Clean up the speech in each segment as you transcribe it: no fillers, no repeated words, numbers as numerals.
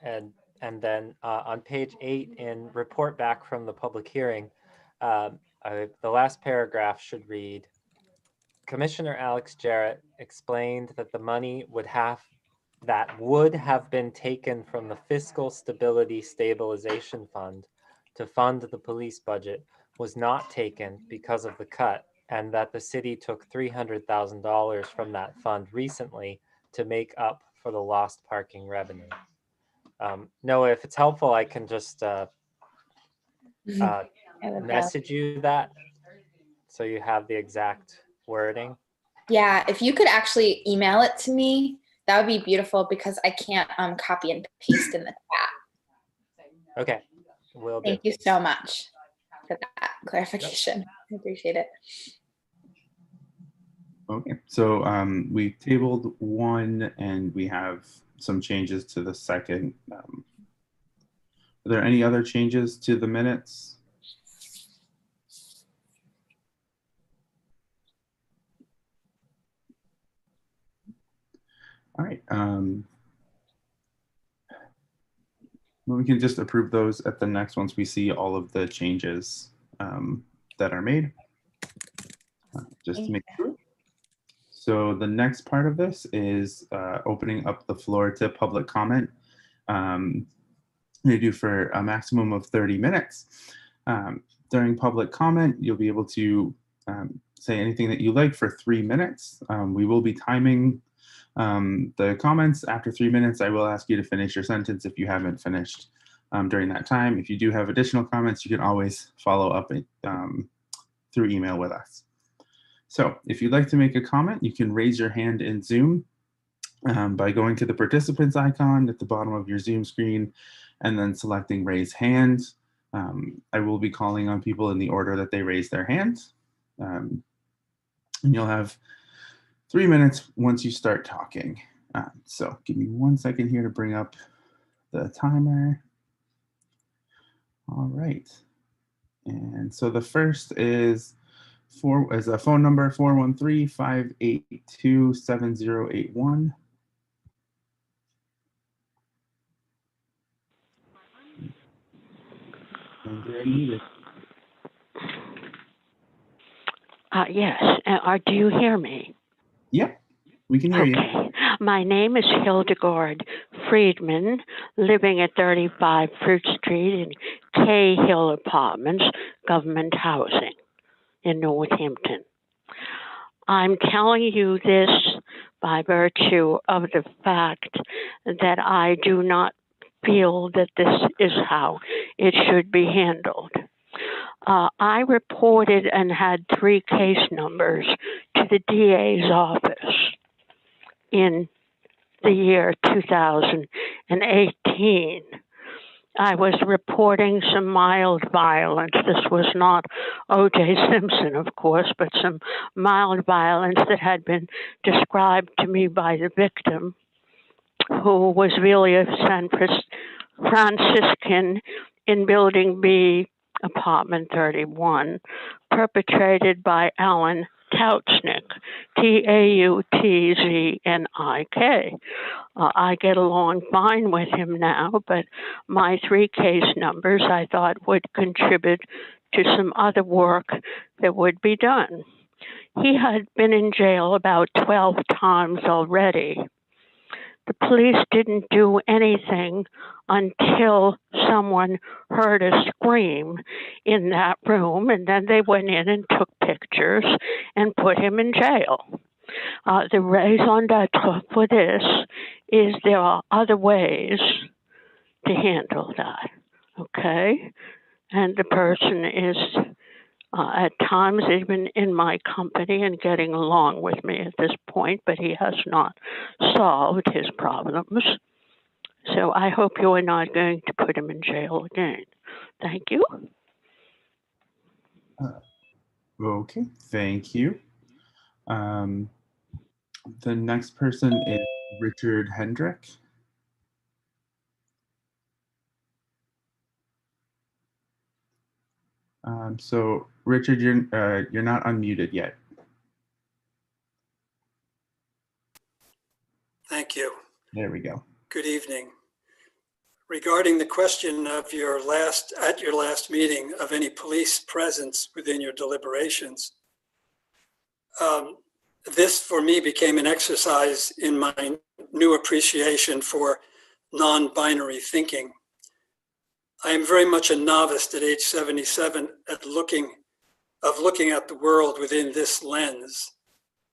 and then on page 8 in report back from the public hearing, the last paragraph should read, Commissioner Alex Jarrett explained that the money would have been taken from the Fiscal Stability Stabilization Fund to fund the police budget was not taken because of the cut, and that the city took $300,000 from that fund recently to make up for the lost parking revenue. Noah, if it's helpful, I can just message you that so you have the exact wording. Yeah, if you could actually email it to me, that would be beautiful because I can't copy and paste in the chat. Okay, will do. Thank you so much for that clarification. Yep. I appreciate it. Okay, so we tabled one and we have some changes to the second. Are there any other changes to the minutes? All right. Well, we can just approve those at the next once we see all of the changes that are made. Just to make sure. So the next part of this is opening up the floor to public comment. I'm going to do for a maximum of 30 minutes. During public comment, you'll be able to say anything that you like for 3 minutes. We will be timing the comments. After 3 minutes, I will ask you to finish your sentence if you haven't finished during that time. If you do have additional comments, you can always follow up through email with us. So if you'd like to make a comment, you can raise your hand in Zoom by going to the participants icon at the bottom of your Zoom screen and then selecting raise hand. I will be calling on people in the order that they raise their hands. And you'll have 3 minutes once you start talking. So give me 1 second here to bring up the timer. All right. And so the first is a phone number 413-582-7081. And you're unmuted. Yes. Do you hear me? Yep, we can hear you. My name is Hildegard Friedman, living at 35 Fruit Street in Cahill Apartments, Government Housing in Northampton. I'm telling you this by virtue of the fact that I do not feel that this is how it should be handled. I reported and had 3 case numbers to the DA's office in the year 2018. I was reporting some mild violence. This was not O.J. Simpson, of course, but some mild violence that had been described to me by the victim, who was really a San Franciscan in Building B, Apartment 31, perpetrated by Alan Tautznik, Tautznik. I get along fine with him now, but my 3 case numbers I thought would contribute to some other work that would be done. He had been in jail about 12 times already. The police didn't do anything until someone heard a scream in that room, and then they went in and took pictures and put him in jail. The raison d'etre for this is there are other ways to handle that, okay? And the person is at times even in my company and getting along with me at this point, but he has not solved his problems. So I hope you are not going to put him in jail again. Thank you. Okay, thank you. The next person is Richard Hendrick. So Richard, you're not unmuted yet. Thank you. There we go. Good evening. regarding the question of at your last meeting of any police presence within your deliberations. This for me became an exercise in my new appreciation for non-binary thinking. I am very much a novice at age 77 at looking at the world within this lens.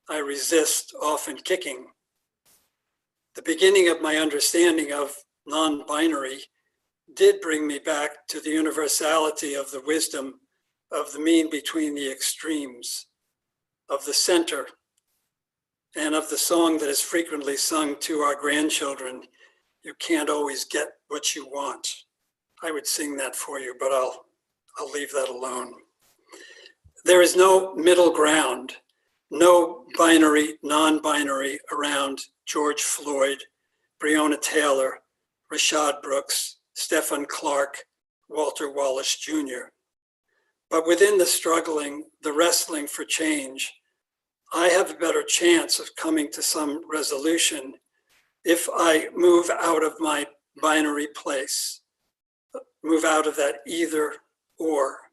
I resist, often kicking. The beginning of my understanding of non-binary did bring me back to the universality of the wisdom of the mean between the extremes, of the center, and of the song that is frequently sung to our grandchildren, "You can't always get what you want." I would sing that for you, but I'll leave that alone. There is no middle ground, no binary, non-binary around George Floyd, Breonna Taylor, Rashad Brooks, Stephen Clark, Walter Wallace Jr. But within the struggling, the wrestling for change, I have a better chance of coming to some resolution if I move out of my binary place, move out of that either or.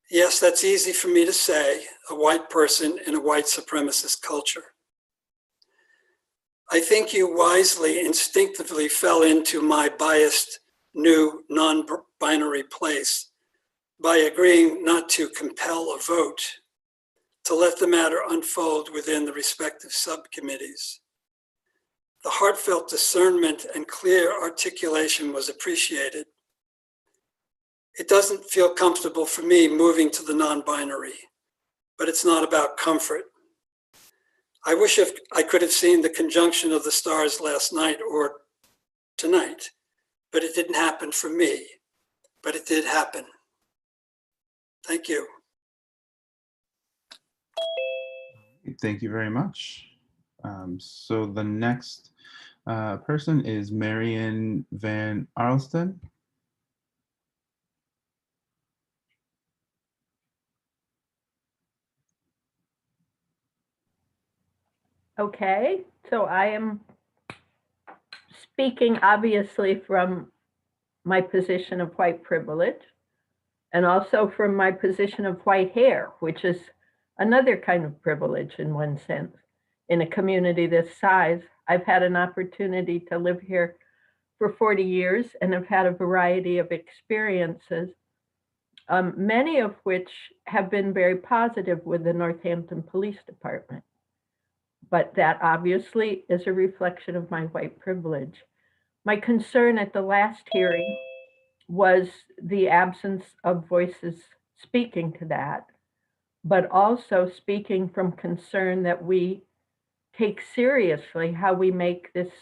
Yes, that's easy for me to say, a white person in a white supremacist culture. I think you wisely, instinctively fell into my biased, new, non-binary place by agreeing not to compel a vote, to let the matter unfold within the respective subcommittees. The heartfelt discernment and clear articulation was appreciated. It doesn't feel comfortable for me moving to the non-binary, but it's not about comfort. I wish if I could have seen the conjunction of the stars last night or tonight, but it didn't happen for me, but it did happen. Thank you. Thank you very much. So the next person is Marion Van Aarlston. Okay, so I am speaking obviously from my position of white privilege and also from my position of white hair, which is another kind of privilege in one sense. In a community this size, I've had an opportunity to live here for 40 years and have had a variety of experiences, many of which have been very positive with the Northampton Police Department. But that obviously is a reflection of my white privilege. My concern at the last hearing was the absence of voices speaking to that, but also speaking from concern that we take seriously how we make this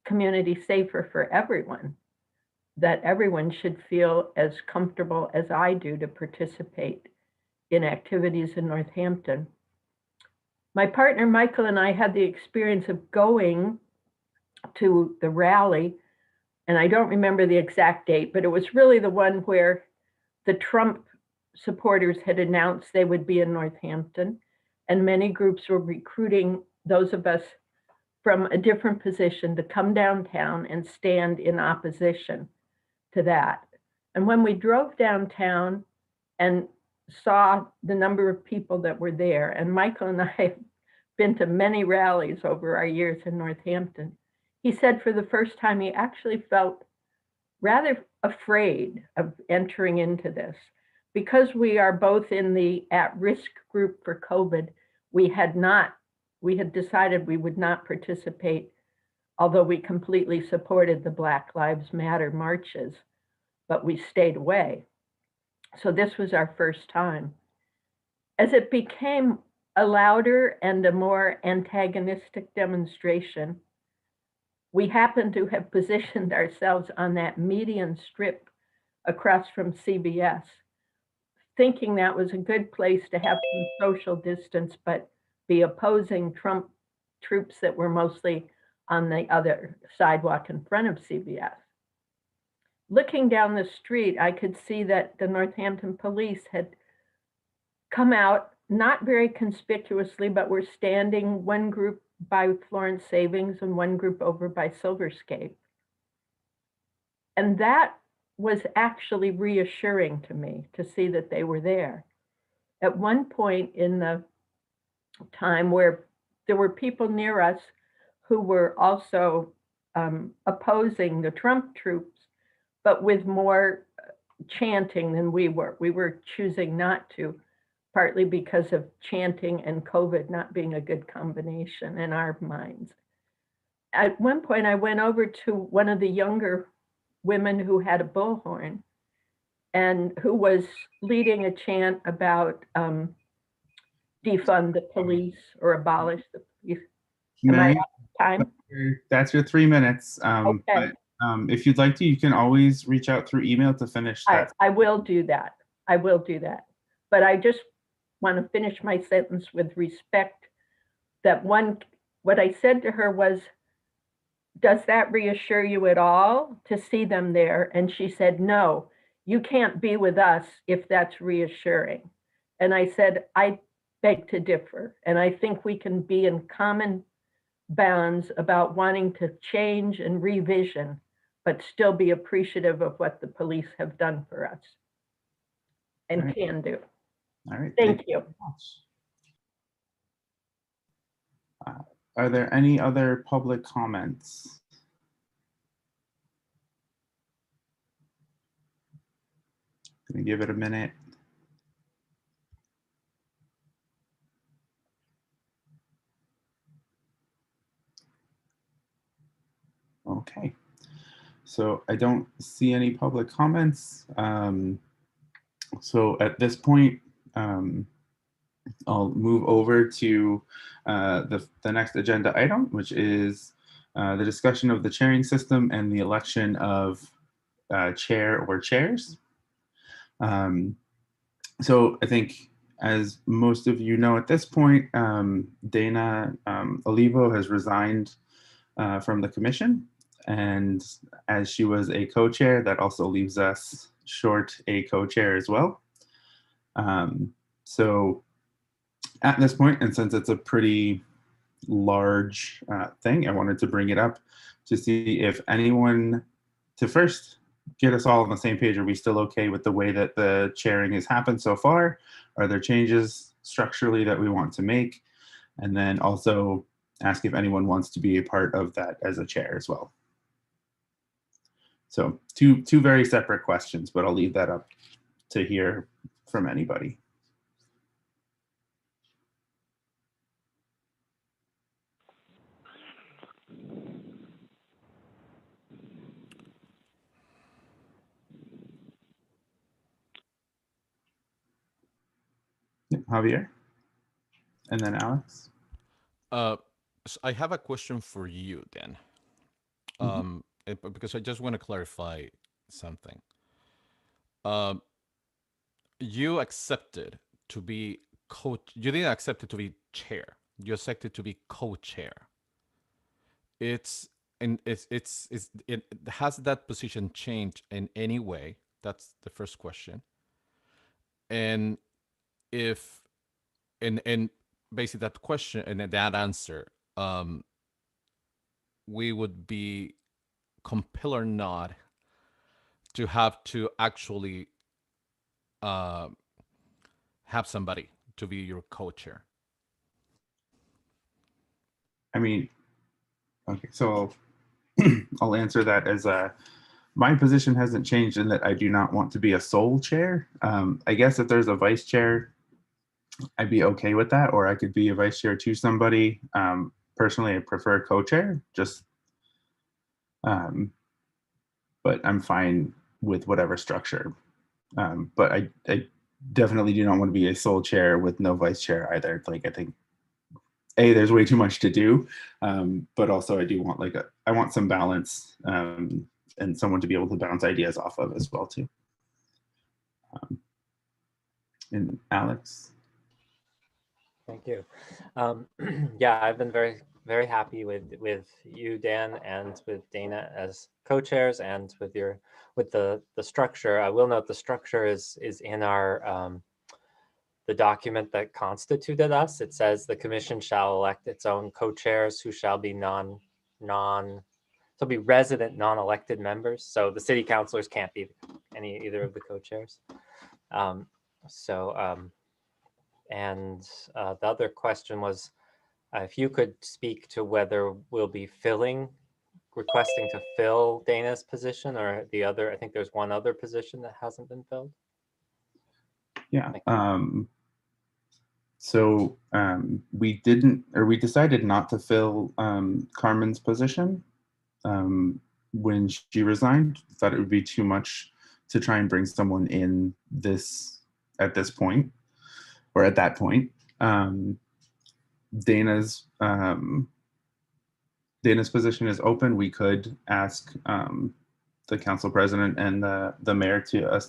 community safer for everyone, that everyone should feel as comfortable as I do to participate in activities in Northampton. My partner, Michael, and I had the experience of going to the rally, and I don't remember the exact date, but it was really the one where the Trump supporters had announced they would be in Northampton, and many groups were recruiting those of us from a different position to come downtown and stand in opposition to that. And when we drove downtown and saw the number of people that were there, and Michael and I have been to many rallies over our years in Northampton, he said for the first time he actually felt rather afraid of entering into this. Because we are both in the at-risk group for COVID, we had decided we would not participate, although we completely supported the Black Lives Matter marches, but we stayed away. So this was our first time. As it became a louder and a more antagonistic demonstration, we happened to have positioned ourselves on that median strip across from CBS, thinking that was a good place to have some social distance, but be opposing Trump troops that were mostly on the other sidewalk in front of CBS. Looking down the street, I could see that the Northampton police had come out, not very conspicuously, but were standing one group by Florence Savings and one group over by Silverscape. And that was actually reassuring to me to see that they were there. At one point in the time where there were people near us who were also opposing the Trump troops, but with more chanting than we were. We were choosing not to, partly because of chanting and COVID not being a good combination in our minds. At one point, I went over to one of the younger women who had a bullhorn and who was leading a chant about defund the police or abolish the police. Am I out of time? That's your 3 minutes. Okay. But if you'd like to, you can always reach out through email to finish that. I will do that. I will do that. But I just want to finish my sentence with respect that what I said to her was, does that reassure you at all to see them there? And she said, no, you can't be with us if that's reassuring. And I said, I beg to differ. And I think we can be in common bounds about wanting to change and revision, but still be appreciative of what the police have done for us and can do. All right. Thank you. Are there any other public comments? Gonna give it a minute. Okay, so I don't see any public comments. So at this point, I'll move over to the next agenda item, which is the discussion of the chairing system and the election of chair or chairs. So I think, as most of you know at this point, Dana Olivo has resigned from the commission. And as she was a co-chair, that also leaves us short a co-chair as well. So at this point, and since it's a pretty large thing, I wanted to bring it up to see if anyone, to first get us all on the same page. Are we still okay with the way that the chairing has happened so far? Are there changes structurally that we want to make? And then also ask if anyone wants to be a part of that as a chair as well. So two very separate questions, but I'll leave that up to hear from anybody. Javier, and then Alex. So I have a question for you, Dan, because I just want to clarify something. You accepted to be you didn't accept it to be chair. You accepted to be co-chair. It has that position changed in any way? That's the first question. And if and basically that question and that answer, we would be compelled or not to have to actually have somebody to be your co-chair. I mean, okay, so I'll answer that as my position hasn't changed in that I do not want to be a sole chair. I guess if there's a vice chair, I'd be okay with that, or I could be a vice chair to somebody. Personally, I prefer co-chair, but I'm fine with whatever structure. But I definitely do not want to be a sole chair with no vice chair either. Like, I think, there's way too much to do, but also I do want I want some balance and someone to be able to bounce ideas off of as well too. And Alex. Thank you. Yeah, I've been very, very happy with you, Dan, and with Dana as co-chairs, and with the structure. I will note the structure is in our the document that constituted us. It says the commission shall elect its own co-chairs who shall be non it'll be resident non-elected members. So the city councilors can't be either of the co-chairs. And the other question was if you could speak to whether we'll be requesting to fill Dana's position, or the other, I think there's one other position that hasn't been filled. Yeah. We decided not to fill Carmen's position when she resigned. Thought it would be too much to try and bring someone in at that point. Dana's position is open. We could ask the council president and the mayor to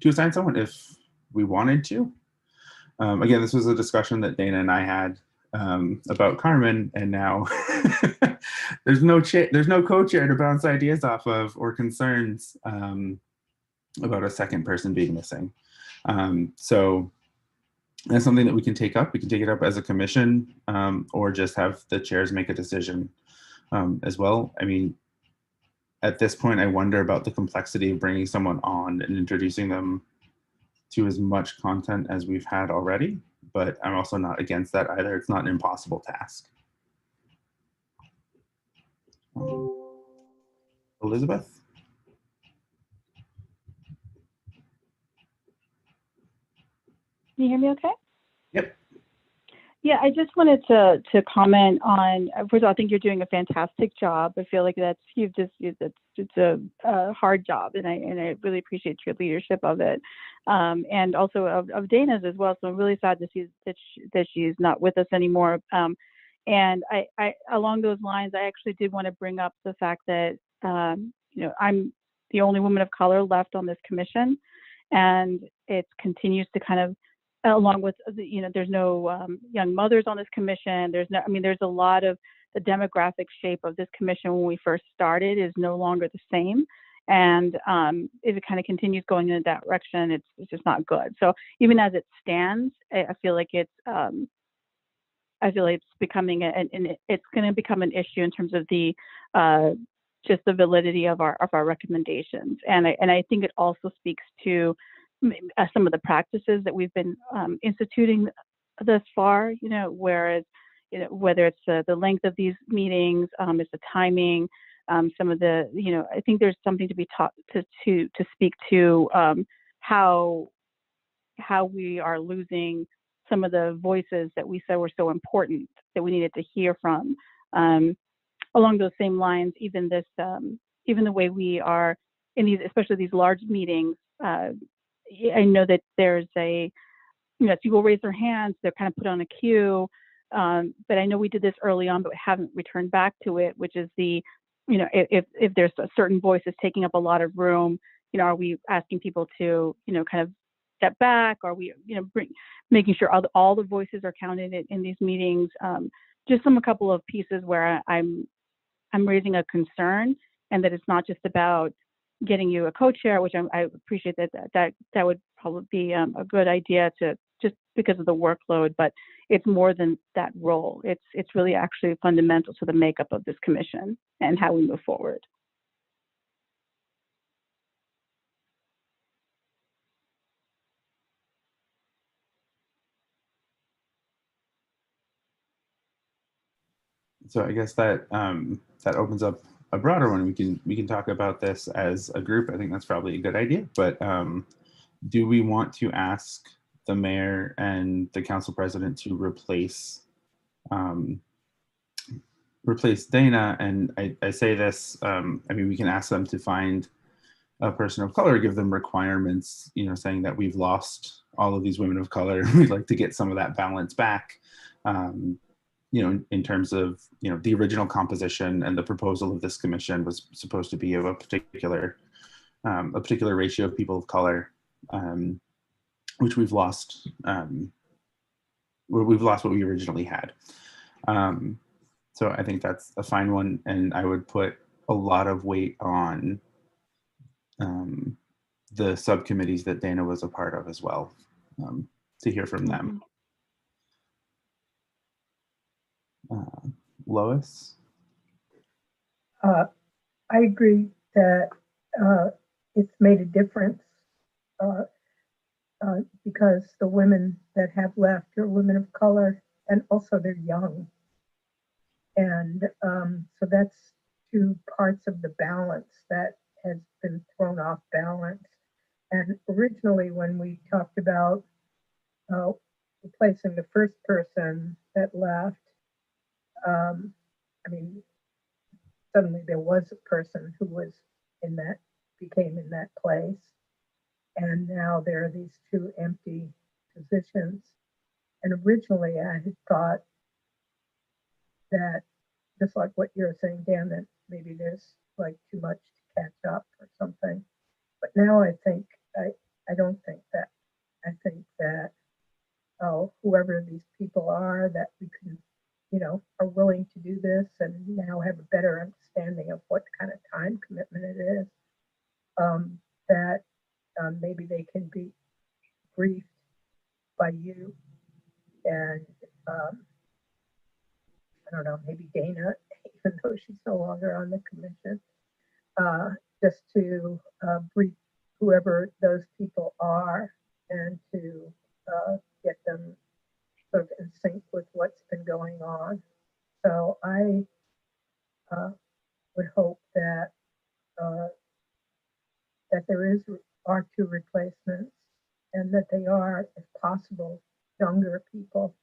assign someone if we wanted to. Again, this was a discussion that Dana and I had about Carmen, and now there's no co-chair to bounce ideas off of or concerns about a second person being missing. So that's something that we can take up. We can take it up as a commission, or just have the chairs make a decision as well. I mean, at this point, I wonder about the complexity of bringing someone on and introducing them to as much content as we've had already, but I'm also not against that either. It's not an impossible task. Elizabeth? Can you hear me okay? Yep. Yeah, I just wanted to comment on, first of all, I think you're doing a fantastic job. I feel like it's a hard job, and I really appreciate your leadership of it, and also of Dana's as well. So I'm really sad to see that she's not with us anymore. And I along those lines, I actually did want to bring up the fact that I'm the only woman of color left on this commission, and it continues to kind of, along with there's no young mothers on this commission. There's a lot of the demographic shape of this commission when we first started is no longer the same. And if it kind of continues going in that direction, it's just not good. So even as it stands, I feel like it's becoming it's going to become an issue in terms of the just the validity of our recommendations. And I think it also speaks to some of the practices that we've been instituting thus far, whereas, whether it's the length of these meetings, it's the timing, some of the, I think there's something to be taught to speak to how we are losing some of the voices that we said were so important that we needed to hear from. Along those same lines, even the way we are in these, especially these large meetings, I know that there's people raise their hands, they're kind of put on a queue, but I know we did this early on, but haven't returned back to it, which is if there's a certain voice is taking up a lot of room, are we asking people to, kind of step back? Are we, making sure all the voices are counted in these meetings? Just a couple of pieces where I'm raising a concern, and that it's not just about getting you a co-chair, which I appreciate that would probably be a good idea to just because of the workload, but it's more than that role. It's really actually fundamental to the makeup of this commission and how we move forward. So I guess that that opens up a broader one. We can talk about this as a group. I think that's probably a good idea. But do we want to ask the mayor and the council president to replace Dana? And I say this. We can ask them to find a person of color, give them requirements. Saying that we've lost all of these women of color. We'd like to get some of that balance back. In terms of, the original composition and the proposal of this commission was supposed to be of a particular ratio of people of color, which we've lost. We've lost what we originally had. So I think that's a fine one, and I would put a lot of weight on the subcommittees that Dana was a part of as well, to hear from them. Lois? I agree that it's made a difference uh, because the women that have left are women of color, and also they're young. And so that's two parts of the balance that has been thrown off balance. And originally, when we talked about replacing the first person that left, I mean, suddenly there was a person who was in that, became in that place. And now there are these two empty positions. And originally I had thought that, just like what you're saying, Dan, that maybe there's like too much to catch up or something. But now I think, I don't think that. I think that, oh, whoever these people are, that we can, you know, are willing to do this and now have a better understanding of what kind of time commitment it is, that maybe they can be briefed by you and I don't know, maybe Dana, even though she's no longer on the commission, just to brief whoever those people are and to get them sort of in sync with what's been going on. So I would hope that that are two replacements and that they are, if possible, younger people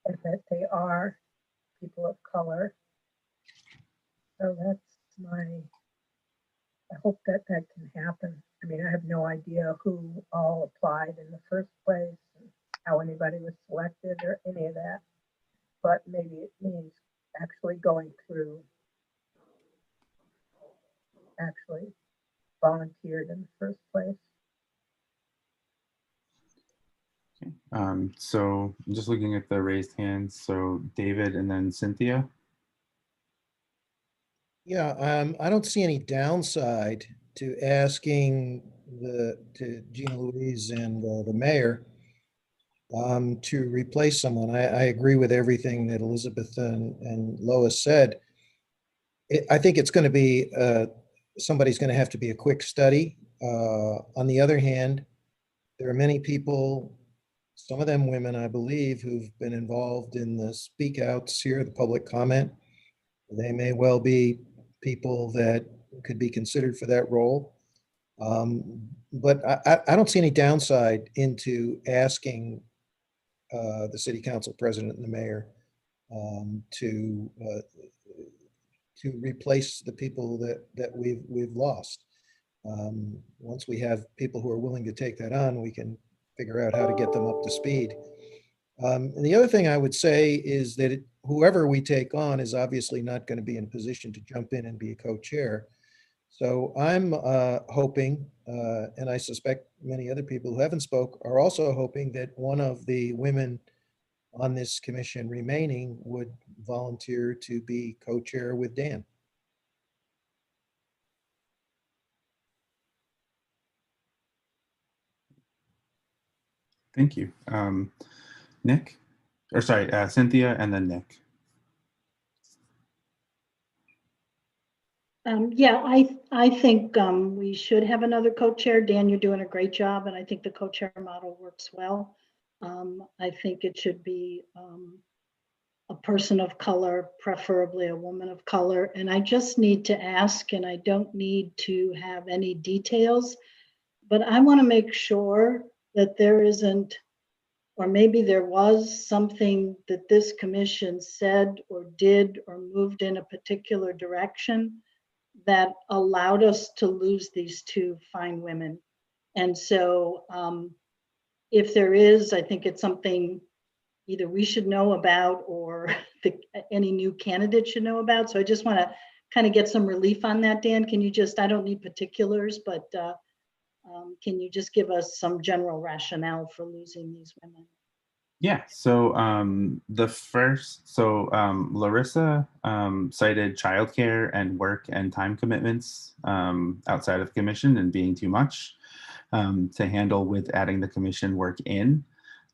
and that they are people of color. So that's I hope that that can happen. I mean, I have no idea who all applied in the first place and how anybody was selected or any of that, but maybe it means actually going through, actually volunteered in the first place. So I'm just looking at the raised hands. So David and then Cynthia. Yeah, I don't see any downside to asking to Gina Louise and the mayor to replace someone. I agree with everything that Elizabeth and Lois said. I think it's going to be somebody's going to have to be a quick study. On the other hand, there are many people, some of them women, I believe, who've been involved in the speak outs here, the public comment. They may well be people that could be considered for that role. But I don't see any downside into asking the city council president and the mayor to replace the people that we've lost. Once we have people who are willing to take that on, we can figure out how to get them up to speed. And the other thing I would say is that whoever we take on is obviously not going to be in position to jump in and be a co-chair. So I'm hoping, and I suspect many other people who haven't spoke are also hoping that one of the women on this commission remaining would volunteer to be co-chair with Dan. Thank you. Nick, or sorry, Cynthia and then Nick. Yeah, I think we should have another co-chair. Dan, you're doing a great job, and I think the co-chair model works well. I think it should be a person of color, preferably a woman of color. And I just need to ask, and I don't need to have any details, but I want to make sure that there isn't, or maybe there was something that this commission said or did or moved in a particular direction that allowed us to lose these two fine women. And so if there is, I think it's something either we should know about or any new candidate should know about. So I just want to kind of get some relief on that, Dan. Can you just, I don't need particulars, but can you just give us some general rationale for losing these women? Yeah, so Larissa cited childcare and work and time commitments outside of the commission and being too much to handle with adding the commission work in.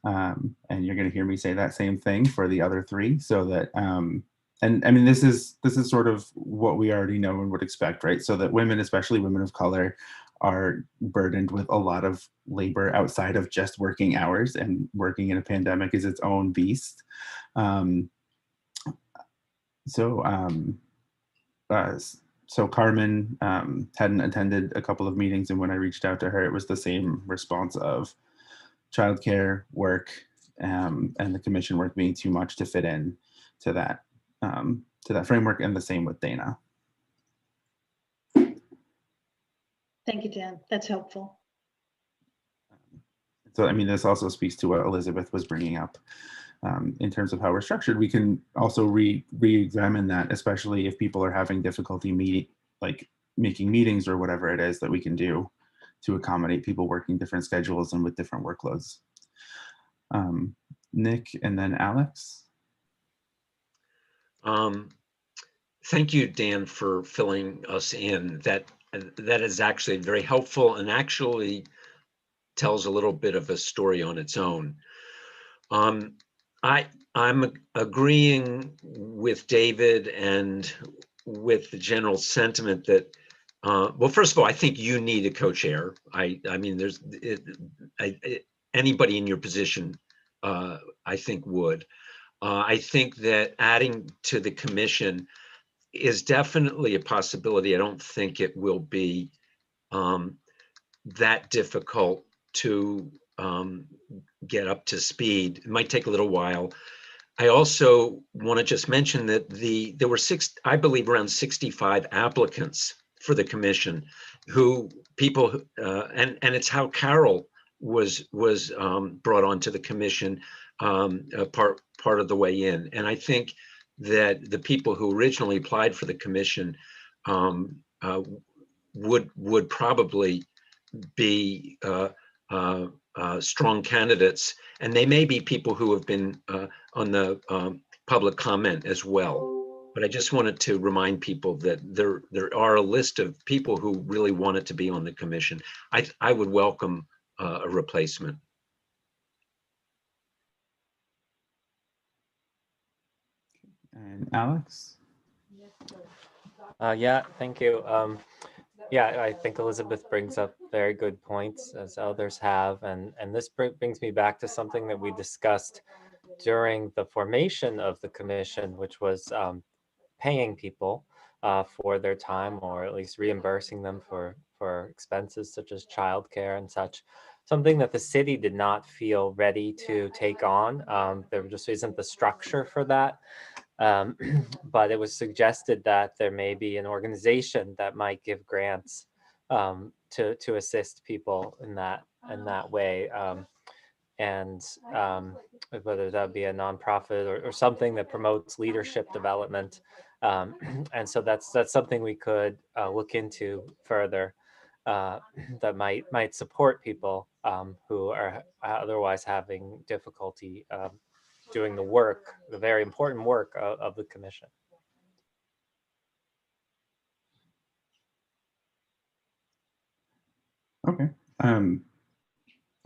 And you're going to hear me say that same thing for the other three, so that and I mean, this is sort of what we already know and would expect, right? So that women, especially women of color, are burdened with a lot of labor outside of just working hours, and working in a pandemic is its own beast. So Carmen hadn't attended a couple of meetings, and when I reached out to her, it was the same response of childcare, work, and the commission work being too much to fit in to that framework, and the same with Dana. Thank you, Dan. That's helpful. So, I mean, this also speaks to what Elizabeth was bringing up in terms of how we're structured. We can also re-examine that, especially if people are having difficulty making meetings or whatever it is that we can do to accommodate people working different schedules and with different workloads. Nick, and then Alex. Thank you, Dan, for filling us in. That is actually very helpful, and actually tells a little bit of a story on its own. I'm agreeing with David and with the general sentiment that, well, first of all, I think you need a co-chair. I mean, anybody in your position, I think would. I think that adding to the commission is definitely a possibility. I don't think it will be that difficult to get up to speed. It might take a little while. I also want to just mention that there were I believe around 65 applicants for the commission, and it's how Carol was brought onto the commission part of the way in. And I think that the people who originally applied for the commission would probably be strong candidates, and they may be people who have been on the public comment as well. But I just wanted to remind people that there are a list of people who really wanted to be on the commission. I would welcome a replacement. And Alex? Yeah, thank you. Yeah, I think Elizabeth brings up very good points, as others have, and this brings me back to something that we discussed during the formation of the commission, which was paying people for their time, or at least reimbursing them for expenses such as childcare and such. Something that the city did not feel ready to take on. There just isn't the structure for that. But it was suggested that there may be an organization that might give grants to assist people in that way, and whether that be a nonprofit or something that promotes leadership development, and so that's something we could look into further, that might support people who are otherwise having difficulty doing the very important work of the commission. Okay. I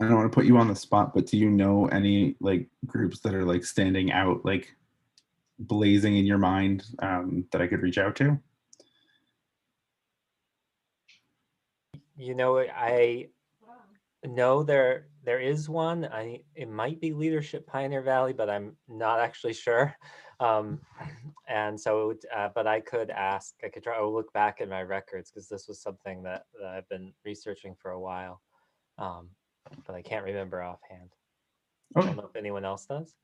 don't want to put you on the spot, but do you know any groups that are standing out, blazing in your mind, that I could reach out to? You know, I know there is one. It might be Leadership Pioneer Valley, but I'm not actually sure. And so, but I could ask. I could try to look back in my records, because this was something that I've been researching for a while, but I can't remember offhand. Okay. I don't know if anyone else does.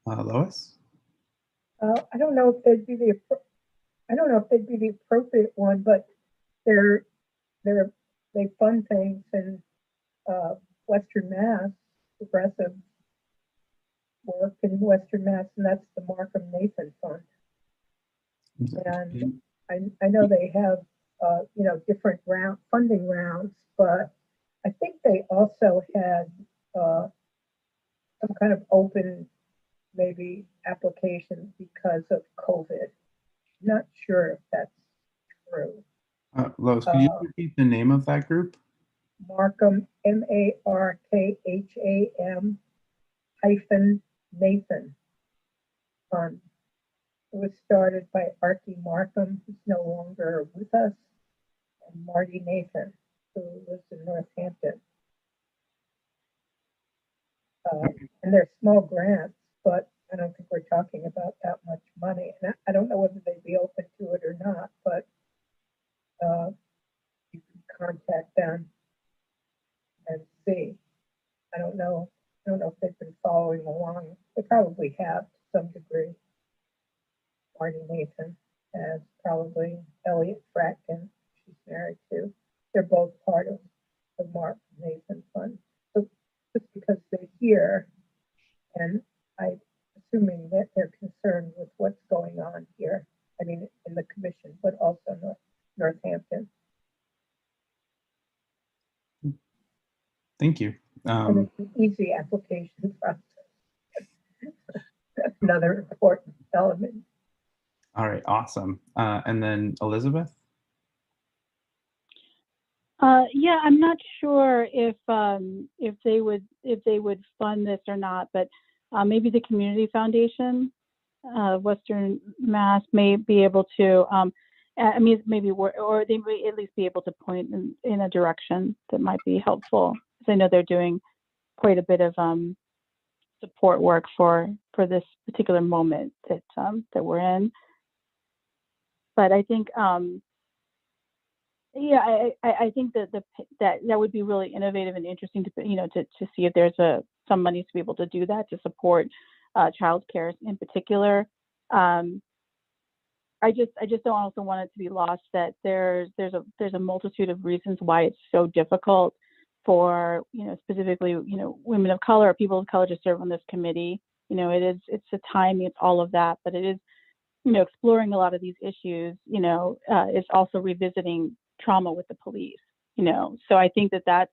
Lois? I don't know if they'd be the appropriate one, but they fund things in Western Mass, progressive work in Western Mass, and that's the Markham Nathan Fund. And I know they have different funding rounds, but I think they also had some kind of open maybe applications because of COVID. Not sure if that's true. Lois, can you repeat the name of that group? Markham, Markham hyphen Nathan Fund. It was started by Archie Markham, who's no longer with us, and Marty Nathan, who lives in Northampton. And they're small grants, but I don't think we're talking about that much money. And I don't know whether they'd be open to it or not, but you can contact them and see. I don't know if they've been following along. They probably have to some degree. Marty Nathan has probably Elliot Fratkin, she's married to. They're both part of the Mark Nathan Fund. So just because they're here, and I'm assuming that they're concerned with what's going on here. I mean, in the commission, but also Northampton. Thank you. And it's an easy application process. That's another important element. All right, awesome. And then Elizabeth? Yeah, I'm not sure if they would fund this or not, but maybe the Community Foundation, Western Mass, may be able to. I mean, maybe or they may at least be able to point in a direction that might be helpful. Because I know they're doing quite a bit of support work for this particular moment that we're in. But I think, yeah, I think that would be really innovative and interesting to see if there's some money to be able to do that, to support childcare in particular. I just don't also want it to be lost that there's a multitude of reasons why it's so difficult for specifically women of color or people of color to serve on this committee. It's the timing, it's all of that, but it is exploring a lot of these issues. Is also revisiting trauma with the police. So I think that that's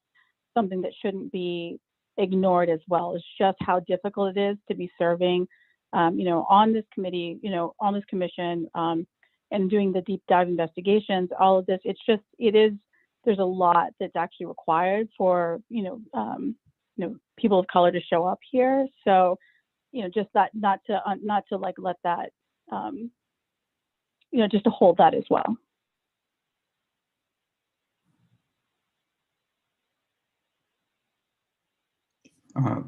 something that shouldn't be ignored as well. Is just how difficult it is to be serving on this committee, on this commission, and doing the deep dive investigations, all of this. There's a lot that's actually required for, people of color to show up here. So, just that, not to like let that, just to hold that as well.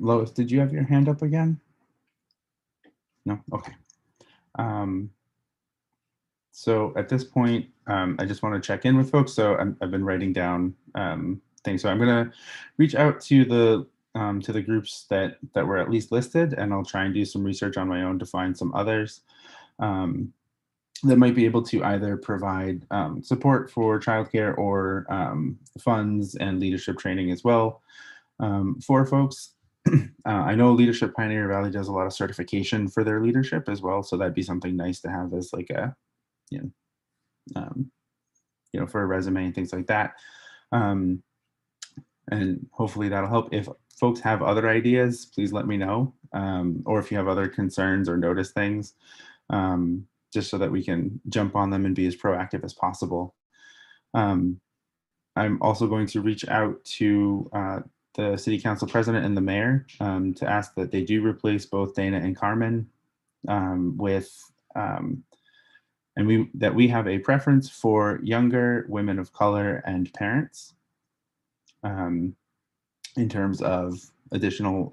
Lois, did you have your hand up again? No? Okay. So at this point, I just want to check in with folks. So I've been writing down things. So I'm going to reach out to the groups that were at least listed, and I'll try and do some research on my own to find some others that might be able to either provide support for childcare or funds and leadership training as well for folks. I know Leadership Pioneer Valley does a lot of certification for their leadership as well, so that'd be something nice to have as like a, for a resume and things like that. And hopefully that'll help. If folks have other ideas, please let me know, or if you have other concerns or notice things, just so that we can jump on them and be as proactive as possible. I'm also going to reach out to the City Council President and the Mayor to ask that they do replace both Dana and Carmen with, and we have a preference for younger women of color and parents in terms of additional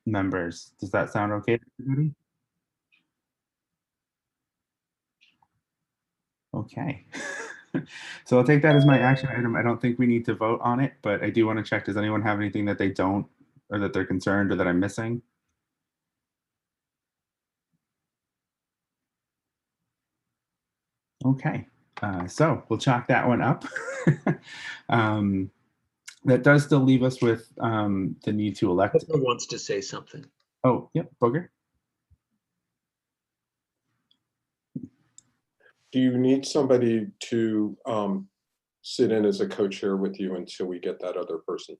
members. Does that sound okay to everybody? Okay. So I'll take that as my action item. I don't think we need to vote on it, but I do want to check, does anyone have anything that they don't, or that they're concerned or that I'm missing? Okay, so we'll chalk that one up. That does still leave us with the need to elect. Who wants to say something? Oh, yep, Booger. Do you need somebody to sit in as a co-chair with you until we get that other person?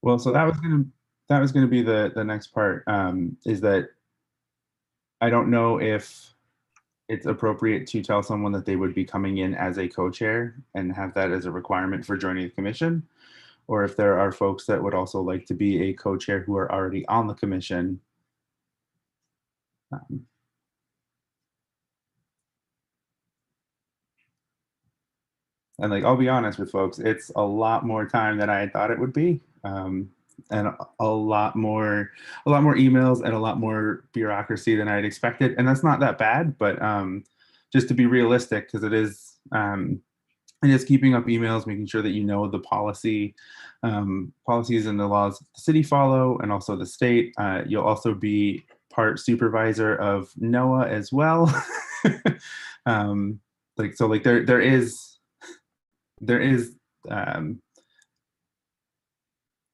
Well, so that was gonna be the next part, is that I don't know if it's appropriate to tell someone that they would be coming in as a co-chair and have that as a requirement for joining the commission, or if there are folks that would also like to be a co-chair who are already on the commission. And like, I'll be honest with folks, it's a lot more time than I thought it would be. And a lot more emails and a lot more bureaucracy than I'd expected. And that's not that bad, but just to be realistic, because it is keeping up emails, making sure that you know the policies and the laws the city follow, and also the state. You'll also be part supervisor of NOAA as well.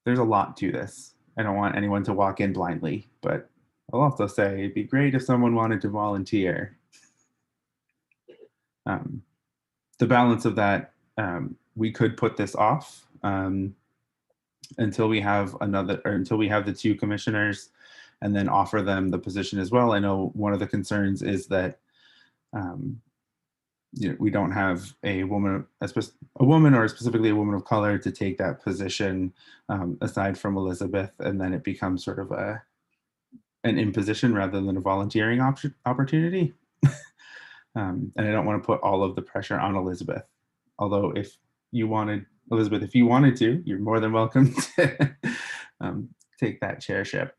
There's a lot to this. I don't want anyone to walk in blindly, but I'll also say it'd be great if someone wanted to volunteer. The balance of that, we could put this off until we have the two commissioners, and then offer them the position as well. I know one of the concerns is that we don't have a woman or specifically a woman of color to take that position aside from Elizabeth, and then it becomes sort of an imposition rather than a volunteering opportunity. And I don't want to put all of the pressure on Elizabeth. Although if you wanted to, you're more than welcome to take that chairship.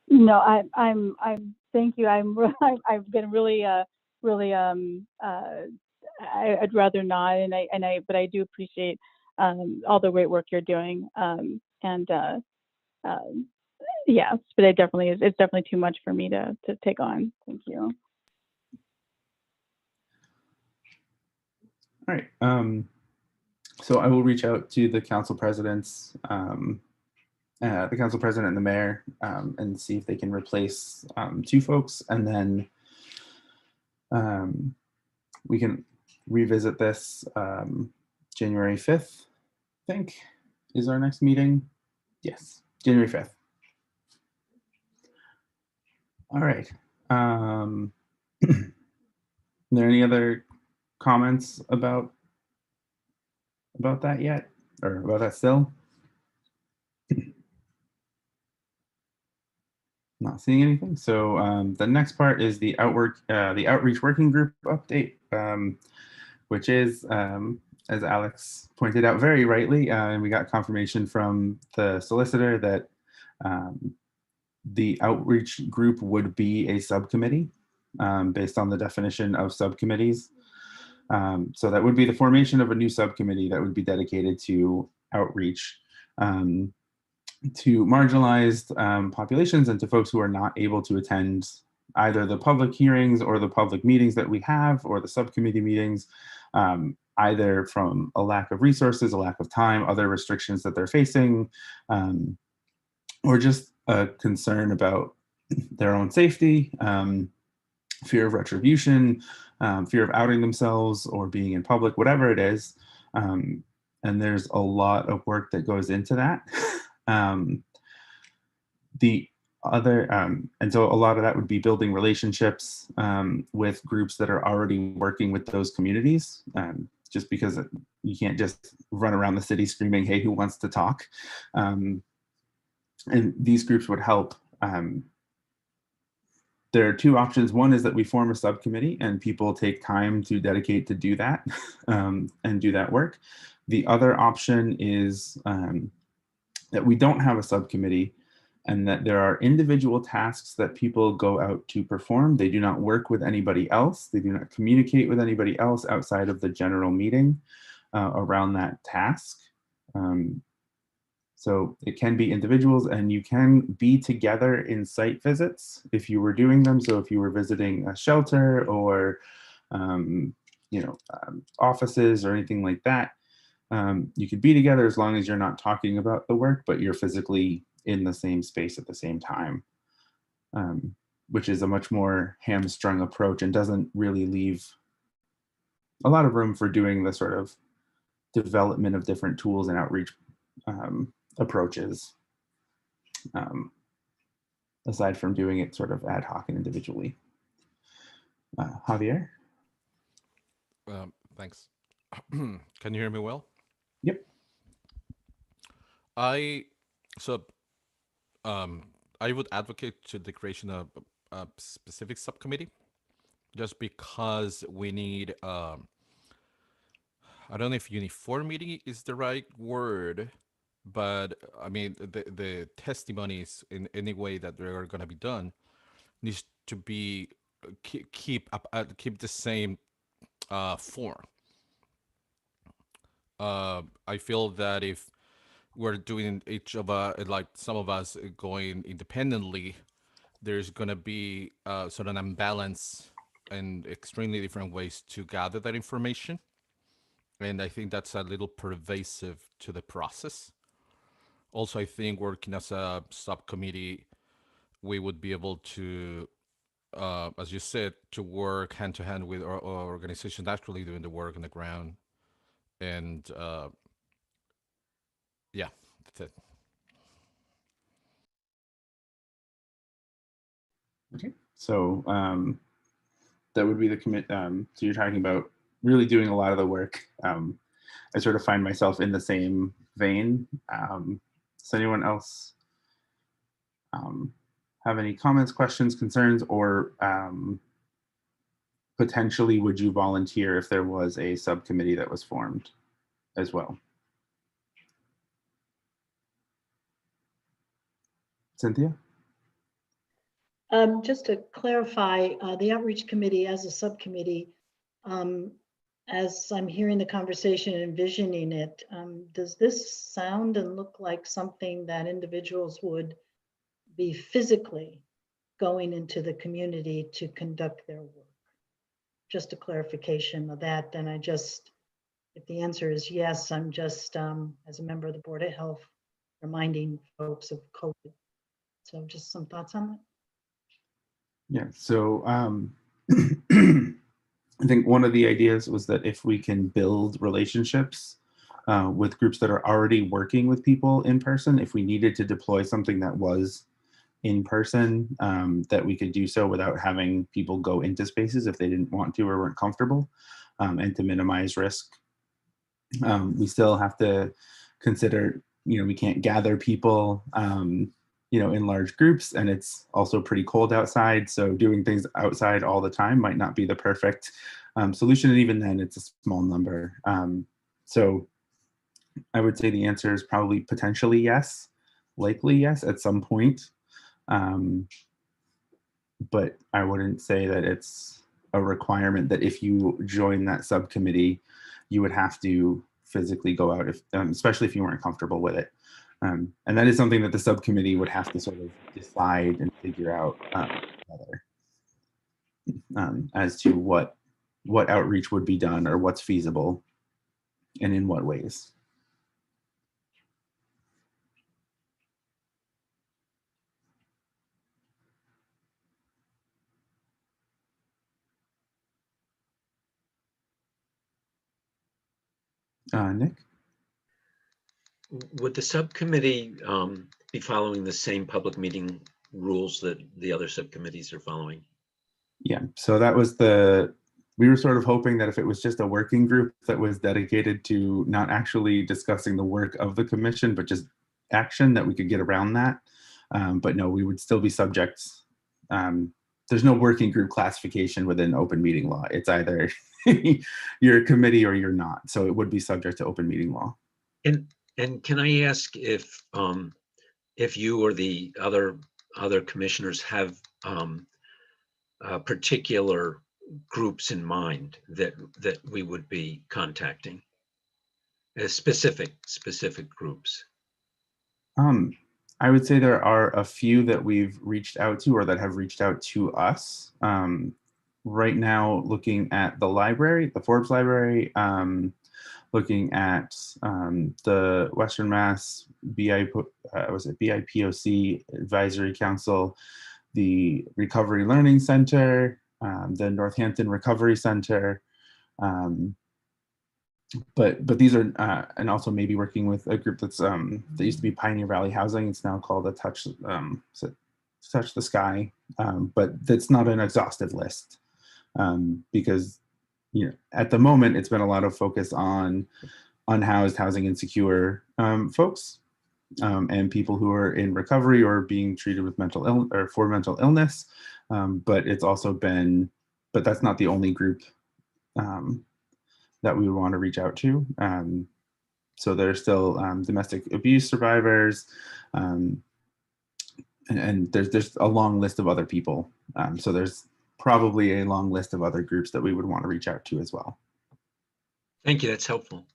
No, I'm thank you. I've been really I'd rather not, but I do appreciate all the great work you're doing. Yes, but it's definitely too much for me to take on. Thank you. All right. So I will reach out to the council presidents, the council president and the mayor, and see if they can replace two folks, and then we can revisit this January 5th, I think, is our next meeting. Yes, January 5th. All right. Are there any other comments about that yet, or about that still? Not seeing anything. So the next part is the outreach working group update, which is, as Alex pointed out very rightly, and we got confirmation from the solicitor that the outreach group would be a subcommittee based on the definition of subcommittees. So that would be the formation of a new subcommittee that would be dedicated to outreach to marginalized populations and to folks who are not able to attend either the public hearings or the public meetings that we have, or the subcommittee meetings, either from a lack of resources, a lack of time, other restrictions that they're facing, or just a concern about their own safety, fear of retribution, fear of outing themselves or being in public, whatever it is. And there's a lot of work that goes into that. And so a lot of that would be building relationships with groups that are already working with those communities, just because you can't just run around the city screaming, hey, who wants to talk? And these groups would help. There are two options. One is that we form a subcommittee and people take time to dedicate to do that and do that work. The other option is that we don't have a subcommittee, and that there are individual tasks that people go out to perform. They do not work with anybody else. They do not communicate with anybody else outside of the general meeting around that task. So it can be individuals, and you can be together in site visits if you were doing them. So if you were visiting a shelter or offices or anything like that, you could be together as long as you're not talking about the work, but you're physically in the same space at the same time, which is a much more hamstrung approach and doesn't really leave a lot of room for doing the sort of development of different tools and outreach approaches, aside from doing it sort of ad hoc and individually. Javier? Thanks. Can you hear me well? Yep. I would advocate to the creation of a specific subcommittee, just because we need. I don't know if uniformity is the right word, but I mean the testimonies in any way that they are going to be done needs to be keep the same form. I feel that if we're doing each of like some of us going independently, there's gonna be sort of an imbalance and extremely different ways to gather that information, and I think that's a little pervasive to the process. Also, I think working as a subcommittee, we would be able to, as you said, to work hand to hand with our organizations actually doing the work on the ground, and yeah, that's it. Okay, so that would be the commit. So you're talking about really doing a lot of the work. I sort of find myself in the same vein. Does anyone else have any comments, questions, concerns, or potentially would you volunteer if there was a subcommittee that was formed as well? Cynthia? Just to clarify, the outreach committee as a subcommittee, as I'm hearing the conversation and envisioning it, does this sound and look like something that individuals would be physically going into the community to conduct their work? Just a clarification of that. Then if the answer is yes, I'm just, as a member of the Board of Health, reminding folks of COVID. So just some thoughts on that. Yeah, so I think one of the ideas was that if we can build relationships with groups that are already working with people in person, if we needed to deploy something that was in person, that we could do so without having people go into spaces if they didn't want to or weren't comfortable, and to minimize risk. We still have to consider, we can't gather people, in large groups, and it's also pretty cold outside. So doing things outside all the time might not be the perfect solution. And even then, it's a small number. So I would say the answer is probably potentially yes, likely yes at some point. But I wouldn't say that it's a requirement that if you join that subcommittee, you would have to physically go out, especially if you weren't comfortable with it. And that is something that the subcommittee would have to sort of decide and figure out together, as to what outreach would be done or what's feasible and in what ways. Nick? Would the subcommittee be following the same public meeting rules that the other subcommittees are following? Yeah, so that was we were sort of hoping that if it was just a working group that was dedicated to not actually discussing the work of the commission, but just action, that we could get around that. But no, we would still be subject. There's no working group classification within open meeting law. It's either you're a committee or you're not. So it would be subject to open meeting law. And can I ask if you or the other commissioners have particular groups in mind that we would be contacting, specific groups? I would say there are a few that we've reached out to or that have reached out to us. Right now, looking at the library, the Forbes Library, looking at the Western Mass BIPOC Advisory Council, the Recovery Learning Center, the Northampton Recovery Center, but these are, and also maybe working with a group that's that used to be Pioneer Valley Housing. It's now called a Touch the Sky, but that's not an exhaustive list, because at the moment, it's been a lot of focus on unhoused, housing insecure folks and people who are in recovery or being treated with mental illness or for mental illness. But it's also been, but that's not the only group that we would want to reach out to. So there's still domestic abuse survivors, and there's a long list of other people. So there's probably a long list of other groups that we would want to reach out to as well. Thank you, that's helpful.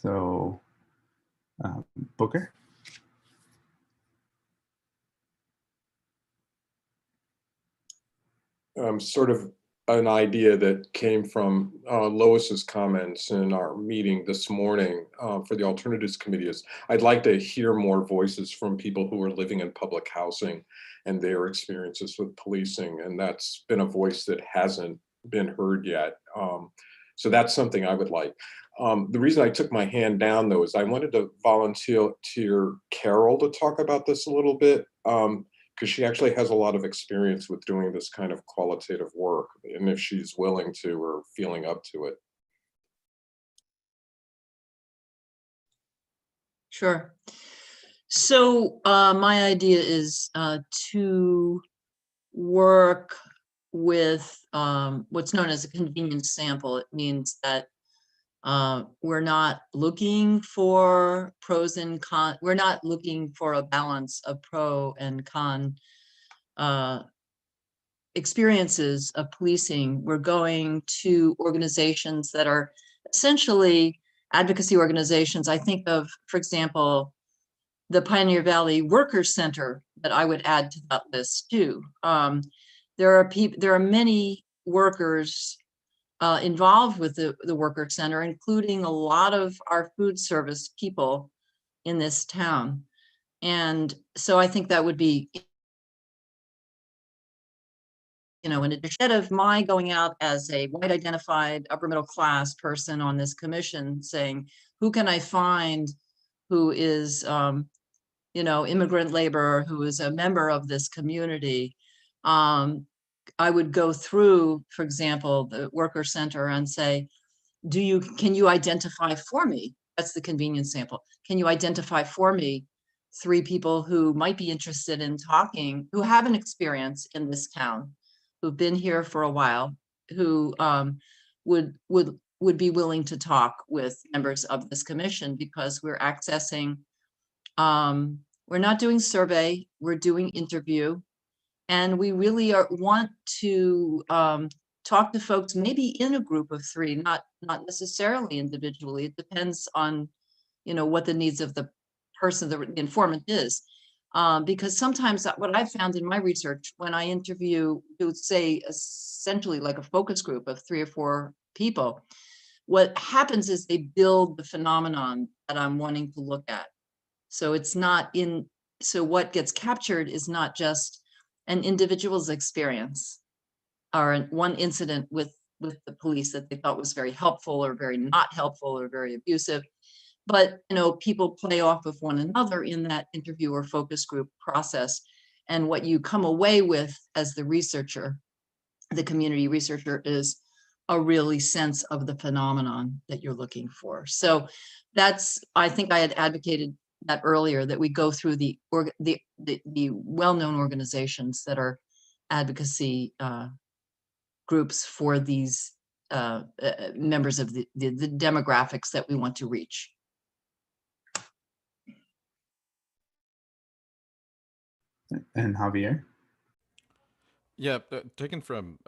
So, Booker? Sort of an idea that came from Lois's comments in our meeting this morning for the Alternatives Committee is I'd like to hear more voices from people who are living in public housing and their experiences with policing. And that's been a voice that hasn't been heard yet. So that's something I would like. The reason I took my hand down, though, is I wanted to volunteer Carol to talk about this a little bit, because she actually has a lot of experience with doing this kind of qualitative work, and if she's willing to or feeling up to it. Sure. So my idea is to work with what's known as a convenience sample. It means that we're not looking for pros and cons. We're not looking for a balance of pro and con experiences of policing. We're going to organizations that are essentially advocacy organizations. I think of, for example, the Pioneer Valley Workers Center that I would add to that list too. There are many workers involved with the Worker Center, including a lot of our food service people in this town. And so I think that would be, instead of my going out as a white identified upper middle class person on this commission saying, who can I find who is, immigrant labor, who is a member of this community, I would go through, for example, the Worker Center and say, can you identify for me? That's the convenience sample. Can you identify for me 3 people who might be interested in talking, who have an experience in this town, who've been here for a while, who would be willing to talk with members of this commission, because we're accessing, we're not doing survey, we're doing interview. And we really want to talk to folks, maybe in a group of 3, not necessarily individually. It depends on, what the needs of the person, the informant is. Because sometimes what I've found in my research, when I interview, say, essentially like a focus group of 3 or 4 people, what happens is they build the phenomenon that I'm wanting to look at. So it's not so what gets captured is not just an individual's experience or one incident with the police that they thought was very helpful or very not helpful or very abusive, but people play off of one another in that interview or focus group process. And what you come away with as the researcher, the community researcher, is a really sense of the phenomenon that you're looking for. So that's, I think I had advocated that earlier, that we go through the well-known organizations that are advocacy groups for these members of the demographics that we want to reach. And Javier? Yeah, taken from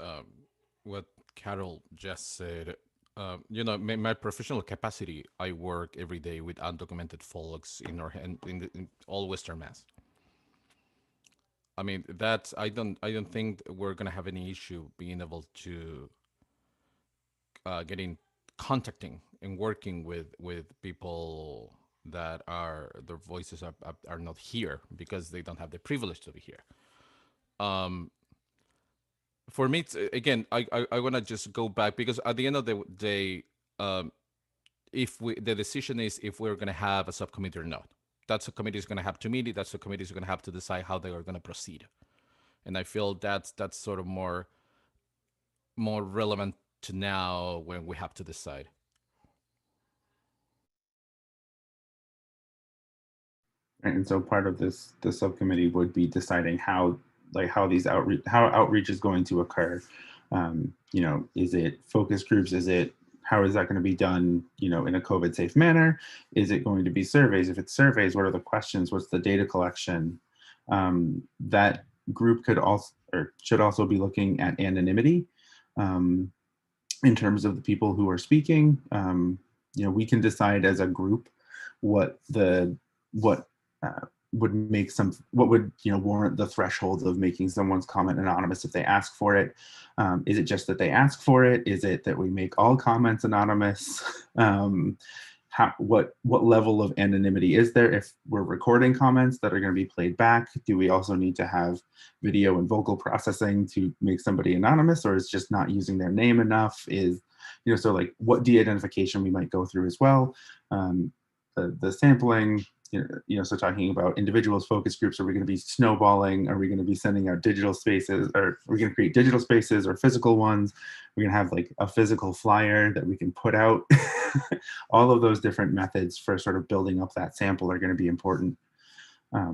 what Carol just said, my professional capacity, I work every day with undocumented folks in all Western Mass. I mean, I don't think we're gonna have any issue being able to contacting and working with people that their voices are not here because they don't have the privilege to be here. For me, again, I want to just go back, because at the end of the day, the decision is if we're going to have a subcommittee or not. That subcommittee is going to have to meet. That subcommittee is going to have to decide how they are going to proceed. And I feel that's sort of more relevant to now when we have to decide. And so part of the subcommittee would be deciding how outreach is going to occur. You know, is it focus groups? How is that going to be done, you know, in a COVID safe manner? Is it going to be surveys? If it's surveys, what are the questions? What's the data collection? That group could also, or should also be looking at anonymity in terms of the people who are speaking. You know, we can decide as a group what would warrant the threshold of making someone's comment anonymous if they ask for it. Is it just that they ask for it? Is it that we make all comments anonymous? What level of anonymity is there if we're recording comments that are going to be played back? Do we also need to have video and vocal processing to make somebody anonymous, or is just not using their name enough? So like what de-identification we might go through as well. The sampling, so talking about individuals, focus groups, are we going to be snowballing? Are we going to be sending out digital spaces, or are we going to create digital spaces or physical ones? We're going to have like a physical flyer that we can put out. All of those different methods for sort of building up that sample are going to be important. I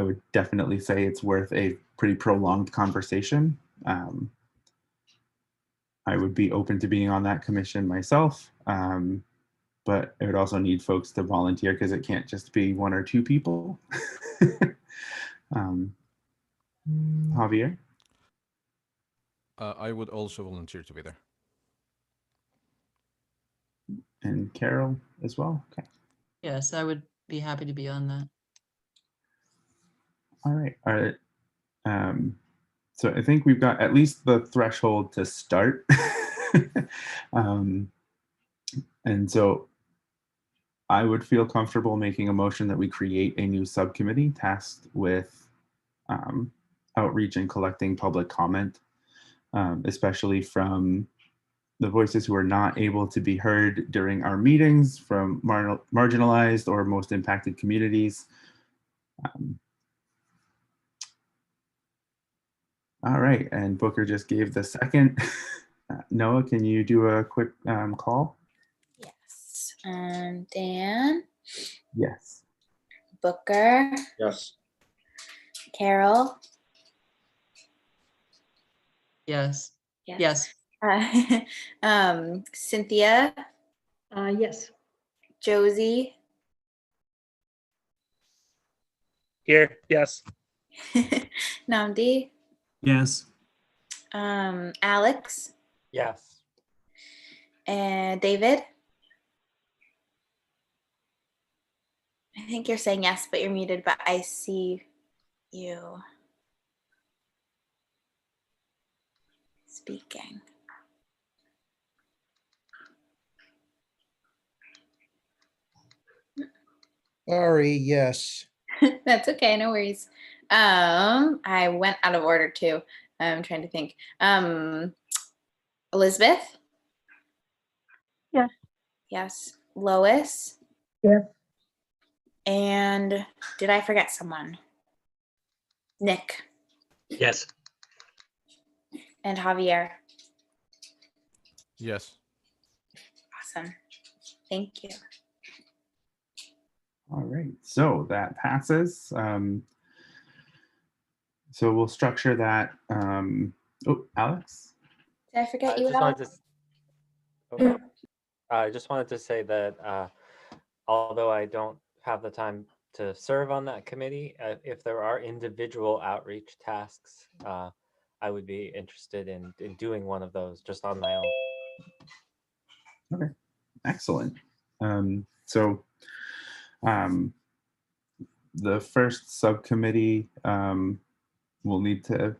would definitely say it's worth a pretty prolonged conversation. I would be open to being on that commission myself. But it would also need folks to volunteer because it can't just be one or two people. Javier? I would also volunteer to be there. And Carol as well? Okay. Yes, I would be happy to be on that. All right. So I think we've got at least the threshold to start. And so I would feel comfortable making a motion that we create a new subcommittee tasked with outreach and collecting public comment, especially from the voices who are not able to be heard during our meetings, from marginalized or most impacted communities. All right, and Booker just gave the second. Noah, can you do a quick call? Yes. Dan? Yes. Booker? Yes. Carol? Yes. Yes. Cynthia? Yes. Josie? Here, yes. Namdi? Yes. Alex? Yes. And David? I think you're saying yes, but you're muted, but I see you speaking. Sorry, yes. That's okay, no worries. I went out of order too. I'm trying to think. Elizabeth? Yes. Yes. Lois? Yes. And did I forget someone? Nick? Yes. And Javier? Yes. Awesome. Thank you. All right, so that passes. So we'll structure that. Oh, Alex? Did I forget you, just wanted Alex? to, I just wanted to say that although I don't have the time to serve on that committee, if there are individual outreach tasks, I would be interested in doing one of those just on my own. Okay, excellent. The first subcommittee will need to,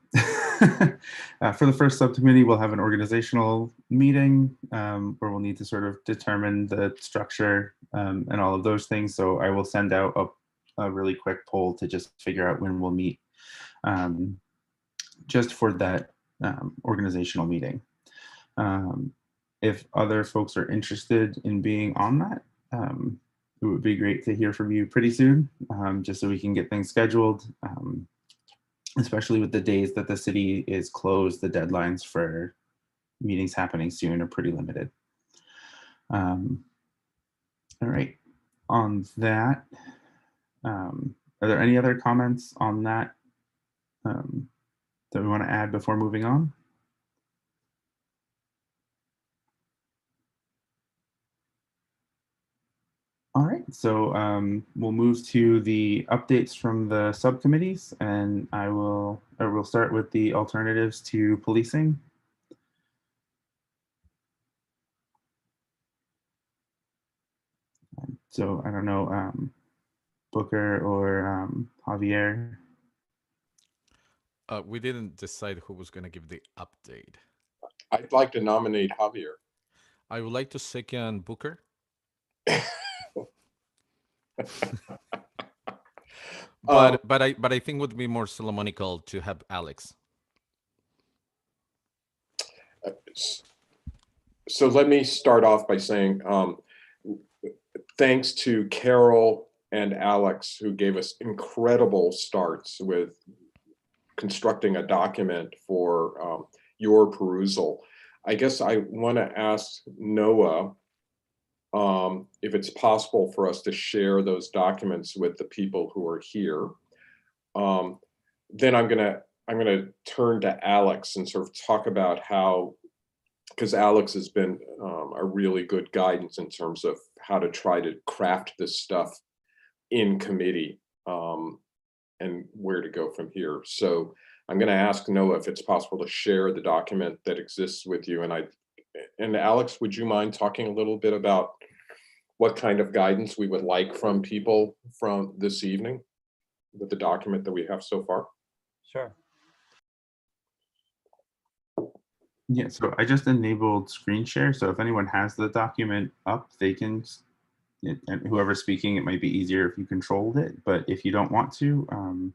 for the first subcommittee, we'll have an organizational meeting where we'll need to sort of determine the structure and all of those things. So I will send out a really quick poll to just figure out when we'll meet just for that organizational meeting. if other folks are interested in being on that, it would be great to hear from you pretty soon, just so we can get things scheduled, especially with the days that the city is closed. The deadlines for meetings happening soon are pretty limited. All right, on that, are there any other comments on that that we want to add before moving on? All right, so we'll move to the updates from the subcommittees, and we'll start with the alternatives to policing. So I don't know, Booker or Javier. We didn't decide who was going to give the update. I'd like to nominate Javier. I would like to second Booker. But I think it would be more ceremonial to have Alex. So let me start off by saying thanks to Carol and Alex, who gave us incredible starts with constructing a document for your perusal. I guess I want to ask Noah if it's possible for us to share those documents with the people who are here. Then I'm gonna turn to Alex and sort of talk about how, because Alex has been a really good guidance in terms of how to try to craft this stuff in committee and where to go from here. So I'm going to ask Noah if it's possible to share the document that exists with you. And Alex, would you mind talking a little bit about what kind of guidance we would like from people from this evening with the document that we have so far? Sure. Yeah, so I just enabled screen share. So if anyone has the document up, they can, and whoever's speaking, it might be easier if you controlled it. But if you don't want to,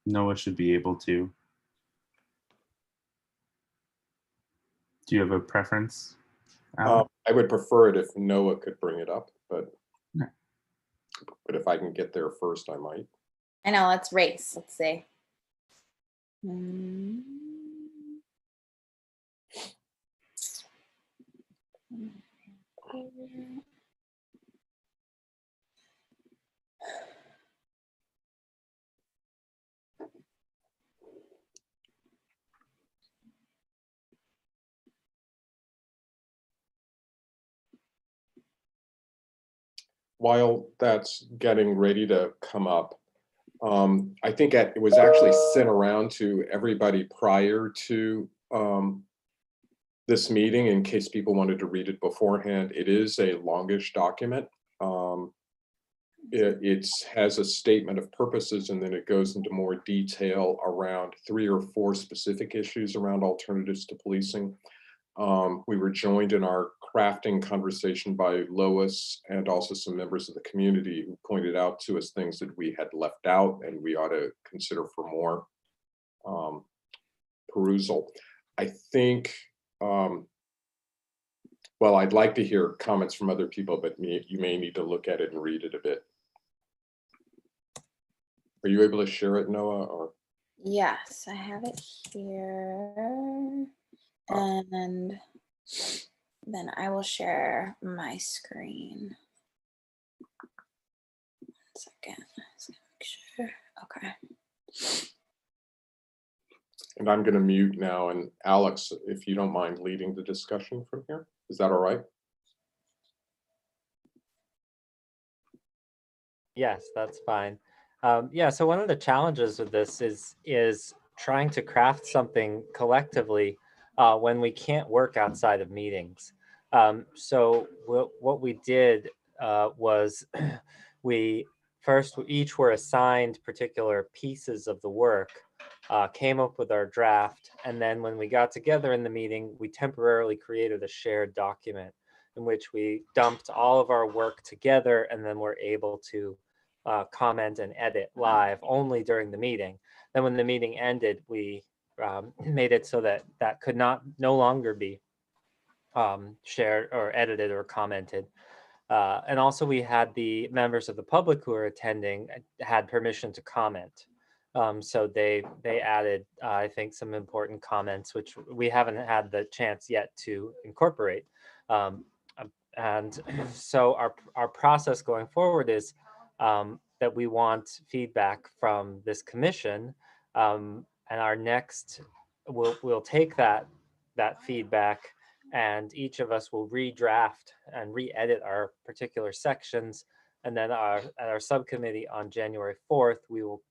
Noah should be able to. Do you have a preference, Alex? I would prefer it if Noah could bring it up, but yeah. But if I can get there first, I might. I know, let's race. Let's see. While that's getting ready to come up, I think it was actually sent around to everybody prior to this meeting in case people wanted to read it beforehand. It is a longish document. It has a statement of purposes, and then it goes into more detail around 3 or 4 specific issues around alternatives to policing. We were joined in our crafting conversation by Lois and also some members of the community who pointed out to us things that we had left out and we ought to consider for more perusal. I think, well, I'd like to hear comments from other people, but you may need to look at it and read it a bit. Are you able to share it, Noah? Or? Yes, I have it here. And then I will share my screen. 1 second. Let's make sure. Okay. And I'm going to mute now. And Alex, if you don't mind leading the discussion from here, is that all right? Yes, that's fine. Yeah, so one of the challenges with this is trying to craft something collectively when we can't work outside of meetings. So what we did was we each were assigned particular pieces of the work, came up with our draft, and then when we got together in the meeting, we temporarily created a shared document in which we dumped all of our work together, and then we're able to comment and edit live only during the meeting. Then when the meeting ended, we made it so that that could no longer be shared or edited or commented. And also we had the members of the public who were attending had permission to comment. So they added, I think, some important comments, which we haven't had the chance yet to incorporate. And so our process going forward is that we want feedback from this commission, and our next, we'll take that feedback, and each of us will redraft and re-edit our particular sections, and then at our subcommittee on January 4th, we'll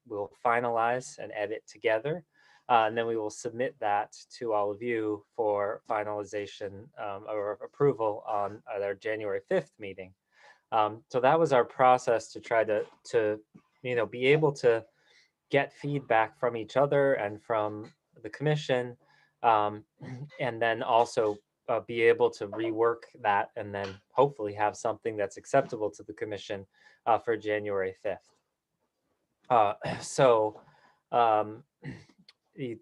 finalize and edit together. And then we will submit that to all of you for finalization or approval at our January 5th meeting. So that was our process to try to be able to get feedback from each other and from the commission, and then also be able to rework that and then hopefully have something that's acceptable to the commission for January 5th. So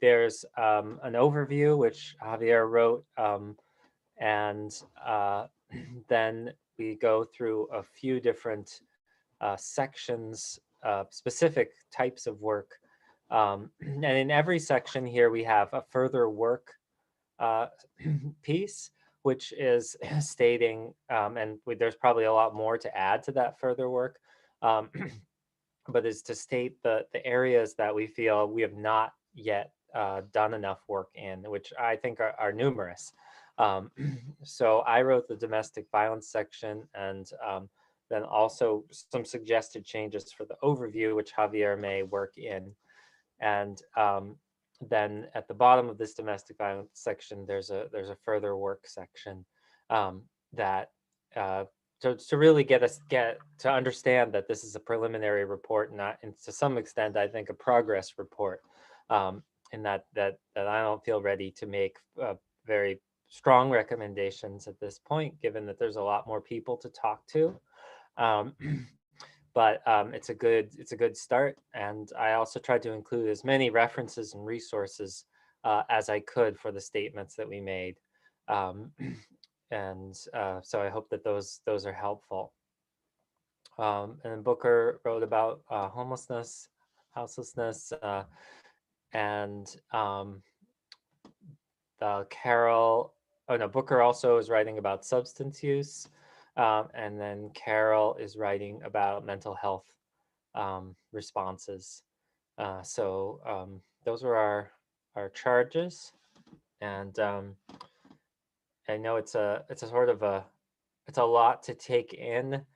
there's an overview which Javier wrote, and then we go through a few different sections, specific types of work. And in every section here, we have a further work piece, which is stating, and there's probably a lot more to add to that further work, but is to state the areas that we feel we have not yet done enough work in, which I think are numerous. So I wrote the domestic violence section, and then also some suggested changes for the overview, which Javier may work in. And then at the bottom of this domestic violence section, there's a further work section that to really get to understand that this is a preliminary report, and to some extent, I think, a progress report, in that I don't feel ready to make very strong recommendations at this point, given that there's a lot more people to talk to. But it's a good start, and I also tried to include as many references and resources as I could for the statements that we made, and so I hope that those are helpful. And then Booker wrote about homelessness, houselessness, and Booker also is writing about substance use. And then Carol is writing about mental health responses. So those were our charges, and I know it's a lot to take in,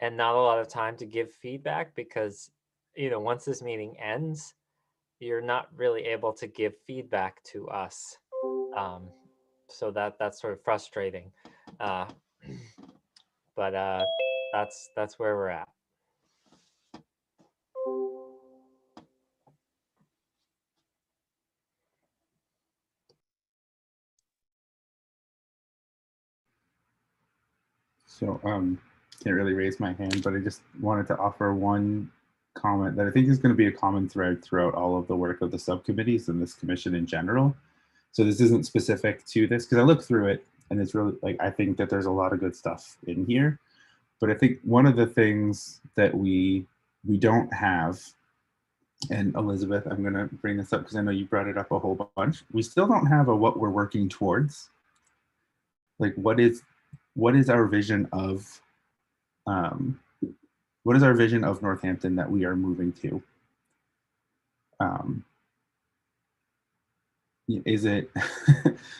and not a lot of time to give feedback, because once this meeting ends, you're not really able to give feedback to us. So that's sort of frustrating. But that's where we're at. So can't really raise my hand, but I just wanted to offer one comment that I think is going to be a common thread throughout all of the work of the subcommittees and this commission in general. So this isn't specific to this, because I looked through it and it's really, like, I think that there's a lot of good stuff in here. But I think one of the things that we don't have, and Elizabeth, I'm going to bring this up because I know you brought it up a whole bunch. We still don't have a what we're working towards. Like, what is our vision of Northampton that we are moving to? Is it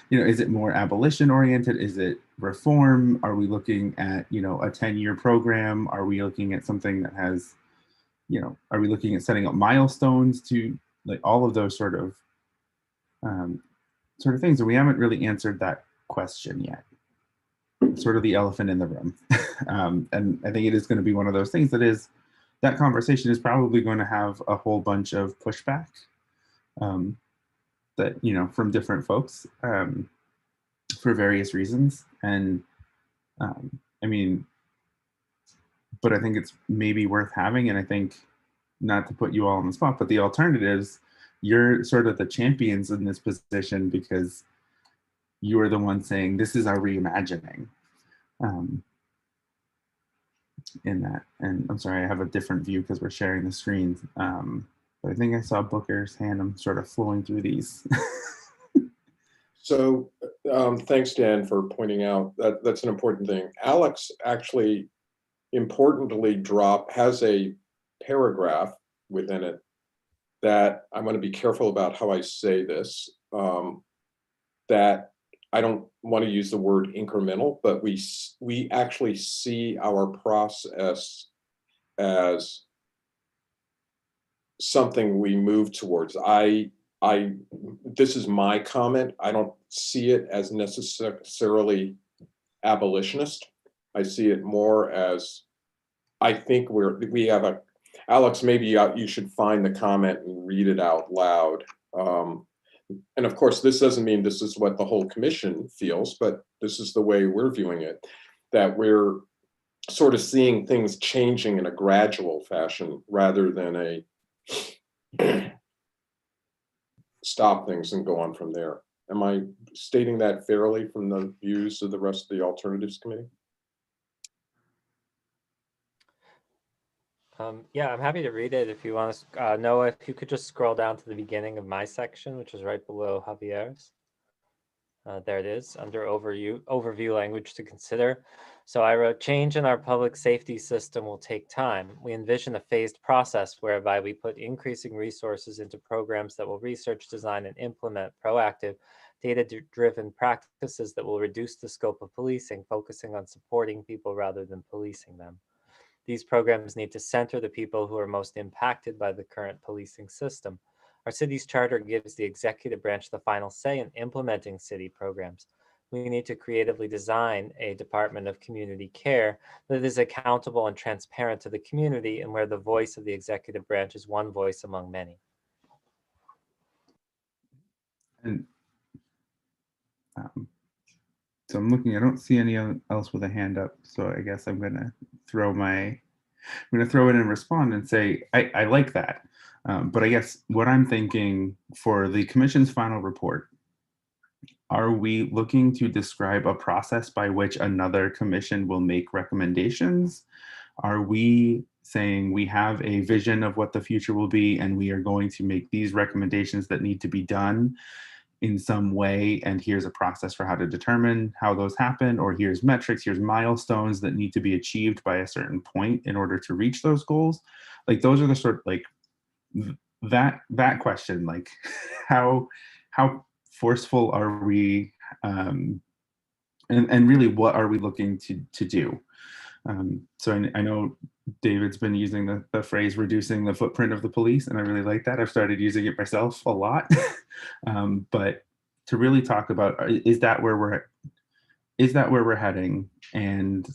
is it more abolition oriented? Is it reform? Are we looking at a 10-year program? Are we looking at something that has are we looking at setting up milestones to, like, all of those sort of things? And we haven't really answered that question yet. Sort of the elephant in the room. And I think it is going to be one of those things that conversation is probably going to have a whole bunch of pushback that from different folks for various reasons. And but I think it's maybe worth having. And I think, not to put you all on the spot, but the alternatives, you're sort of the champions in this position, because you are the one saying this is our reimagining in that. And I'm sorry, I have a different view because we're sharing the screens. But I think I saw Booker's hand. I'm sort of flowing through these. So thanks, Dan, for pointing out that that's an important thing. Alex actually importantly has a paragraph within it that I'm going to be careful about how I say this, that I don't want to use the word incremental, but we actually see our process as something we move towards. This is my comment. I don't see it as necessarily abolitionist. I see it more as, I think we have a, Alex, maybe you should find the comment and read it out loud. And of course, this doesn't mean this is what the whole commission feels, but this is the way we're viewing it, that we're sort of seeing things changing in a gradual fashion rather than a stop things and go on from there. Am I stating that fairly from the views of the rest of the Alternatives Committee? Yeah, I'm happy to read it if you want to. Noah, if you could just scroll down to the beginning of my section, which is right below Javier's. There it is, under overview language to consider. So I wrote, change in our public safety system will take time. We envision a phased process whereby we put increasing resources into programs that will research, design, and implement proactive, data-driven practices that will reduce the scope of policing, focusing on supporting people rather than policing them. These programs need to center the people who are most impacted by the current policing system. Our city's charter gives the executive branch the final say in implementing city programs. We need to creatively design a Department of Community Care that is accountable and transparent to the community, and where the voice of the executive branch is one voice among many. And so I'm looking, I don't see anyone else with a hand up. So I guess I'm gonna throw it in and respond and say, I like that. But I guess what I'm thinking for the commission's final report, are we looking to describe a process by which another commission will make recommendations? Are we saying we have a vision of what the future will be and we are going to make these recommendations that need to be done in some way, and here's a process for how to determine how those happen, or here's metrics, here's milestones that need to be achieved by a certain point in order to reach those goals? Like, those are the sort of, like, that question, like how forceful are we, and really what are we looking to do? So I know David's been using the phrase reducing the footprint of the police, and I really like that. I've started using it myself a lot. But to really talk about, is that where we're heading? And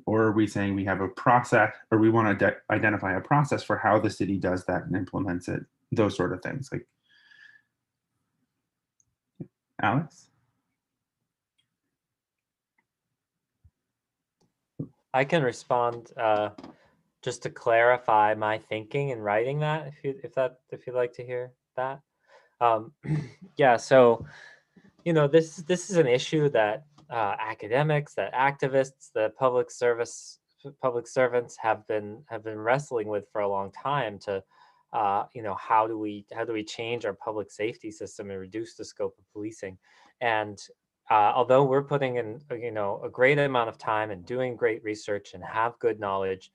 or are we saying we have a process, or we want to identify a process for how the city does that and implements it? Those sort of things. Like, Alex? I can respond just to clarify my thinking in writing that, if you'd like to hear that. Yeah, so this is an issue that academics, that activists, that public servants have been wrestling with for a long time. To how do we change our public safety system and reduce the scope of policing? And although we're putting in a great amount of time and doing great research and have good knowledge,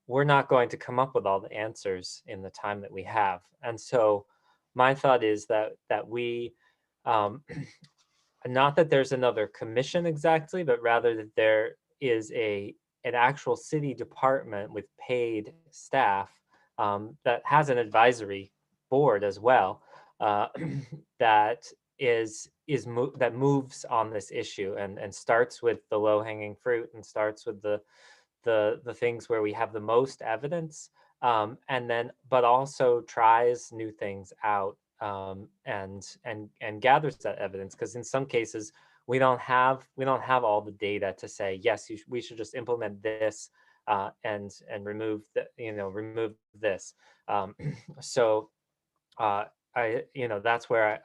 we're not going to come up with all the answers in the time that we have. And so my thought is that we not that there's another commission exactly, but rather that there is an actual city department with paid staff that has an advisory board as well, that that moves on this issue and starts with the low-hanging fruit and starts with the things where we have the most evidence, and then but also tries new things out, and gathers that evidence, because in some cases we don't have all the data to say yes, we should just implement this and remove remove this. So that's where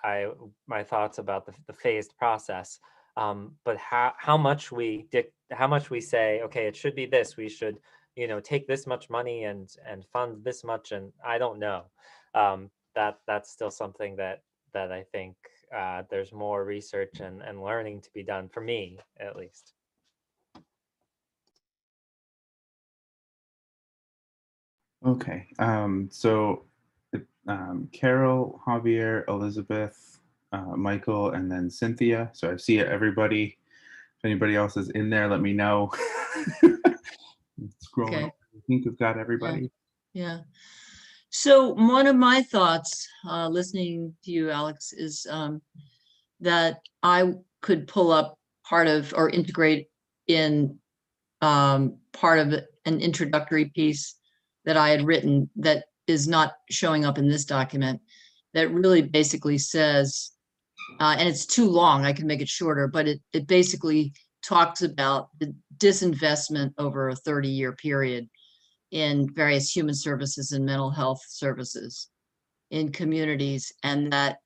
my thoughts about the phased process. But how much we say, okay, it should be this, we should, take this much money and fund this much, and I don't know. That's still something that I think there's more research and learning to be done, for me at least. Okay, so Carol, Javier, Elizabeth, Michael, and then Cynthia. So I see everybody. If anybody else is in there, let me know. Scrolling. Okay. I think we've got everybody. Yeah. So one of my thoughts, listening to you, Alex, is that I could pull up part of or integrate in part of an introductory piece that I had written that is not showing up in this document, that really basically says, and it's too long, I can make it shorter, but it basically talks about the disinvestment over a 30-year period in various human services and mental health services in communities, and that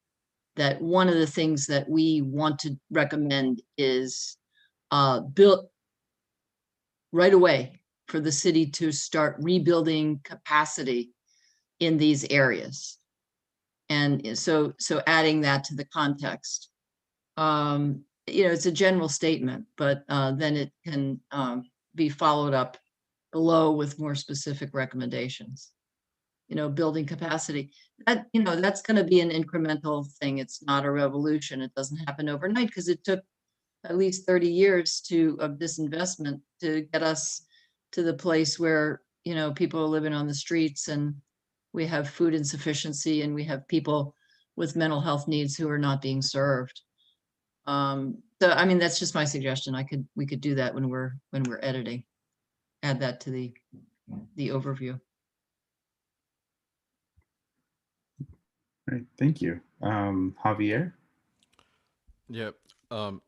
one of the things that we want to recommend is build right away for the city to start rebuilding capacity in these areas. And so adding that to the context, it's a general statement, but then it can be followed up below with more specific recommendations. Building capacity, that's going to be an incremental thing. It's not a revolution. It doesn't happen overnight, because it took at least 30 years of disinvestment to get us to the place where, people are living on the streets, and we have food insufficiency, and we have people with mental health needs who are not being served. So, that's just my suggestion. We could do that when we're editing, add that to the overview. Great, thank you. Javier? Yeah.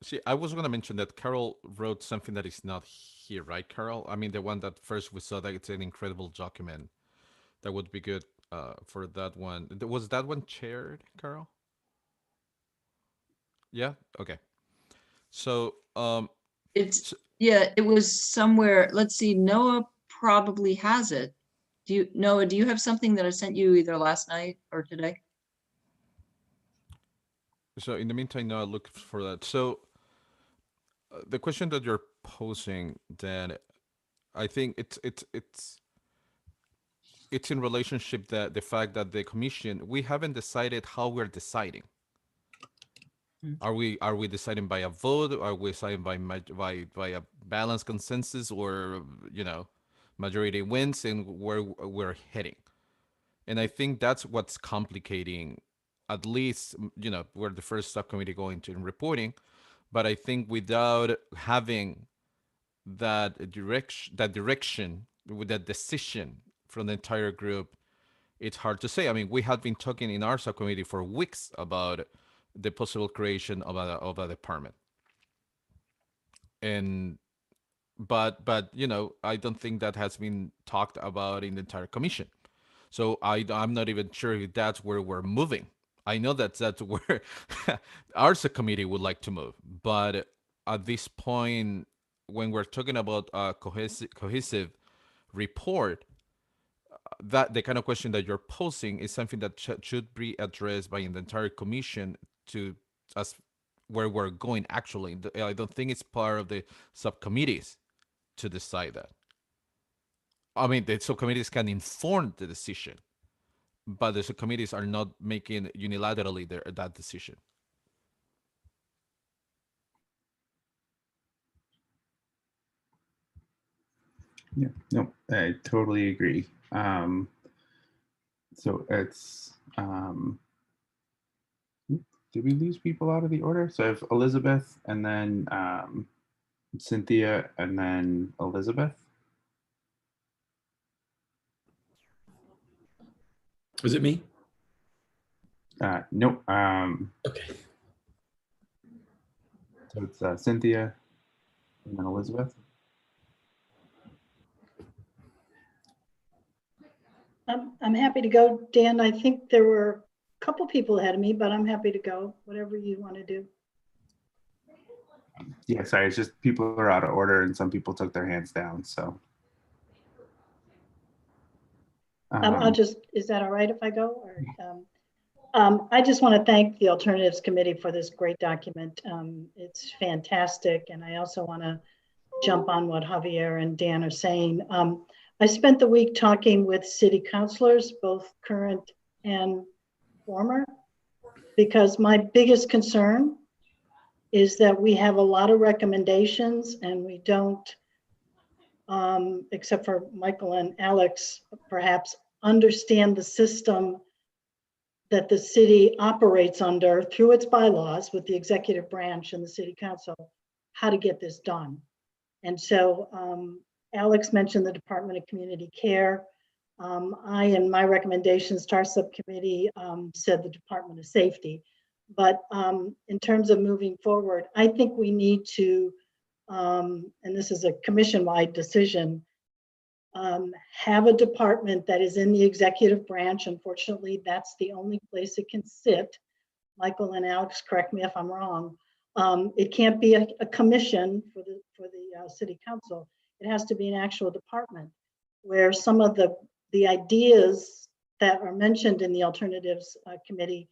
See, I was going to mention that Carol wrote something that is not here, right, Carol? The one that first we saw, that it's an incredible document. That would be good for that one. Was that one chaired, Carol? Yeah? Okay. So, it was somewhere. Let's see, Noah probably has it. Noah, do you have something that I sent you either last night or today? So in the meantime, Noah, look for that. So the question that you're posing, Dan, I think it's in relationship that the fact that the commission, we haven't decided how we're deciding. Are we deciding by a vote? Are we deciding by a balanced consensus, or majority wins, and where we're heading? And I think that's what's complicating. At least we're the first subcommittee going to reporting, but I think without having that direction with that decision from the entire group, it's hard to say. We have been talking in our subcommittee for weeks about the possible creation of a department, but I don't think that has been talked about in the entire commission. So I'm not even sure if that's where we're moving. I know that's where our subcommittee would like to move, but at this point, when we're talking about a cohesive report, that the kind of question that you're posing is something that should be addressed by the entire commission to us where we're going. Actually, I don't think it's part of the subcommittees to decide that. The subcommittees can inform the decision, but the subcommittees are not making unilaterally that decision. Yeah, no, I totally agree. So it's, did we lose people out of the order? So I have Elizabeth, and then Cynthia, and then Elizabeth. Was it me? Nope. Okay. So it's Cynthia, and then Elizabeth. I'm happy to go, Dan. I think there were a couple people ahead of me, but I'm happy to go, whatever you want to do. Yeah, sorry, it's just people are out of order and some people took their hands down, so. I'll just, is that all right if I go? Or, I just want to thank the Alternatives Committee for this great document. It's fantastic. And I also want to jump on what Javier and Dan are saying. I spent the week talking with city councilors, both current and former, because my biggest concern is that we have a lot of recommendations and we don't, except for Michael and Alex, perhaps understand the system that the city operates under through its bylaws with the executive branch and the city council, how to get this done. And so Alex mentioned the Department of Community Care. I, in my recommendations to our subcommittee, said the Department of Safety. But in terms of moving forward, I think we need to, and this is a commission-wide decision, have a department that is in the executive branch. Unfortunately, that's the only place it can sit. Michael and Alex, correct me if I'm wrong. It can't be a commission for the city council. It has to be an actual department where some of the ideas that are mentioned in the alternatives committee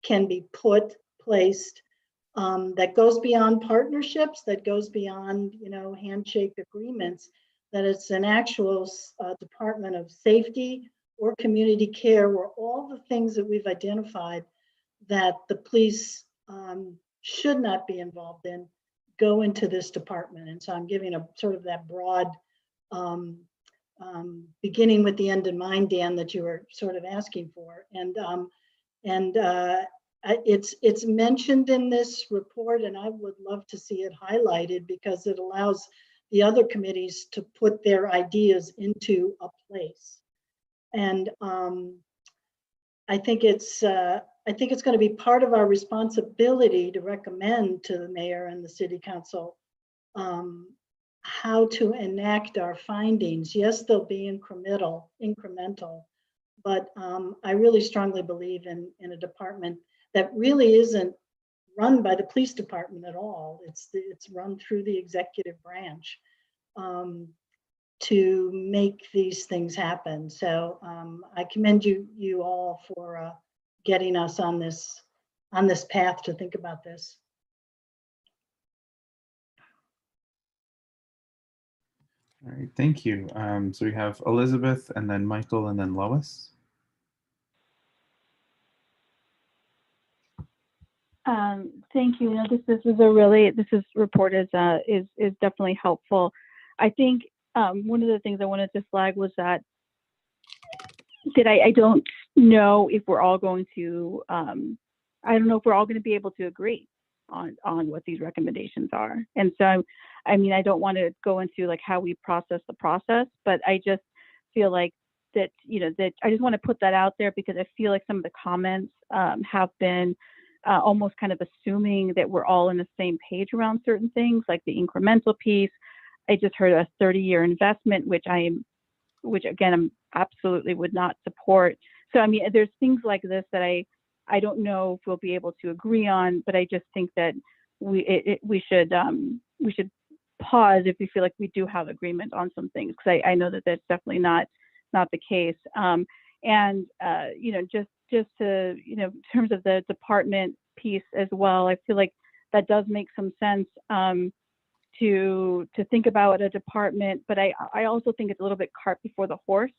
can be placed, that goes beyond partnerships, that goes beyond, handshake agreements, that it's an actual Department of Safety or Community Care, where all the things that we've identified that the police should not be involved in go into this department. And so I'm giving a sort of that broad beginning with the end in mind, Dan, that you were sort of asking for. And it's mentioned in this report, and I would love to see it highlighted because it allows the other committees to put their ideas into a place. And I think it's going to be part of our responsibility to recommend to the mayor and the city council how to enact our findings. Yes, they'll be incremental, but I really strongly believe in a department that really isn't run by the police department at all. It's run through the executive branch to make these things happen. So I commend you all for getting us on this path to think about this. All right, thank you. So we have Elizabeth and then Michael and then Lois. Thank you. This report is definitely helpful. I think one of the things I wanted to flag was that I don't know if we're all going to be able to agree on what these recommendations are. And so I don't want to go into like how we process the process, but I just feel like that I just want to put that out there because I feel like some of the comments have been almost kind of assuming that we're all on the same page around certain things, like the incremental piece. I just heard a 30-year investment, which again, I'm absolutely would not support. So, there's things like this that I don't know if we'll be able to agree on, but I just think that we should pause if we feel like we do have agreement on some things, because I know that that's definitely not the case. Just to, in terms of the department piece as well, I feel like that does make some sense to think about a department, but I also think it's a little bit cart before the horse,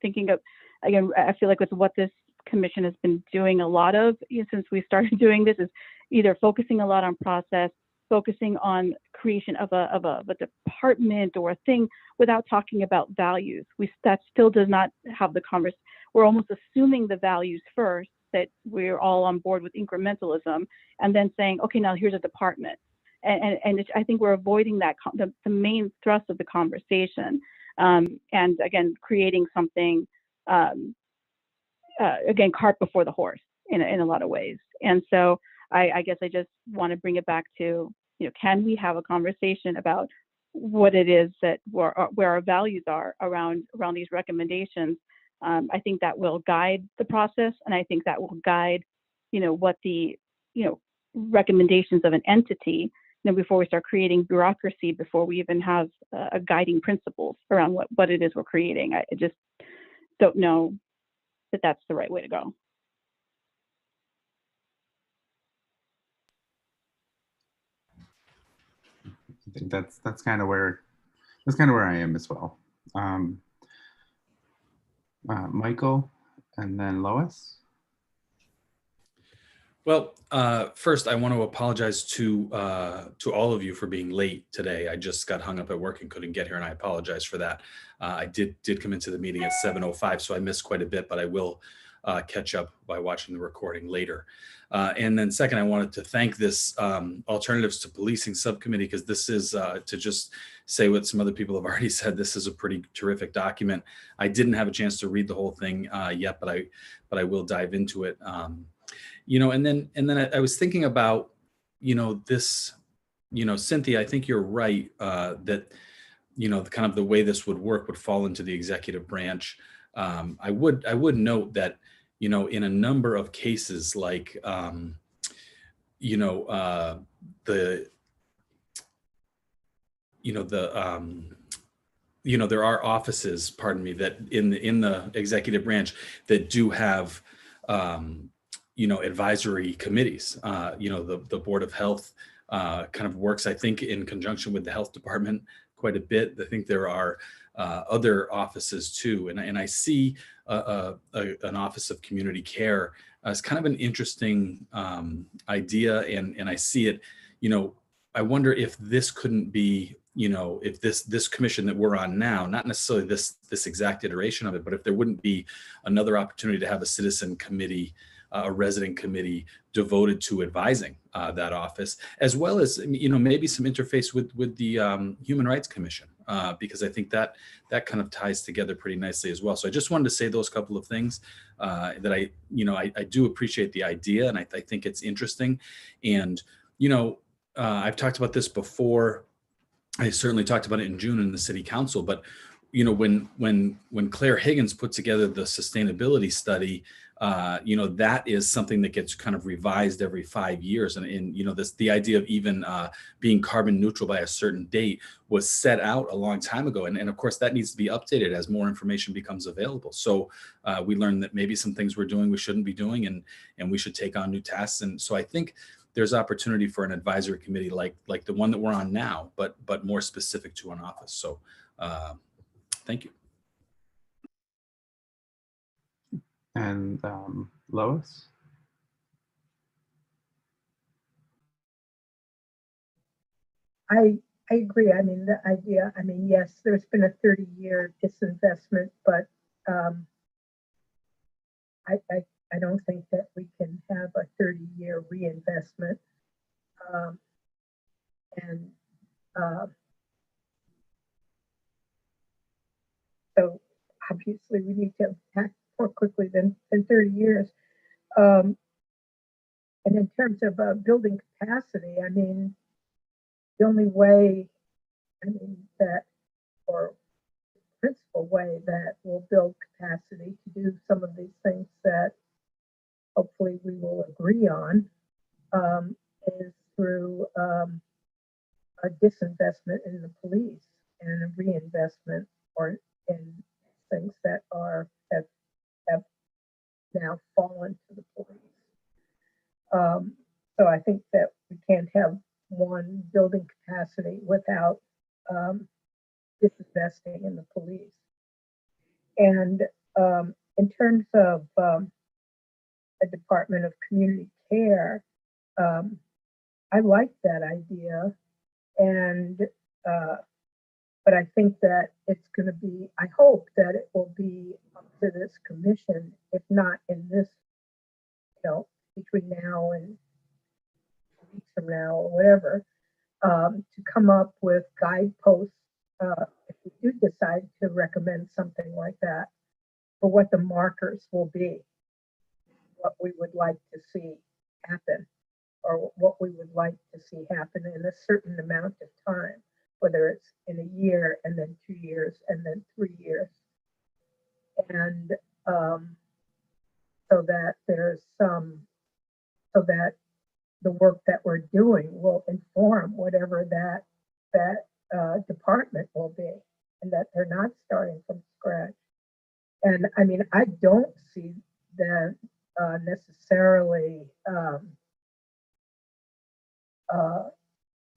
thinking of, again, I feel like it's what this commission has been doing a lot of since we started doing this, is either focusing a lot on process, focusing on creation of a department or a thing without talking about values. That still does not have the conversation. We're almost assuming the values first, that we're all on board with incrementalism, and then saying, okay, now here's a department. And I think we're avoiding that, the main thrust of the conversation. And again, creating something, again, cart before the horse in a lot of ways. And so I guess I just want to bring it back to, can we have a conversation about what it is that where our values are around these recommendations? I think that will guide the process, and I think that will guide, what the, recommendations of an entity before we start creating bureaucracy, before we even have a guiding principles around what it is we're creating. I just don't know that that's the right way to go. I think that's kind of where I am as well. Michael, and then Lois. Well, first, I want to apologize to all of you for being late today. I just got hung up at work and couldn't get here, and I apologize for that. I did come into the meeting at 7:05, so I missed quite a bit, but I will catch up by watching the recording later. And then second, I wanted to thank this Alternatives to Policing subcommittee, because this is, to just say what some other people have already said, this is a pretty terrific document. I didn't have a chance to read the whole thing yet, but I will dive into it. And then I was thinking about, this, Cynthia, I think you're right that, kind of the way this would work would fall into the executive branch. I would note that, in a number of cases, like, there are offices, pardon me, that in the executive branch that do have, advisory committees. The Board of Health kind of works, I think, in conjunction with the health department quite a bit. I think there are other offices too. And I see an Office of Community Care as kind of an interesting idea. And I see it, I wonder if this couldn't be, if this commission that we're on now, not necessarily this exact iteration of it, but if there wouldn't be another opportunity to have a citizen committee, a resident committee devoted to advising that office, as well as, maybe some interface with the Human Rights Commission, because I think that kind of ties together pretty nicely as well. So I just wanted to say those couple of things that I do appreciate the idea, and I think it's interesting. And, I've talked about this before. I certainly talked about it in June in the city council, but when Claire Higgins put together the sustainability study, that is something that gets kind of revised every 5 years. And the idea of even being carbon neutral by a certain date was set out a long time ago. And of course, that needs to be updated as more information becomes available. So we learned that maybe some things we're doing we shouldn't be doing, and we should take on new tasks. And so I think there's opportunity for an advisory committee like the one that we're on now, but more specific to an office. So thank you. And Lois? I agree. I mean, the idea, yes, there's been a 30-year disinvestment, but I don't think that we can have a 30-year reinvestment. So obviously we need to act more quickly than 30 years. And in terms of building capacity, the only way, or principal way that we'll build capacity to do some of these things that hopefully we will agree on is through a disinvestment in the police and a reinvestment or in things that have now fallen to the police. So I think that we can't have one building capacity without disinvesting in the police. And in terms of a Department of Community Care, I like that idea, and but I think that it's going to be, I hope that it will be up to this commission, if not in this, between now and weeks from now or whatever, to come up with guideposts, if we do decide to recommend something like that, for what the markers will be, what we would like to see happen, or what we would like to see happen in a certain amount of time, whether it's in a year and then 2 years and then 3 years. And so that there's so that the work that we're doing will inform whatever that department will be, and that they're not starting from scratch. And I mean, I don't see them necessarily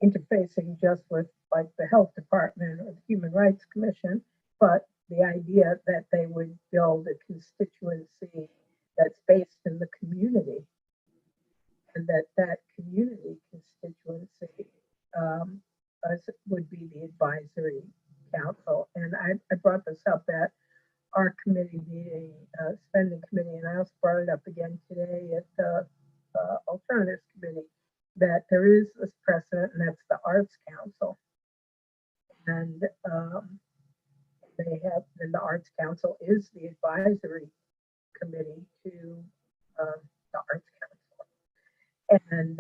interfacing just with like the health department or the Human Rights Commission, but the idea that they would build a constituency that's based in the community, and that community constituency would be the advisory council. And I brought this up at our committee meeting, spending committee, and I also brought it up again today at the alternatives committee, that there is this precedent, and that's the Arts Council. And the Arts Council is the advisory committee to the Arts Council. And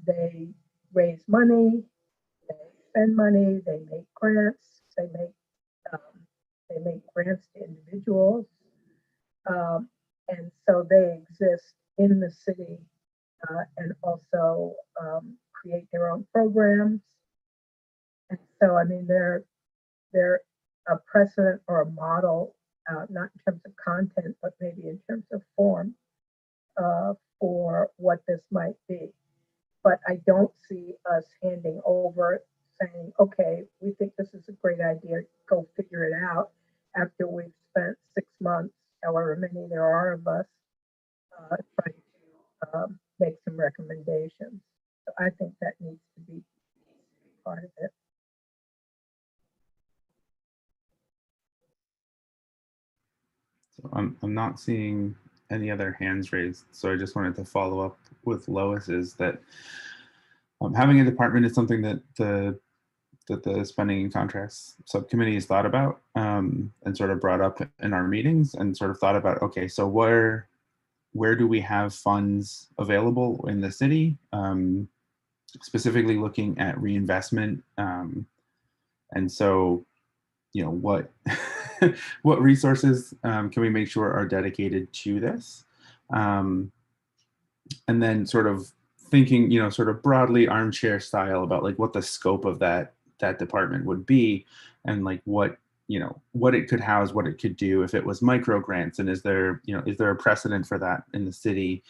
they raise money, they spend money, they make grants, they make grants to individuals. And so they exist in the city and also create their own programs. And so, I mean, they're a precedent or a model, not in terms of content, but maybe in terms of form for what this might be. But I don't see us handing over saying, okay, we think this is a great idea, go figure it out, after we've spent 6 months, however many there are of us, trying to make some recommendations. So I think that needs to be part of it. So I'm not seeing any other hands raised. So I just wanted to follow up with Lois, is that having a department is something that the spending and contracts subcommittee has thought about and sort of brought up in our meetings, and sort of thought about, okay, so where do we have funds available in the city, specifically looking at reinvestment. And so, you know, what what resources can we make sure are dedicated to this? And then sort of thinking, you know, sort of broadly armchair style about like what the scope of that department would be, and like what, you know, what it could house, what it could do if it was micro grants, and is there a precedent for that in the city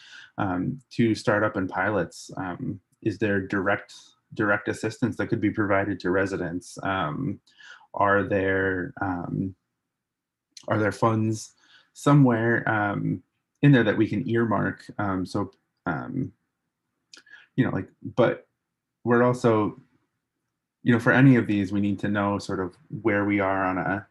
to start up in pilots? Is there direct assistance that could be provided to residents? Are there funds somewhere in there that we can earmark? You know, like, but we're also, you know, for any of these, we need to know sort of where we are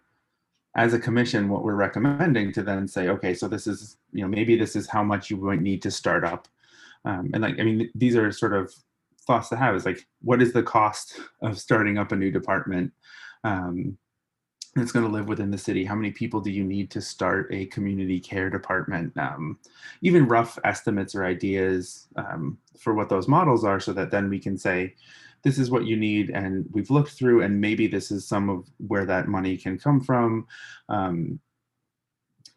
as a commission, what we're recommending, to then say, okay, so this is, you know, maybe this is how much you might need to start up. And like, I mean, these are sort of thoughts to have, is like, what is the cost of starting up a new department that's going to live within the city? How many people do you need to start a community care department? Even rough estimates or ideas for what those models are, so that then we can say, this is what you need, and we've looked through, and maybe this is some of where that money can come from,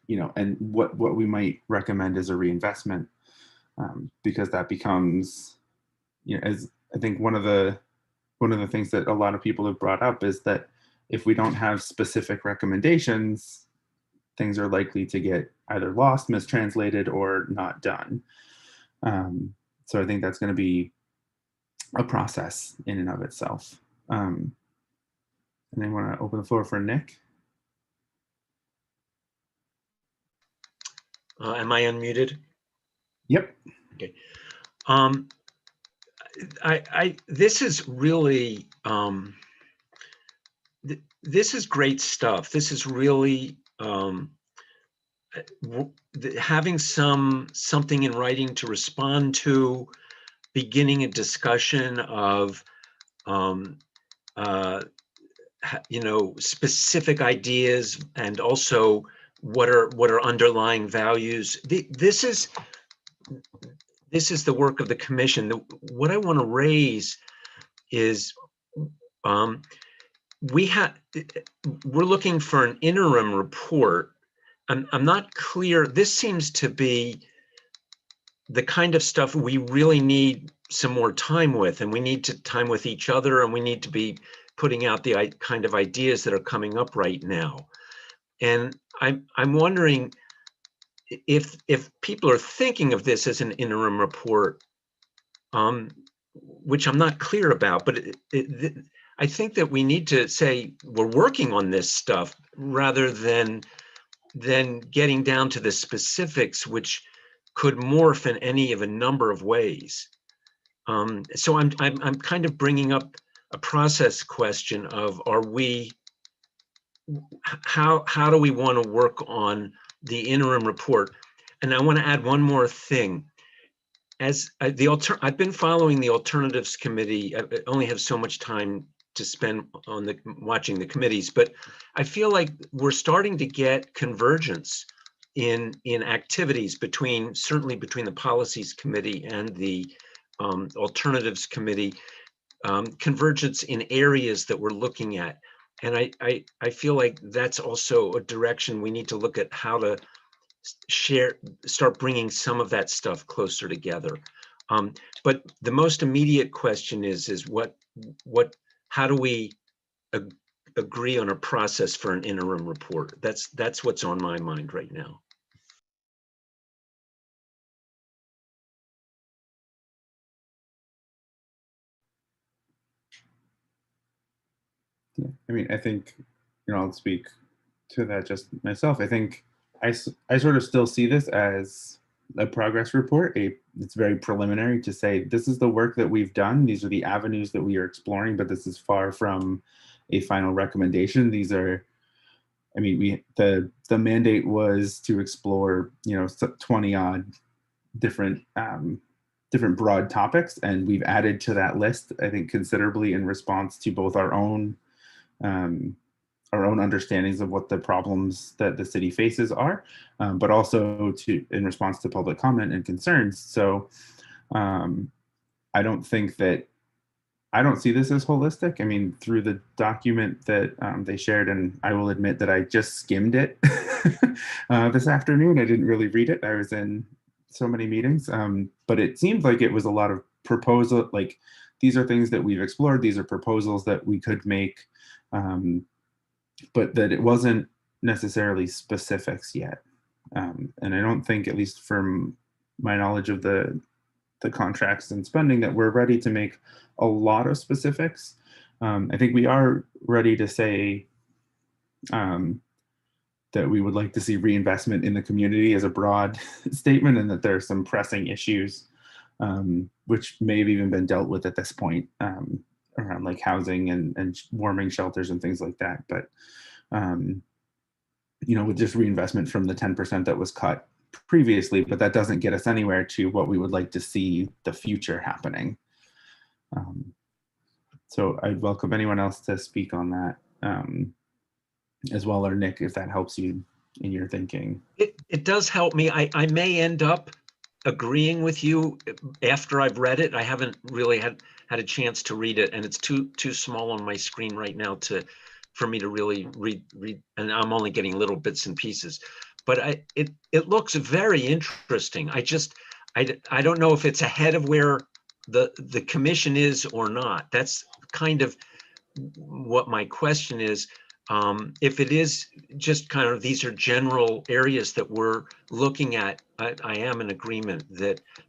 you know, and what we might recommend as a reinvestment, because that becomes, you know, as I think one of the things that a lot of people have brought up is that if we don't have specific recommendations, things are likely to get either lost, mistranslated, or not done. So I think that's going to be a process in and of itself. And I want to open the floor for Nick. Am I unmuted? Yep. Okay. This is really, this is great stuff. This is really having something in writing to respond to, beginning a discussion of, you know, specific ideas, and also what are underlying values. This is the work of the commission. What I want to raise is we're looking for an interim report. I'm not clear. This seems to be the kind of stuff we really need some more time with, and we need to time with each other, and we need to be putting out the kind of ideas that are coming up right now. And I'm wondering if people are thinking of this as an interim report, which I'm not clear about, but I think that we need to say we're working on this stuff rather than getting down to the specifics, which could morph in any of a number of ways. So I'm kind of bringing up a process question of, how do we want to work on the interim report? And I want to add one more thing. As I've been following the Alternatives Committee. I only have so much time to spend on watching the committees, but I feel like we're starting to get convergence in activities certainly between the Policies Committee and the Alternatives Committee, convergence in areas that we're looking at. And I feel like that's also a direction we need to look at, how to start bringing some of that stuff closer together. But the most immediate question is how do we agree on a process for an interim report? That's what's on my mind right now. Yeah, I mean, I think, I'll speak to that just myself. I think I sort of still see this as a progress report. It's very preliminary to say, this is the work that we've done. These are the avenues that we are exploring, but this is far from a final recommendation. These are, I mean, the mandate was to explore, 20 odd different broad topics, and we've added to that list, I think, considerably in response to both our own understandings of what the problems that the city faces are, but also in response to public comment and concerns. So I don't see this as holistic. I mean, through the document that they shared, and I will admit that I just skimmed it this afternoon. I didn't really read it. I was in so many meetings, but it seemed like it was a lot of proposal. Like, these are things that we've explored. These are proposals that we could make, but that it wasn't necessarily specifics yet. And I don't think, at least from my knowledge of the contracts and spending, that we're ready to make a lot of specifics. I think we are ready to say that we would like to see reinvestment in the community as a broad statement, and that there are some pressing issues which may have even been dealt with at this point, around like housing and warming shelters and things like that. But with just reinvestment from the 10% that was cut previously, but that doesn't get us anywhere to what we would like to see the future happening. So I'd welcome anyone else to speak on that as well, or Nick, if that helps you in your thinking. It does help me. I may end up agreeing with you after I've read it. I haven't really had a chance to read it, and it's too small on my screen right now for me to really read, and I'm only getting little bits and pieces. But it looks very interesting. I don't know if it's ahead of where the commission is or not. That's kind of what my question is. If it is just kind of, these are general areas that we're looking at, I am in agreement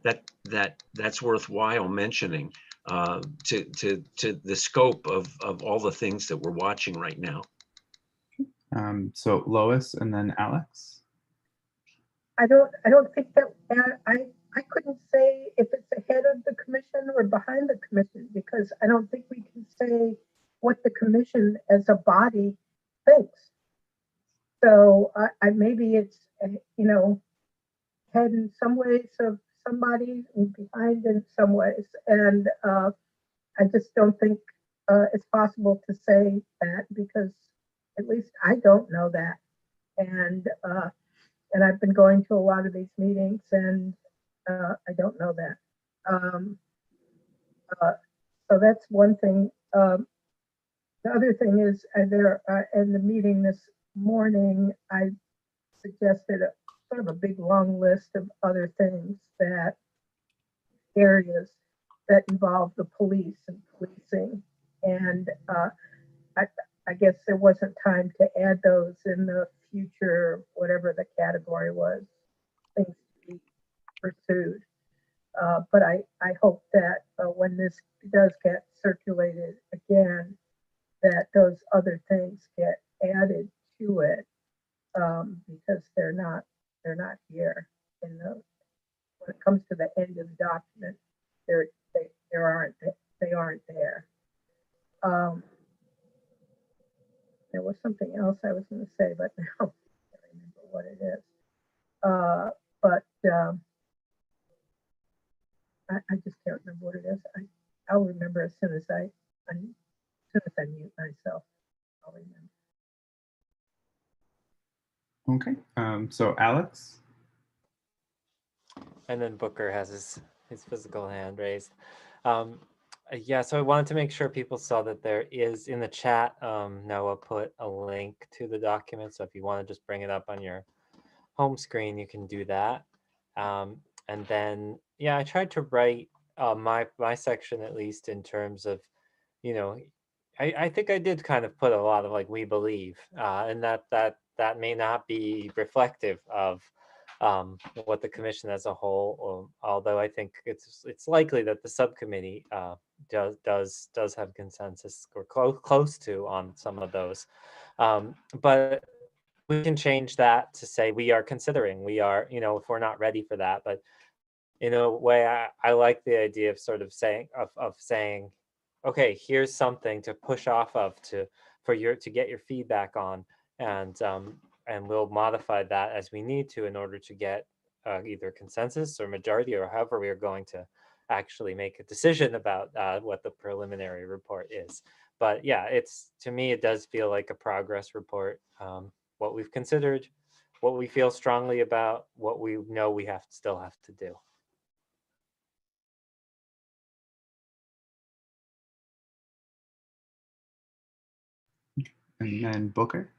that's worthwhile mentioning to the scope of all the things that we're watching right now. So Lois and then Alex. I don't think that I couldn't say if it's ahead of the commission or behind the commission, because I don't think we can say what the commission as a body thinks. So maybe it's head in some ways of somebody and behind in some ways, and I just don't think it's possible to say that, because at least I don't know that, and I've been going to a lot of these meetings, and I don't know that. So that's one thing. The other thing is, in the meeting this morning, I suggested sort of a big long list of other things that areas that involve the police and policing. And I guess there wasn't time to add those in the future, whatever the category was, things to be pursued. But I hope that when this does get circulated again, that those other things get added to it, because they're not here in the, when it comes to the end of the document, they aren't there. There was something else I was going to say, but now I can't remember what it is. I just can't remember what it is. I'll remember as soon as I mute myself. I'll remember. Okay. So Alex. And then Booker has his physical hand raised. Yeah, so I wanted to make sure people saw that there is in the chat, Noah put a link to the document. So if you want to just bring it up on your home screen, you can do that. And then, yeah, I tried to write my section, at least in terms of, you know, I think I did kind of put a lot of like, we believe, and that may not be reflective of what the commission as a whole, although I think it's likely that the subcommittee does have consensus or close to on some of those, but we can change that to say we are considering, we are, you know, if we're not ready for that. But in a way, I like the idea of sort of saying saying, okay, here's something to push off of to get your feedback on, and we'll modify that as we need to in order to get either consensus or majority or however we are going to actually make a decision about what the preliminary report is. But yeah, to me, it does feel like a progress report. What we've considered, what we feel strongly about, what we know we still have to do. And then Booker.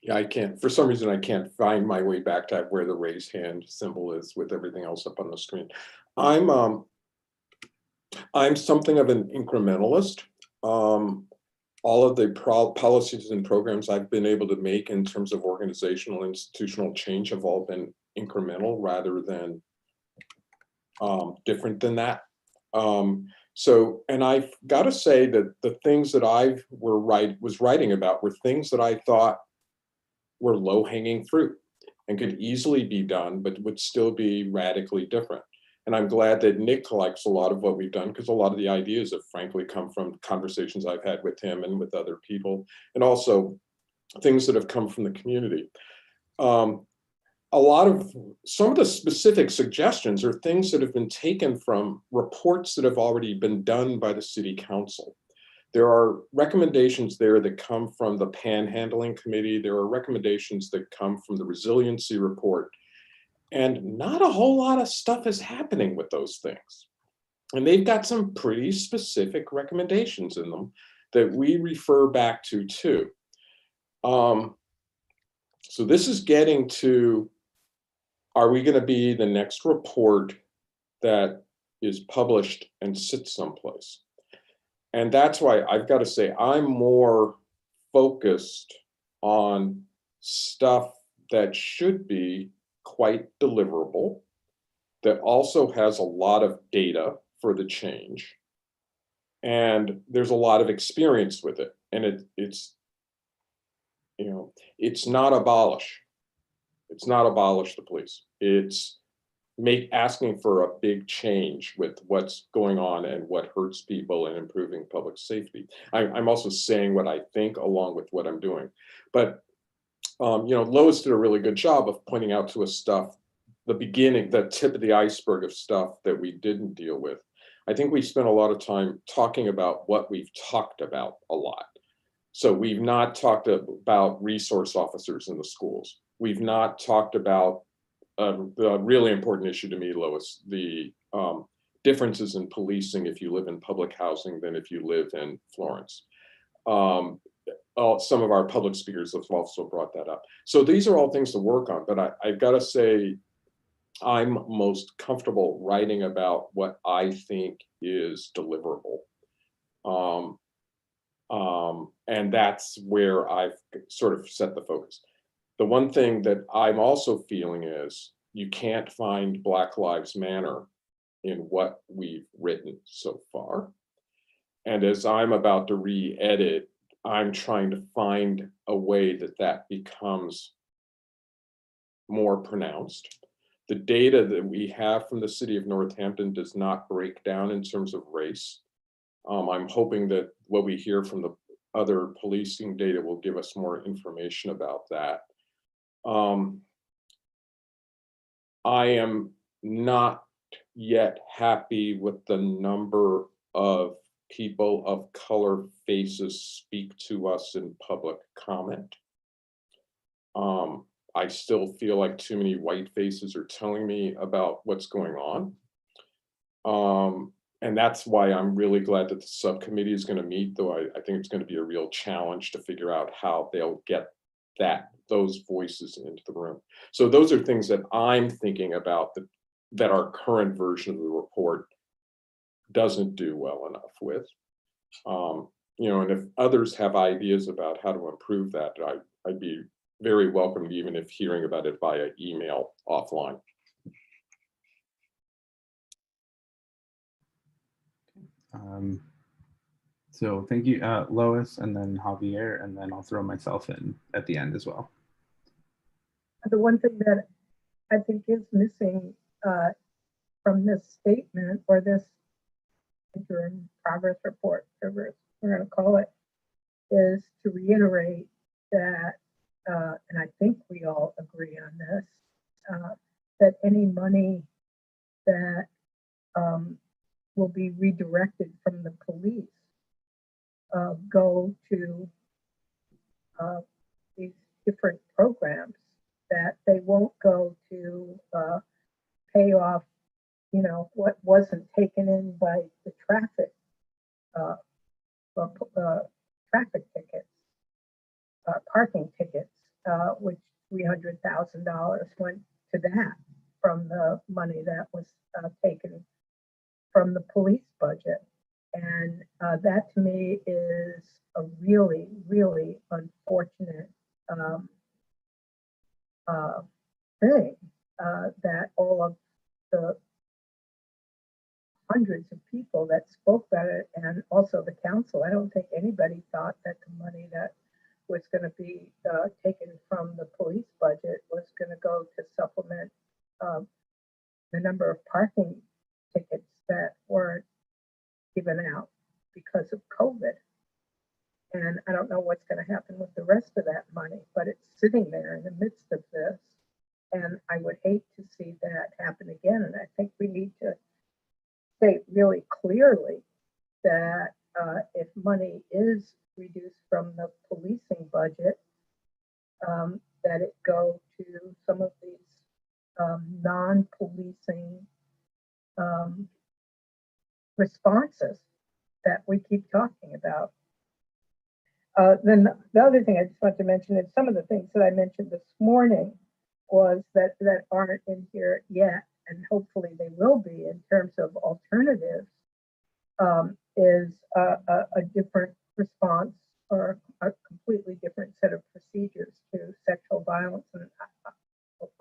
Yeah, I can't, for some reason, I can't find my way back to where the raised hand symbol is with everything else up on the screen. I'm something of an incrementalist. All of the policies and programs I've been able to make in terms of organizational, institutional change have all been incremental rather than different than that. So, and I've got to say that the things that I was writing about were things that I thought were low-hanging fruit and could easily be done, but would still be radically different. And I'm glad that Nick collects a lot of what we've done, because a lot of the ideas have frankly come from conversations I've had with him and with other people, and also things that have come from the community. Some of the specific suggestions are things that have been taken from reports that have already been done by the city council. There are recommendations there that come from the panhandling committee. There are recommendations that come from the resiliency report. And not a whole lot of stuff is happening with those things. And they've got some pretty specific recommendations in them that we refer back to too. So this is getting to, are we going to be the next report that is published and sits someplace? And that's why I've got to say, I'm more focused on stuff that should be quite deliverable, that also has a lot of data for the change. And there's a lot of experience with it. And it's, you know, it's not abolish. It's not abolish the police. It's asking for a big change with what's going on and what hurts people and improving public safety. I'm also saying what I think along with what I'm doing. But you know, Lois did a really good job of pointing out to us stuff, the beginning, the tip of the iceberg of stuff that we didn't deal with. I think we spent a lot of time talking about what we've talked about a lot. So we've not talked about resource officers in the schools. We've not talked about the really important issue to me, Lois, the differences in policing if you live in public housing than if you live in Florence. Some of our public speakers have also brought that up. So these are all things to work on, but I've got to say, I'm most comfortable writing about what I think is deliverable. And that's where I've sort of set the focus. The one thing that I'm also feeling is you can't find Black Lives Matter in what we've written so far. And as I'm about to re-edit, I'm trying to find a way that that becomes more pronounced. The data that we have from the city of Northampton does not break down in terms of race. I'm hoping that what we hear from the other policing data will give us more information about that. I am not yet happy with the number of people of color faces speak to us in public comment. I still feel like too many white faces are telling me about what's going on. And that's why I'm really glad that the subcommittee is going to meet, though I think it's going to be a real challenge to figure out how they'll get those voices into the room. So those are things that I'm thinking about that our current version of the report doesn't do well enough with. You know, and if others have ideas about how to improve that, I'd be very welcome, even if hearing about it via email offline. So thank you, Lois, and then Javier, and then I'll throw myself in at the end as well. The one thing that I think is missing from this statement, or this interim progress report, whatever we're going to call it, is to reiterate that, and I think we all agree on this, that any money that will be redirected from the police go to these different programs, that they won't go to pay off, you know, what wasn't taken in by the traffic tickets, parking tickets, which $300,000 went to that from the money that was taken from the police budget. And that to me is a really, really unfortunate thing, that all of the hundreds of people that spoke about it, and also the council, I don't think anybody thought that the money that was going to be taken from the police budget was going to go to supplement the number of parking tickets that weren't given out because of COVID. And I don't know what's going to happen with the rest of that money, but it's sitting there in the midst of this. And I would hate to see that happen again. And I think we need to state really clearly that if money is reduced from the policing budget, that it go to some of these non-policing responses that we keep talking about. Then the other thing I just want to mention is some of the things that I mentioned this morning was that aren't in here yet, and hopefully they will be in terms of alternatives, is a different response or a completely different set of procedures to sexual violence. And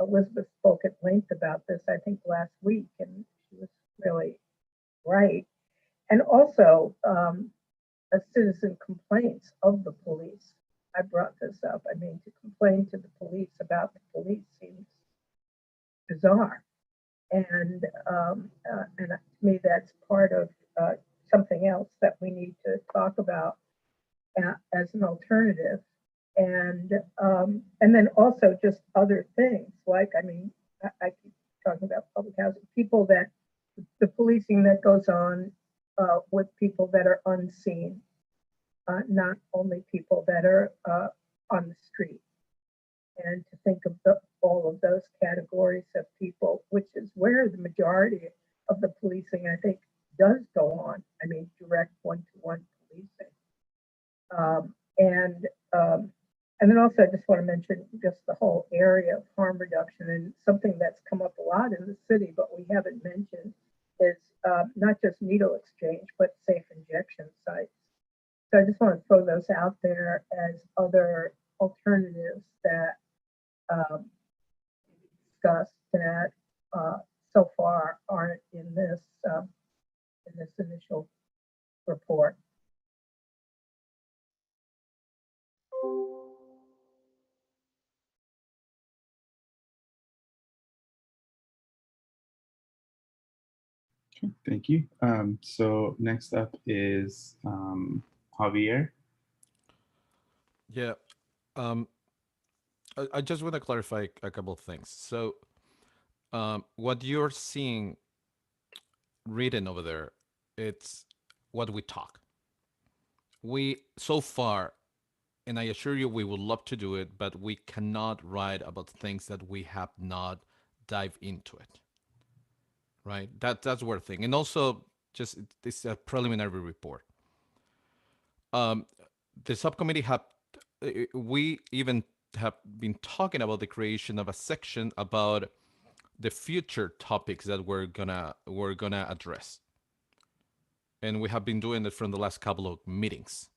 Elizabeth spoke at length about this, I think, last week, and she was really right. And also a citizen complaints of the police. I brought this up. I mean, to complain to the police about the police seems bizarre. And to me, that's part of something else that we need to talk about as an alternative. And then also just other things, like, I mean, I keep talking about public housing, people that, the policing that goes on with people that are unseen, not only people that are on the street. And to think of all of those categories of people, which is where the majority of the policing, I think, does go on. I mean, direct one-to-one policing. And then also, I just want to mention just the whole area of harm reduction, and something that's come up a lot in the city, but we haven't mentioned is not just needle exchange, but safe injection sites. So I just want to throw those out there as other alternatives that discussed that so far aren't in this initial report. Okay, thank you. So next up is Javier. Yeah. I just want to clarify a couple of things. So what you're seeing written over there, it's what we talk. We, so far, and I assure you we would love to do it, but we cannot write about things that we have not dived into it. Right? That's one thing. And also, just this a preliminary report. The subcommittee we even have been talking about the creation of a section about the future topics that we're gonna address, and we have been doing it from the last couple of meetings.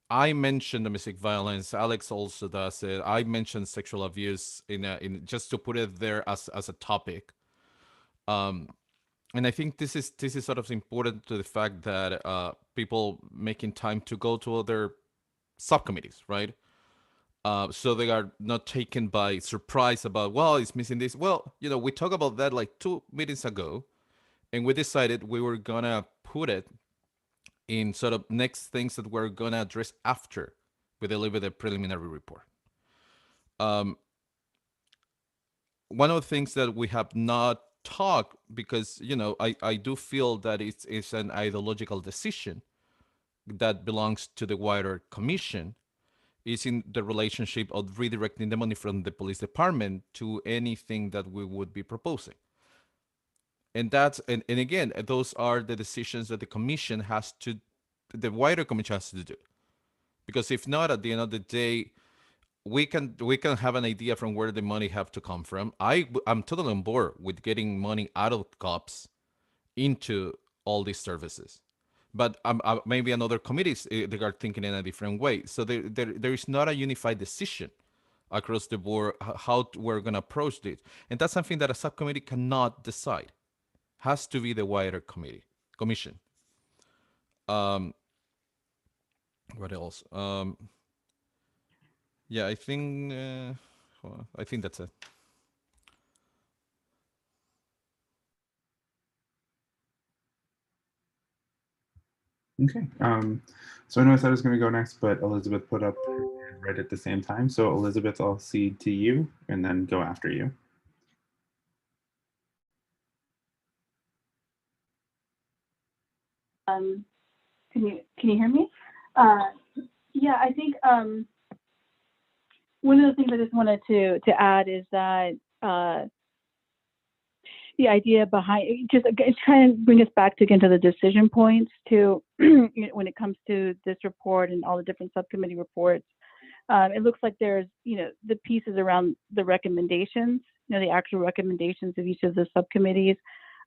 I mentioned domestic violence. Alex also does it. I mentioned sexual abuse in just to put it there as a topic. And I think this is sort of important to the fact that people making time to go to other subcommittees, right? So they are not taken by surprise about, well, it's missing this. Well, we talked about that like 2 meetings ago, and we decided we were gonna put it in sort of next things that we're gonna address after we deliver the preliminary report. One of the things that we have not talked, because I do feel that it's an ideological decision that belongs to the wider commission, is in the relationship of redirecting the money from the police department to anything that we would be proposing. And that's and again, those are the decisions that the wider commission has to do. Because if not, at the end of the day, we can have an idea from where the money have to come from. I'm totally on board with getting money out of cops into all these services. But maybe another committees, they are thinking in a different way. So there is not a unified decision across the board how we're going to approach this. And that's something that a subcommittee cannot decide. Has to be the wider commission. What else? Yeah, I think that's it. Okay. So I know I said I was going to go next, but Elizabeth put up her hand right at the same time. So Elizabeth, I'll cede to you and then go after you. Can you hear me? Yeah, I think one of the things I just wanted to add is that the idea behind just trying to bring us back to the decision points to when it comes to this report and all the different subcommittee reports. It looks like there's the pieces around the recommendations, the actual recommendations of each of the subcommittees,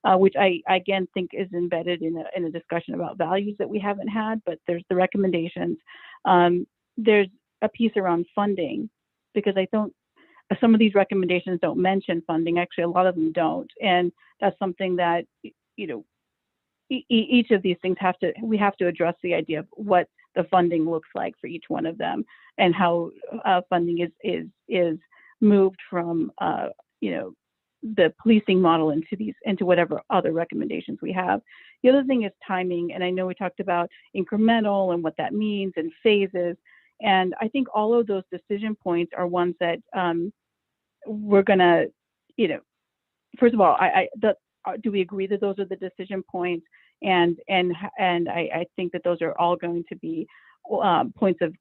which I again think is embedded in a discussion about values that we haven't had. But there's the recommendations. There's a piece around funding, because some of these recommendations don't mention funding. Actually, a lot of them don't, and that's something that each of these things we have to address the idea of what the funding looks like for each one of them, and how funding is moved from the policing model into whatever other recommendations we have. The other thing is timing, and I know we talked about incremental and what that means and phases, and I think all of those decision points are ones that we're gonna, first of all, do we agree that those are the decision points? And I think that those are all going to be points of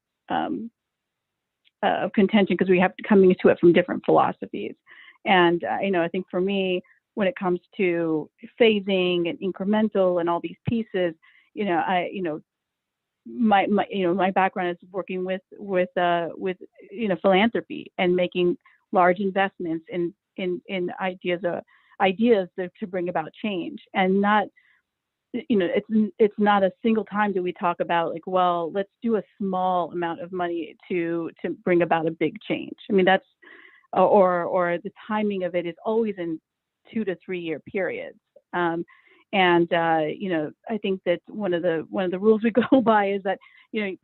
contention, because we have to coming into it from different philosophies. And I think for me, when it comes to phasing and incremental and all these pieces, my background is working with philanthropy and making large investments in ideas to bring about change, and not, it's not a single time do we talk about like, well, let's do a small amount of money to bring about a big change. I mean, that's or the timing of it is always in 2 to 3 year periods. I think that one of the rules we go by is that,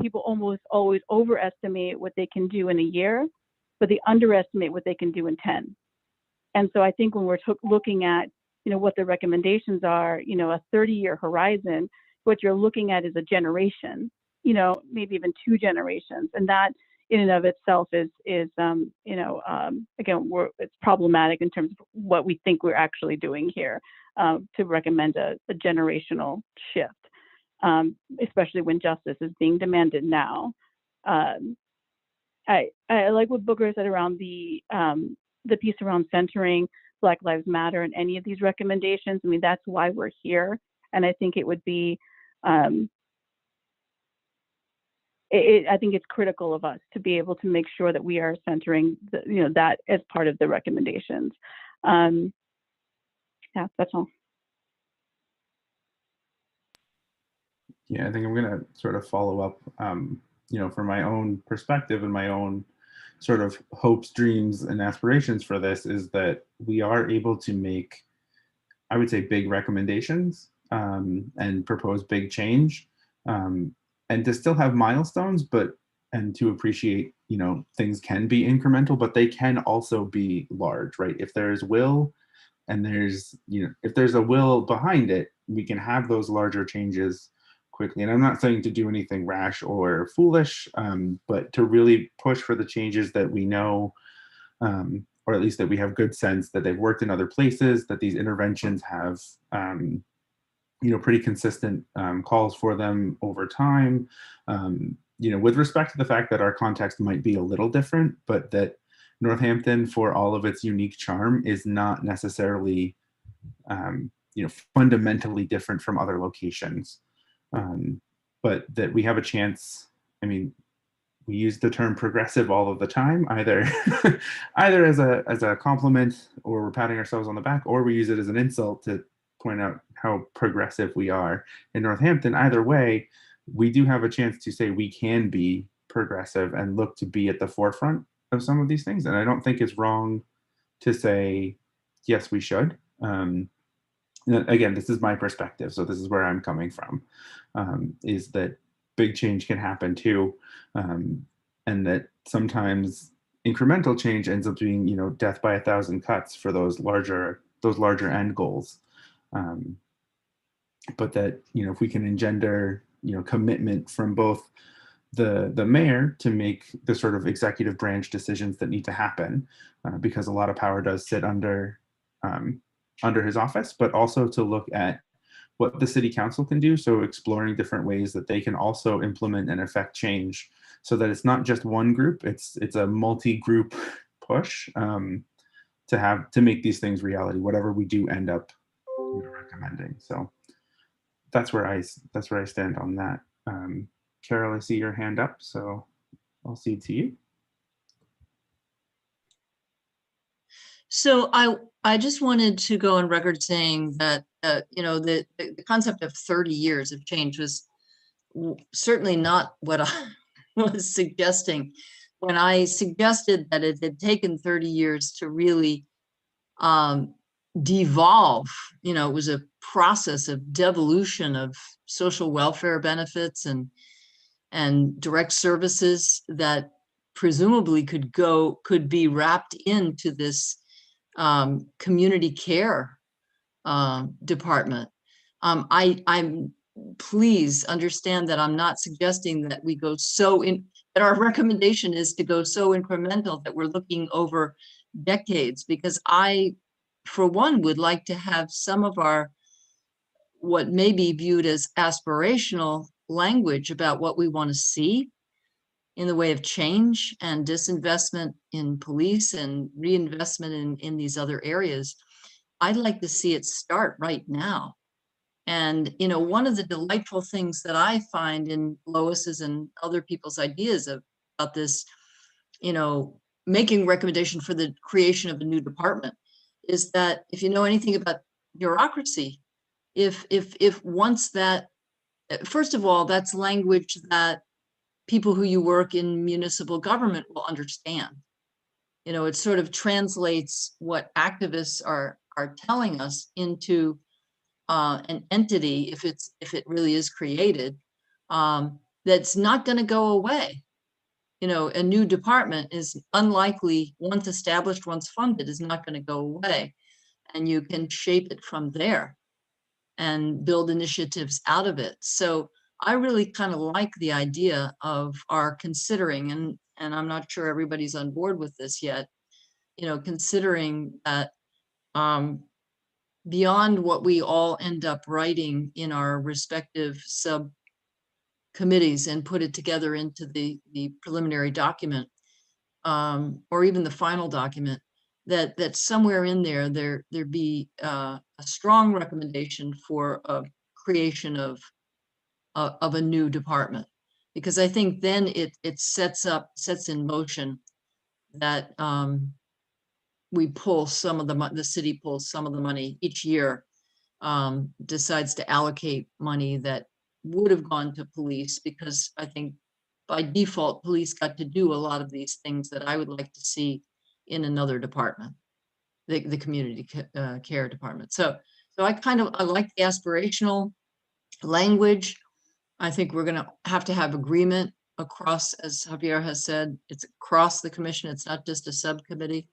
people almost always overestimate what they can do in a year, but they underestimate what they can do in 10. And so I think when we're looking at, what the recommendations are, a 30-year horizon, what you're looking at is a generation, maybe even 2 generations. And that in and of itself is again, it's problematic in terms of what we think we're actually doing here, to recommend a generational shift, especially when justice is being demanded now. I like what Booker said around the piece around centering Black Lives Matter in any of these recommendations. I mean, that's why we're here. And I think it would be, I think it's critical of us to be able to make sure that we are centering that as part of the recommendations. Yeah, that's all. Yeah, I think I'm going to sort of follow up, from my own perspective and my own sort of hopes, dreams, and aspirations for this is that we are able to make, I would say, big recommendations and propose big change, and to still have milestones, and to appreciate, things can be incremental, but they can also be large, right? If there's will and there's, if there's a will behind it, we can have those larger changes quickly. And I'm not saying to do anything rash or foolish, but to really push for the changes that we know, or at least that we have good sense that they've worked in other places, that these interventions have, pretty consistent calls for them over time. With respect to the fact that our context might be a little different, but that Northampton, for all of its unique charm, is not necessarily, fundamentally different from other locations. But that we have a chance. I mean, we use the term progressive all of the time, either as a compliment, or we're patting ourselves on the back, or we use it as an insult to point out how progressive we are in Northampton. Either way, we do have a chance to say we can be progressive and look to be at the forefront of some of these things. And I don't think it's wrong to say, yes, we should. Again, this is my perspective, so this is where I'm coming from, is that big change can happen too, and that sometimes incremental change ends up being, death by 1,000 cuts for those larger end goals. But that, if we can engender, commitment from both the mayor to make the sort of executive branch decisions that need to happen, because a lot of power does sit under his office, but also to look at what the city council can do. So exploring different ways that they can also implement and affect change, so that it's not just one group, it's a multi-group push to make these things reality, whatever we do end up recommending. So that's where I stand on that. Carol, I see your hand up, so I'll cede to you. So I just wanted to go on record saying that, the concept of 30 years of change was certainly not what I was suggesting when I suggested that it had taken 30 years to really devolve. It was a process of devolution of social welfare benefits and direct services that presumably could be wrapped into this community care department. I'm please understand that I'm not suggesting that we go that our recommendation is to go so incremental that we're looking over decades, because I, for one, would like to have some of our, what may be viewed as aspirational language about what we want to see in the way of change and disinvestment in police and reinvestment in these other areas. I'd like to see it start right now. And, you know, one of the delightful things that I find in Lois's and other people's ideas about this, you know, making recommendation for the creation of a new department is that if you know anything about bureaucracy, if once that, first of all, that's language that people who you work in municipal government will understand. You know, it sort of translates what activists are telling us into an entity, if it really is created, that's not going to go away. You know, a new department is unlikely, once established, once funded, is not going to go away, and you can shape it from there and build initiatives out of it. So I really kind of like the idea of our considering, and I'm not sure everybody's on board with this yet, you know, considering that beyond what we all end up writing in our respective subcommittees and put it together into the preliminary document, or even the final document, that somewhere in there be a strong recommendation for a creation of a new department, because I think then it sets in motion that we pull some of the city pulls some of the money each year, decides to allocate money that would have gone to police, because I think by default police got to do a lot of these things that I would like to see in another department, the community care department. So I like the aspirational language. I think we're going to have agreement across, as Javier has said, it's across the commission. It's not just a subcommittee.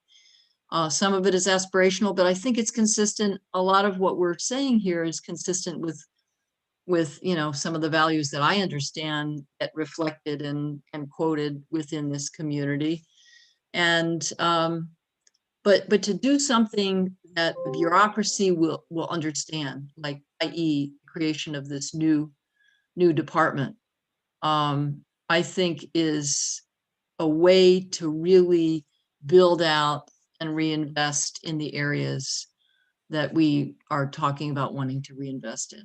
Some of it is aspirational, but I think it's consistent. A lot of what we're saying here is consistent with you know, some of the values that I understand that reflected and quoted within this community. And but to do something that the bureaucracy will understand, like i.e. creation of this new department, I think is a way to really build out and reinvest in the areas that we are talking about wanting to reinvest in.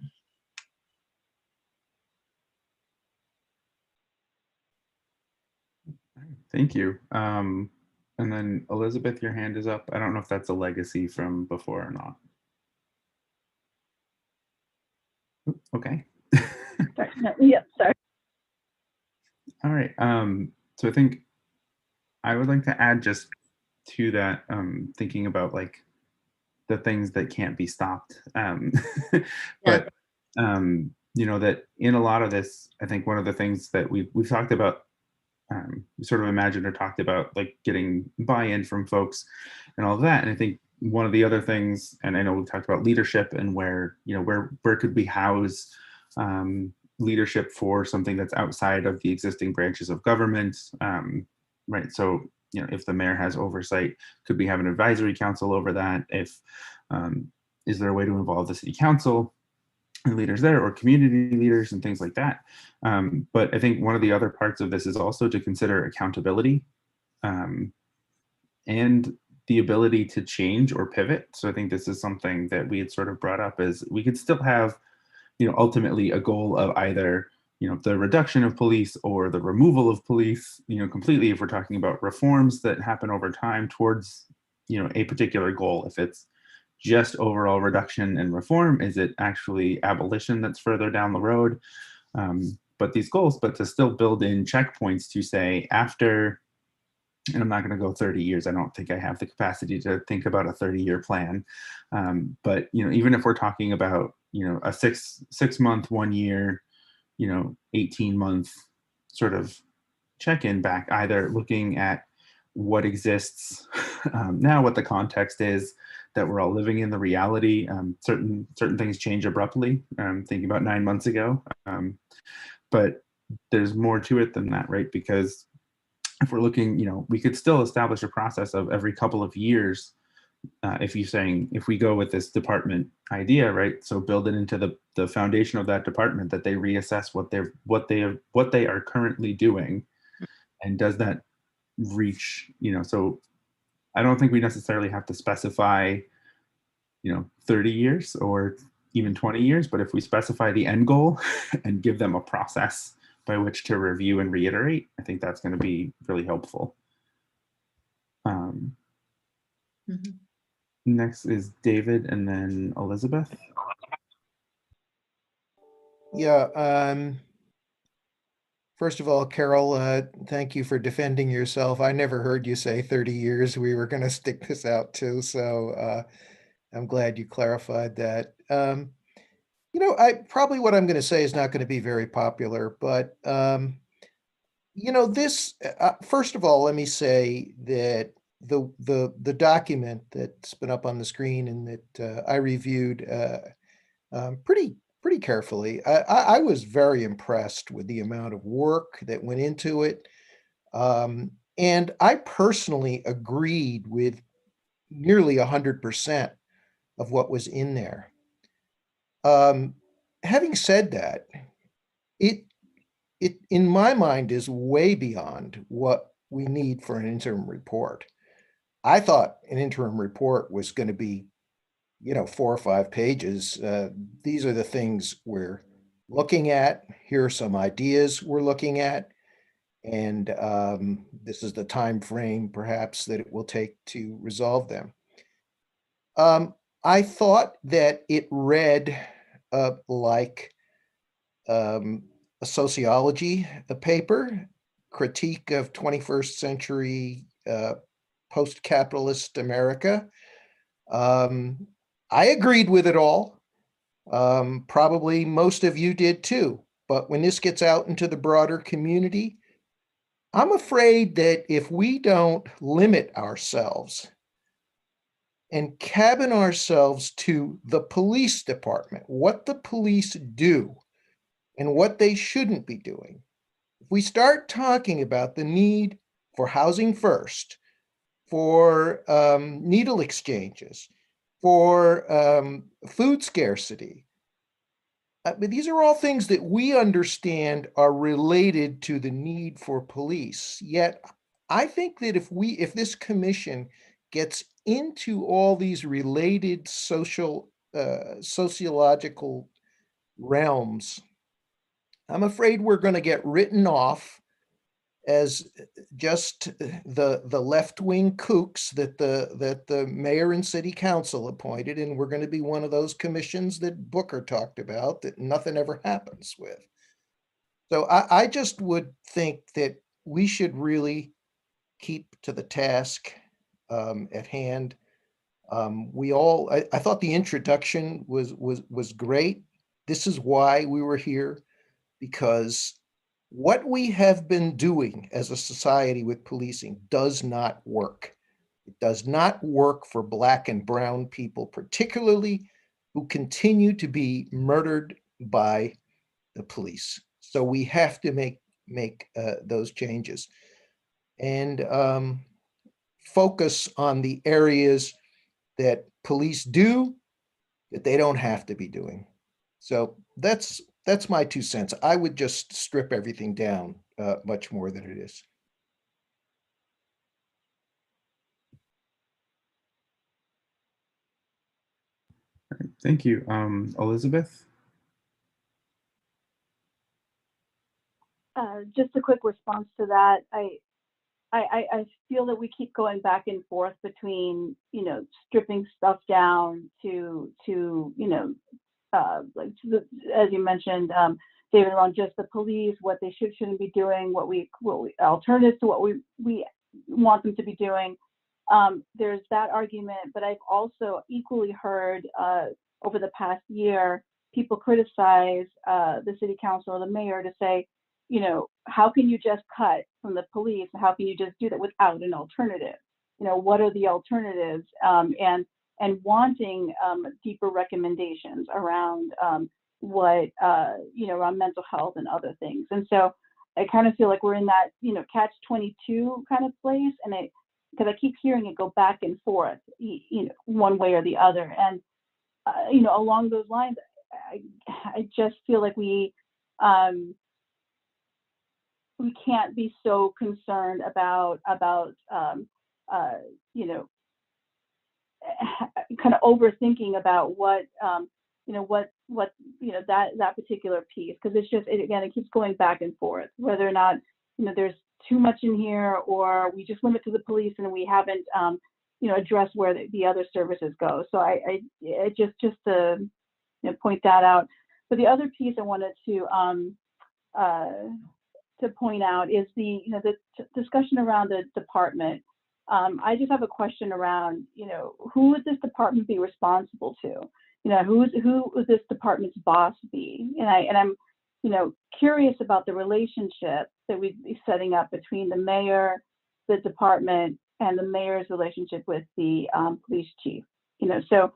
Thank you. And then Elizabeth, your hand is up. I don't know if that's a legacy from before or not. Okay. Sorry. No, yeah, sorry. All right. So I think I would like to add just to that, thinking about like the things that can't be stopped. But you know, that in a lot of this, I think one of the things that we've talked about, we sort of imagined or talked about like getting buy-in from folks and all of that. And I think one of the other things, and I know we talked about leadership and where, you know, where could we house leadership for something that's outside of the existing branches of government, right? So, you know, if the mayor has oversight, could we have an advisory council over that? If is there a way to involve the city council and leaders there, or community leaders and things like that? But I think one of the other parts of this is also to consider accountability and the ability to change or pivot. So I think this is something that we had sort of brought up, is we could still have, you know, ultimately a goal of either, you know, the reduction of police or the removal of police, you know, completely, if we're talking about reforms that happen over time towards, you know, a particular goal. If it's just overall reduction and reform, is it actually abolition that's further down the road? But these goals, but to still build in checkpoints to say after, and I'm not going to go 30 years. I don't think I have the capacity to think about a 30-year plan. But, you know, even if we're talking about, you know, a six month, 1 year, you know, 18-month sort of check-in back, either looking at what exists now, what the context is that we're all living in, the reality. Certain things change abruptly. Thinking about 9 months ago, but there's more to it than that, right? Because if we're looking, you know, we could still establish a process of every couple of years. If you're saying, if we go with this department idea, right? So build it into the foundation of that department, that they reassess what they are currently doing, and does that reach, you know? So I don't think we necessarily have to specify, you know, 30 years or even 20 years, but if we specify the end goal and give them a process by which to review and reiterate, I think that's going to be really helpful. Next is David and then Elizabeth. Yeah. First of all, Carol, thank you for defending yourself. I never heard you say 30 years we were going to stick this out to, so I'm glad you clarified that. You know, probably what I'm going to say is not going to be very popular, but you know, this. First of all, let me say that the document that's been up on the screen and that I reviewed pretty carefully. I was very impressed with the amount of work that went into it. And I personally agreed with nearly 100% of what was in there. Having said that, it in my mind is way beyond what we need for an interim report. I thought an interim report was going to be, you know, 4 or 5 pages. These are the things we're looking at. Here are some ideas we're looking at. And this is the time frame perhaps that it will take to resolve them. I thought that it read like a sociology paper, critique of 21st century post-capitalist America. I agreed with it all. Probably most of you did too. But when this gets out into the broader community, I'm afraid that if we don't limit ourselves and cabin ourselves to the police department, what the police do and what they shouldn't be doing, if we start talking about the need for housing first, for needle exchanges, for food scarcity. But these are all things that we understand are related to the need for police. Yet, I think that if this commission gets into all these related sociological realms, I'm afraid we're going to get written off as just the left-wing kooks that the mayor and city council appointed, and we're going to be one of those commissions that Booker talked about that nothing ever happens with. So I just would think that we should really keep to the task at hand. I thought the introduction was great. This is why we were here, because what we have been doing as a society with policing does not work. It does not work for Black and brown people, particularly, who continue to be murdered by the police. So we have to make those changes and focus on the areas that police do that they don't have to be doing. So that's my 2 cents. I would just strip everything down much more than it is. Thank you. Elizabeth? Just a quick response to that. I feel that we keep going back and forth between, you know, stripping stuff down to you know, like as you mentioned, David, around just the police, what they shouldn't be doing, what we alternatives to what we want them to be doing. There's that argument, but I've also equally heard over the past year people criticize the city council or the mayor to say, you know, how can you just cut from the police? How can you just do that without an alternative? You know, what are the alternatives? And wanting deeper recommendations around what, you know, around mental health and other things. And so I kind of feel like we're in that, you know, catch-22 kind of place. And because I keep hearing it go back and forth, you know, one way or the other. And, you know, along those lines, I just feel like we can't be so concerned about you know, kind of overthinking about what what that particular piece, because it's just, it keeps going back and forth, whether or not there's too much in here, or we just limit to the police and we haven't addressed where the other services go. So I just to point that out. But the other piece I wanted to point out is the discussion around the department. I just have a question around who would this department be responsible to? Who would this department's boss be? And I'm curious about the relationship that we'd be setting up between the mayor, the department, and the mayor's relationship with the police chief. So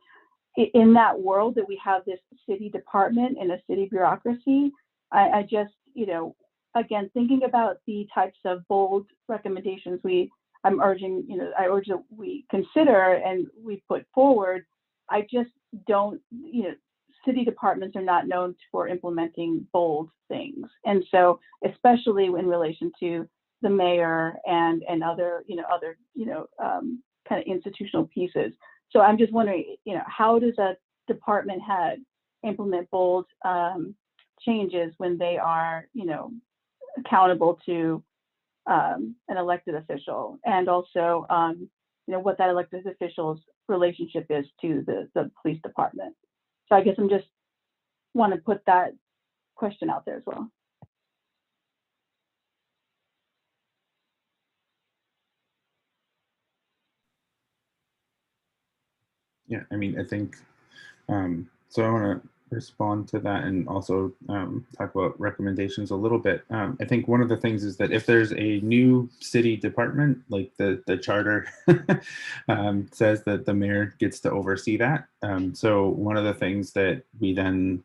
in that world that we have this city department and a city bureaucracy, I just, again, thinking about the types of bold recommendations I urge that we consider and we put forward. I just don't, city departments are not known for implementing bold things. And so, especially in relation to the mayor and other, kind of institutional pieces. So I'm just wondering, how does a department head implement bold changes when they are, accountable to an elected official, and also, what that elected official's relationship is to the police department. So I guess I'm just want to put that question out there as well. Yeah, I mean, I think, so I want to respond to that and also talk about recommendations a little bit. I think one of the things is that if there's a new city department, like the charter says that the mayor gets to oversee that. So one of the things that we then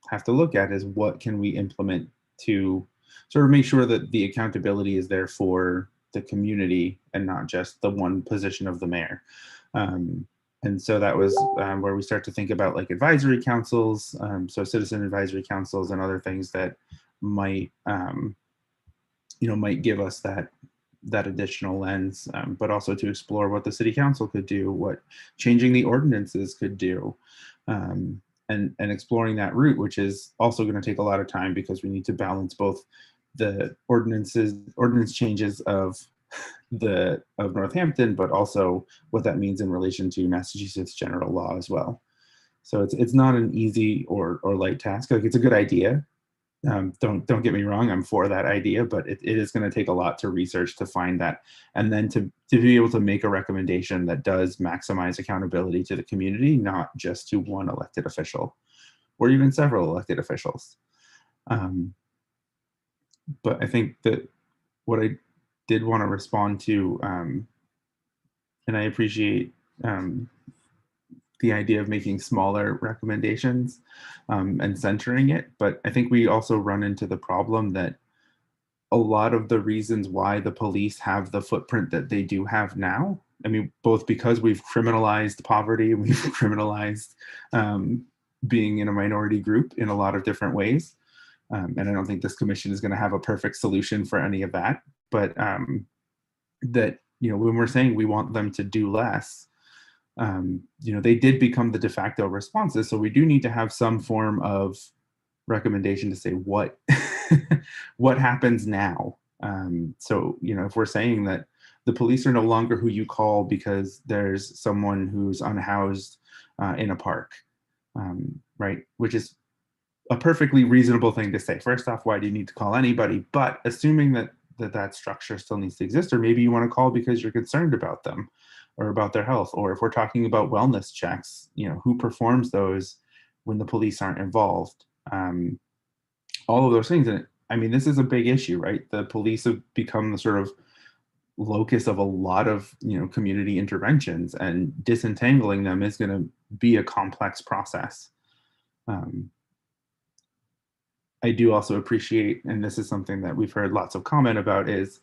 have to look at is what can we implement to sort of make sure that the accountability is there for the community and not just the one position of the mayor. And so that was where we start to think about like advisory councils, so citizen advisory councils and other things that might, might give us that additional lens, but also to explore what the city council could do, what changing the ordinances could do, and exploring that route, which is also going to take a lot of time because we need to balance both the ordinance changes of Northampton, but also what that means in relation to Massachusetts general law as well. So it's not an easy or light task. Like, it's a good idea. Don't get me wrong, I'm for that idea, but it is going to take a lot to research to find that, and then to be able to make a recommendation that does maximize accountability to the community, not just to one elected official or even several elected officials. But I think that what I did want to respond to, and I appreciate the idea of making smaller recommendations and centering it, but I think we also run into the problem that a lot of the reasons why the police have the footprint that they do have now, I mean, both because we've criminalized poverty, we've criminalized being in a minority group in a lot of different ways, and I don't think this commission is going to have a perfect solution for any of that. But that, when we're saying we want them to do less, they did become the de facto responses. So we do need to have some form of recommendation to say what what happens now. So, if we're saying that the police are no longer who you call because there's someone who's unhoused in a park, right? Which is a perfectly reasonable thing to say. First off, why do you need to call anybody? But assuming that structure still needs to exist, or maybe you want to call because you're concerned about them or about their health, or if we're talking about wellness checks, who performs those when the police aren't involved, all of those things. And I mean, this is a big issue, right? The police have become the sort of locus of a lot of community interventions, and disentangling them is going to be a complex process. I do also appreciate, and this is something that we've heard lots of comment about, is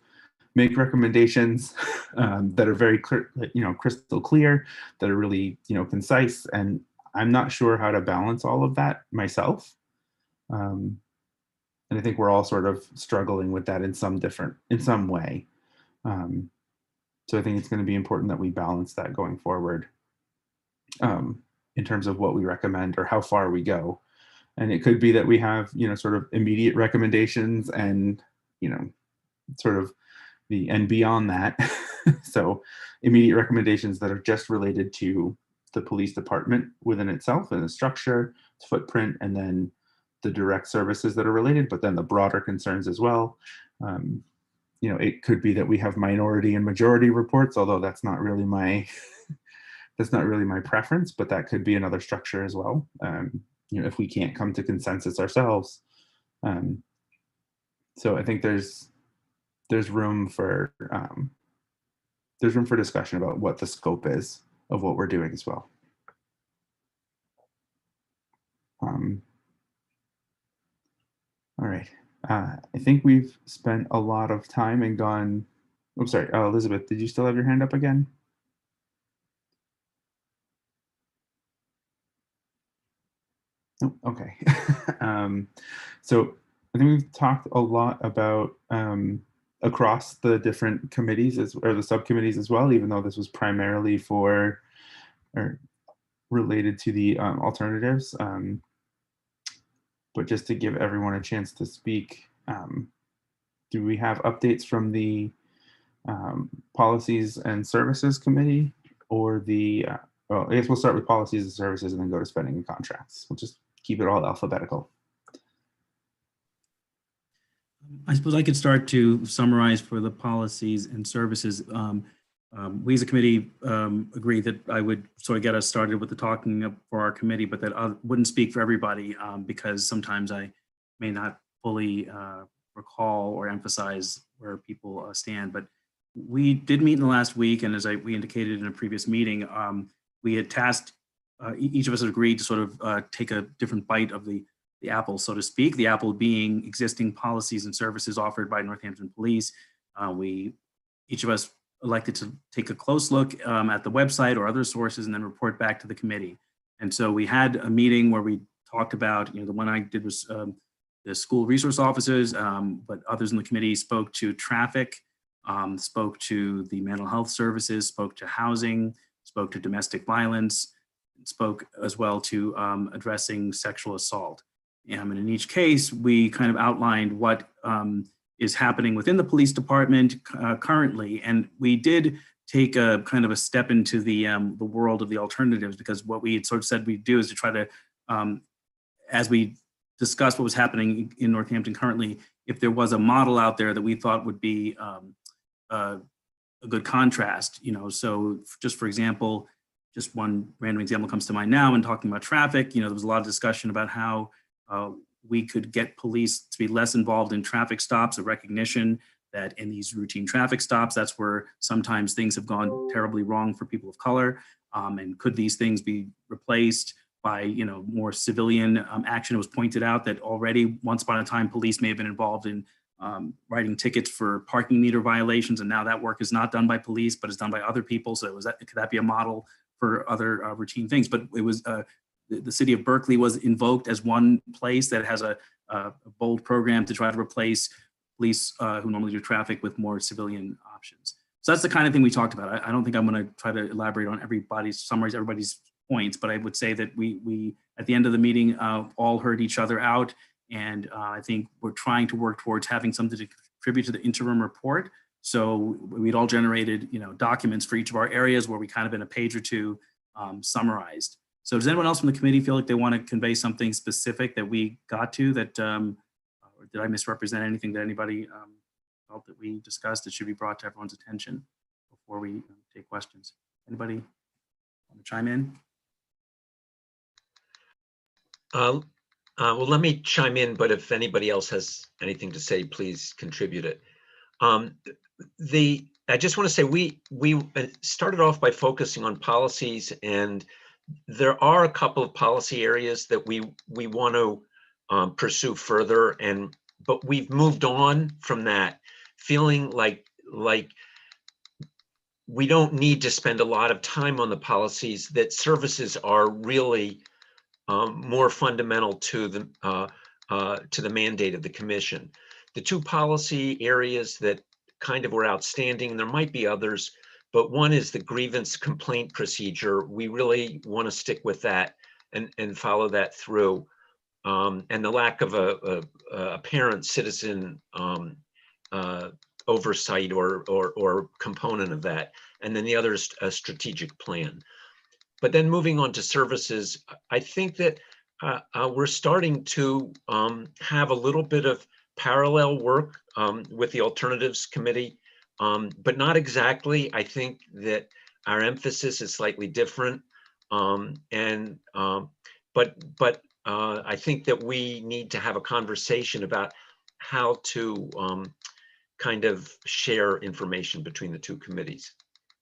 make recommendations that are very clear, crystal clear, that are really, concise. And I'm not sure how to balance all of that myself. And I think we're all sort of struggling with that in some way. So I think it's going to be important that we balance that going forward. in terms of what we recommend or how far we go. And it could be that we have, sort of immediate recommendations and, sort of and beyond that. So immediate recommendations that are just related to the police department within itself and the structure, its footprint, and then the direct services that are related, but then the broader concerns as well. It could be that we have minority and majority reports, although that's not really my preference, but that could be another structure as well. If we can't come to consensus ourselves. So I think there's room for discussion about what the scope is of what we're doing as well. All right. I think we've spent a lot of time and gone. I'm sorry. Oh, Elizabeth, did you still have your hand up again? Oh, okay. So I think we've talked a lot about across the different committees or the subcommittees as well, even though this was primarily for or related to the alternatives. But just to give everyone a chance to speak, do we have updates from the Policies and Services Committee or the, well, I guess we'll start with Policies and Services and then go to Spending and Contracts. We'll just keep it all alphabetical. I suppose I could start to summarize for the Policies and Services. We as a committee agreed that I would sort of get us started with the talking up for our committee, but that I wouldn't speak for everybody because sometimes I may not fully recall or emphasize where people stand. But we did meet in the last week, and as we indicated in a previous meeting, we had tasked, each of us had agreed to sort of take a different bite of the apple, so to speak, the apple being existing policies and services offered by Northampton Police. Each of us elected to take a close look at the website or other sources and then report back to the committee. And so we had a meeting where we talked about, the one I did was the school resource officers, but others in the committee spoke to traffic, spoke to the mental health services, spoke to housing, spoke to domestic violence, spoke as well to addressing sexual assault. And in each case, we kind of outlined what is happening within the police department currently. And we did take a kind of a step into the world of the alternatives, because what we had sort of said we'd do is to try to, as we discussed what was happening in Northampton currently, if there was a model out there that we thought would be a good contrast, so just for example, just one random example comes to mind now when talking about traffic, there was a lot of discussion about how we could get police to be less involved in traffic stops, a recognition that in these routine traffic stops, that's where sometimes things have gone terribly wrong for people of color. And could these things be replaced by, more civilian action? It was pointed out that already once upon a time, police may have been involved in writing tickets for parking meter violations. And now that work is not done by police, but is done by other people. So could that be a model for other routine things? But it was, the city of Berkeley was invoked as one place that has a bold program to try to replace police who normally do traffic with more civilian options. So that's the kind of thing we talked about. I don't think I'm going to try to elaborate on summarize everybody's points, but I would say that we at the end of the meeting all heard each other out, and I think we're trying to work towards having something to contribute to the interim report. So we'd all generated documents for each of our areas where we kind of in a page or two summarized. So does anyone else from the committee feel like they want to convey something specific that we got to that, or did I misrepresent anything that anybody felt that we discussed that should be brought to everyone's attention before we take questions? Anybody want to chime in? Well, let me chime in, but if anybody else has anything to say, please contribute it. I just want to say we started off by focusing on policies, and there are a couple of policy areas that we want to pursue further, but we've moved on from that, feeling like we don't need to spend a lot of time on the policies, that services are really more fundamental to the mandate of the commission. The two policy areas that kind of were outstanding, there might be others, But one is the grievance complaint procedure. We really want to stick with that and follow that through. And the lack of a apparent citizen oversight or component of that. And then the other is a strategic plan. But then moving on to services, I think that we're starting to have a little bit of parallel work with the Alternatives Committee, but not exactly. I think that our emphasis is slightly different. But I think that we need to have a conversation about how to kind of share information between the two committees.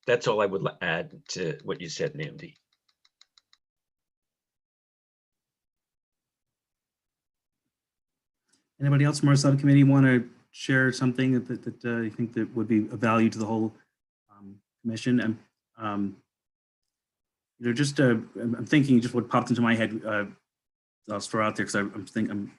That's all I would add to what you said, Namdi. Anybody else from our subcommittee want to share something that you think that would be of value to the whole commission? And you know, just I'm thinking just what popped into my head. I'll throw out there because I'm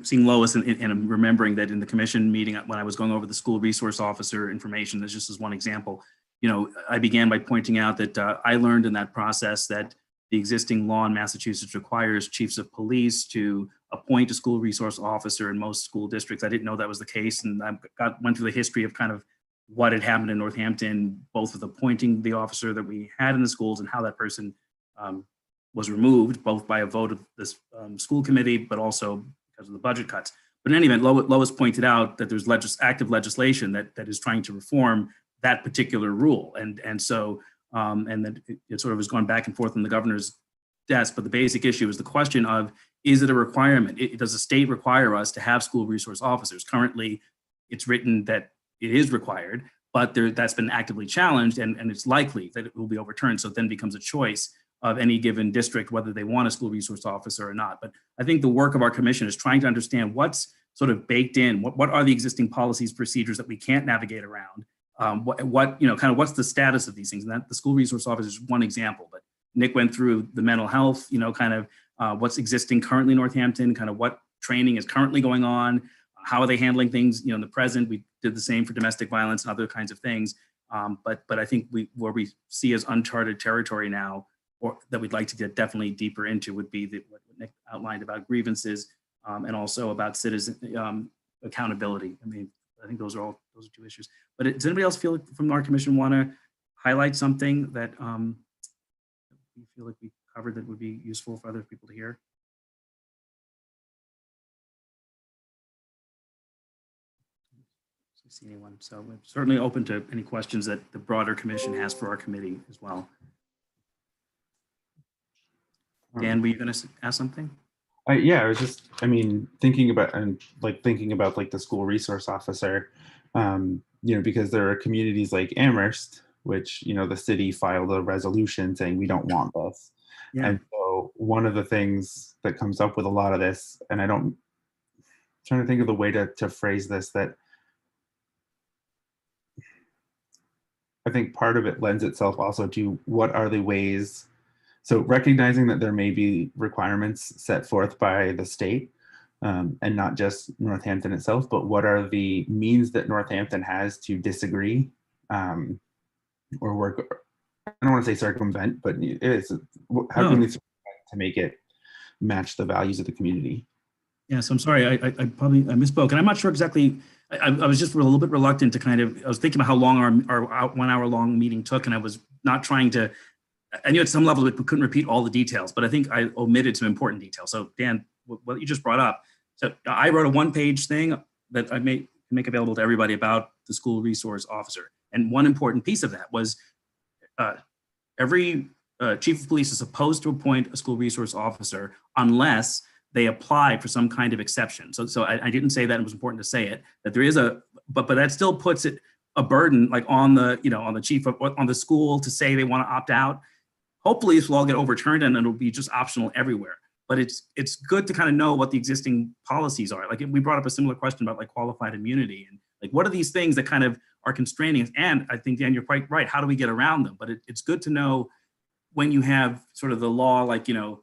seeing Lois and I'm remembering that in the commission meeting when I was going over the school resource officer information, that's just as one example. You know, I began by pointing out that I learned in that process that the existing law in Massachusetts requires chiefs of police to appoint a school resource officer in most school districts. I didn't know that was the case, and I went through the history of kind of what had happened in Northampton, both with appointing the officer that we had in the schools and how that person was removed, both by a vote of this school committee, but also because of the budget cuts. But in any event, Lois pointed out that there's active legislation that is trying to reform that particular rule. And so that it sort of has gone back and forth on the governor's desk. But the basic issue is the question of, is it a requirement? Does the state require us to have school resource officers? Currently, it's written that it is required, but that's been actively challenged, and it's likely that it will be overturned. So it then becomes a choice of any given district whether they want a school resource officer or not. But I think the work of our commission is trying to understand what's sort of baked in, what are the existing policies, procedures that we can't navigate around, what you know, kind of what's the status of these things. And that the school resource officer is one example, but Nick went through the mental health, you know, kind of what's existing currently in Northampton, kind of what training is currently going on, how are they handling things, you know, in the present. We did the same for domestic violence and other kinds of things. But I think where we see as uncharted territory now, or that we'd like to get definitely deeper into, would be what Nick outlined about grievances and also about citizen accountability. I mean, I think those are two issues. But does anybody else feel like from our commission want to highlight something that you feel like we covered that would be useful for other people to hear? See anyone? So we're certainly open to any questions that the broader commission has for our committee as well. Dan, were you going to ask something? Yeah, I was just, I mean, thinking about like the school resource officer, you know, because there are communities like Amherst, which, you know, the city filed a resolution saying we don't want this. Yeah. And so one of the things that comes up with a lot of this, and I'm trying to think of the way to phrase this, that I think part of it lends itself also to what are the ways. So recognizing that there may be requirements set forth by the state and not just Northampton itself, but what are the means that Northampton has to disagree or work, I don't want to say circumvent, but it is, how can we circumvent to make it match the values of the community? Yeah, so I'm sorry, I misspoke, and I'm not sure exactly. I was just a little bit reluctant to kind of, I was thinking about how long our 1 hour long meeting took, and I was not trying to, I knew at some level we couldn't repeat all the details, but I think I omitted some important details. So Dan, what you just brought up, so I wrote a 1-page thing that I make available to everybody about the school resource officer. And one important piece of that was every chief of police is supposed to appoint a school resource officer unless they apply for some kind of exception. So I didn't say that, it was important to say it, that there is but that still puts it a burden like on the, you know, on the chief of, on the school to say they want to opt out. Hopefully this will all get overturned and it'll be just optional everywhere. But it's good to kind of know what the existing policies are. Like we brought up a similar question about like qualified immunity and like what are these things that kind of are constraining us? And I think, Dan, you're quite right. How do we get around them? But it's good to know when you have sort of the law, like, you know,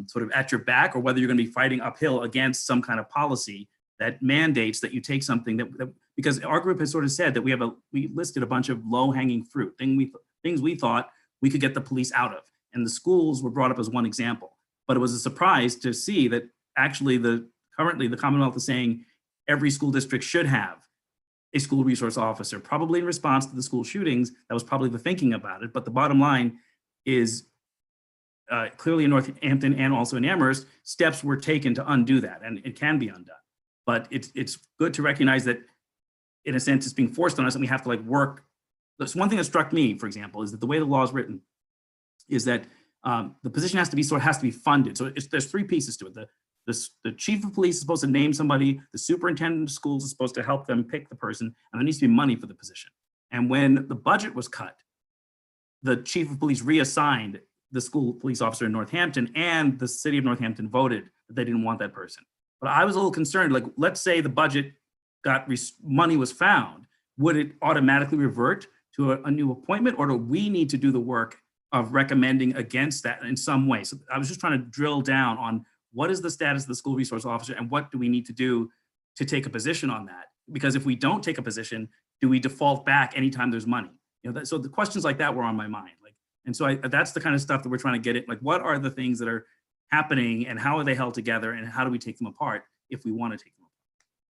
sort of at your back, or whether you're going to be fighting uphill against some kind of policy that mandates that you take something that because our group has sort of said that we listed a bunch of low-hanging fruit, things we thought we could get the police out of. And the schools were brought up as one example. But it was a surprise to see that actually currently the Commonwealth is saying every school district should have a school resource officer, probably in response to the school shootings. That was probably the thinking about it. But the bottom line is clearly in Northampton and also in Amherst, steps were taken to undo that, and it can be undone. But it's good to recognize that, in a sense, it's being forced on us, and we have to work. That's one thing that struck me, for example, is that the way the law is written is that the position has to be funded. So there's three pieces to it. The chief of police is supposed to name somebody, the superintendent of schools is supposed to help them pick the person, and there needs to be money for the position. And when the budget was cut, the chief of police reassigned the school police officer in Northampton, and the city of Northampton voted that they didn't want that person. But I was a little concerned, let's say the budget money was found, would it automatically revert to a new appointment, or do we need to do the work of recommending against that in some way? So I was just trying to drill down on what is the status of the school resource officer and what do we need to do to take a position on that? Because if we don't take a position, do we default back anytime there's money? So the questions like that were on my mind. And so that's the kind of stuff that we're trying to get at. What are the things that are happening and how are they held together and how do we take them apart if we want to take them apart?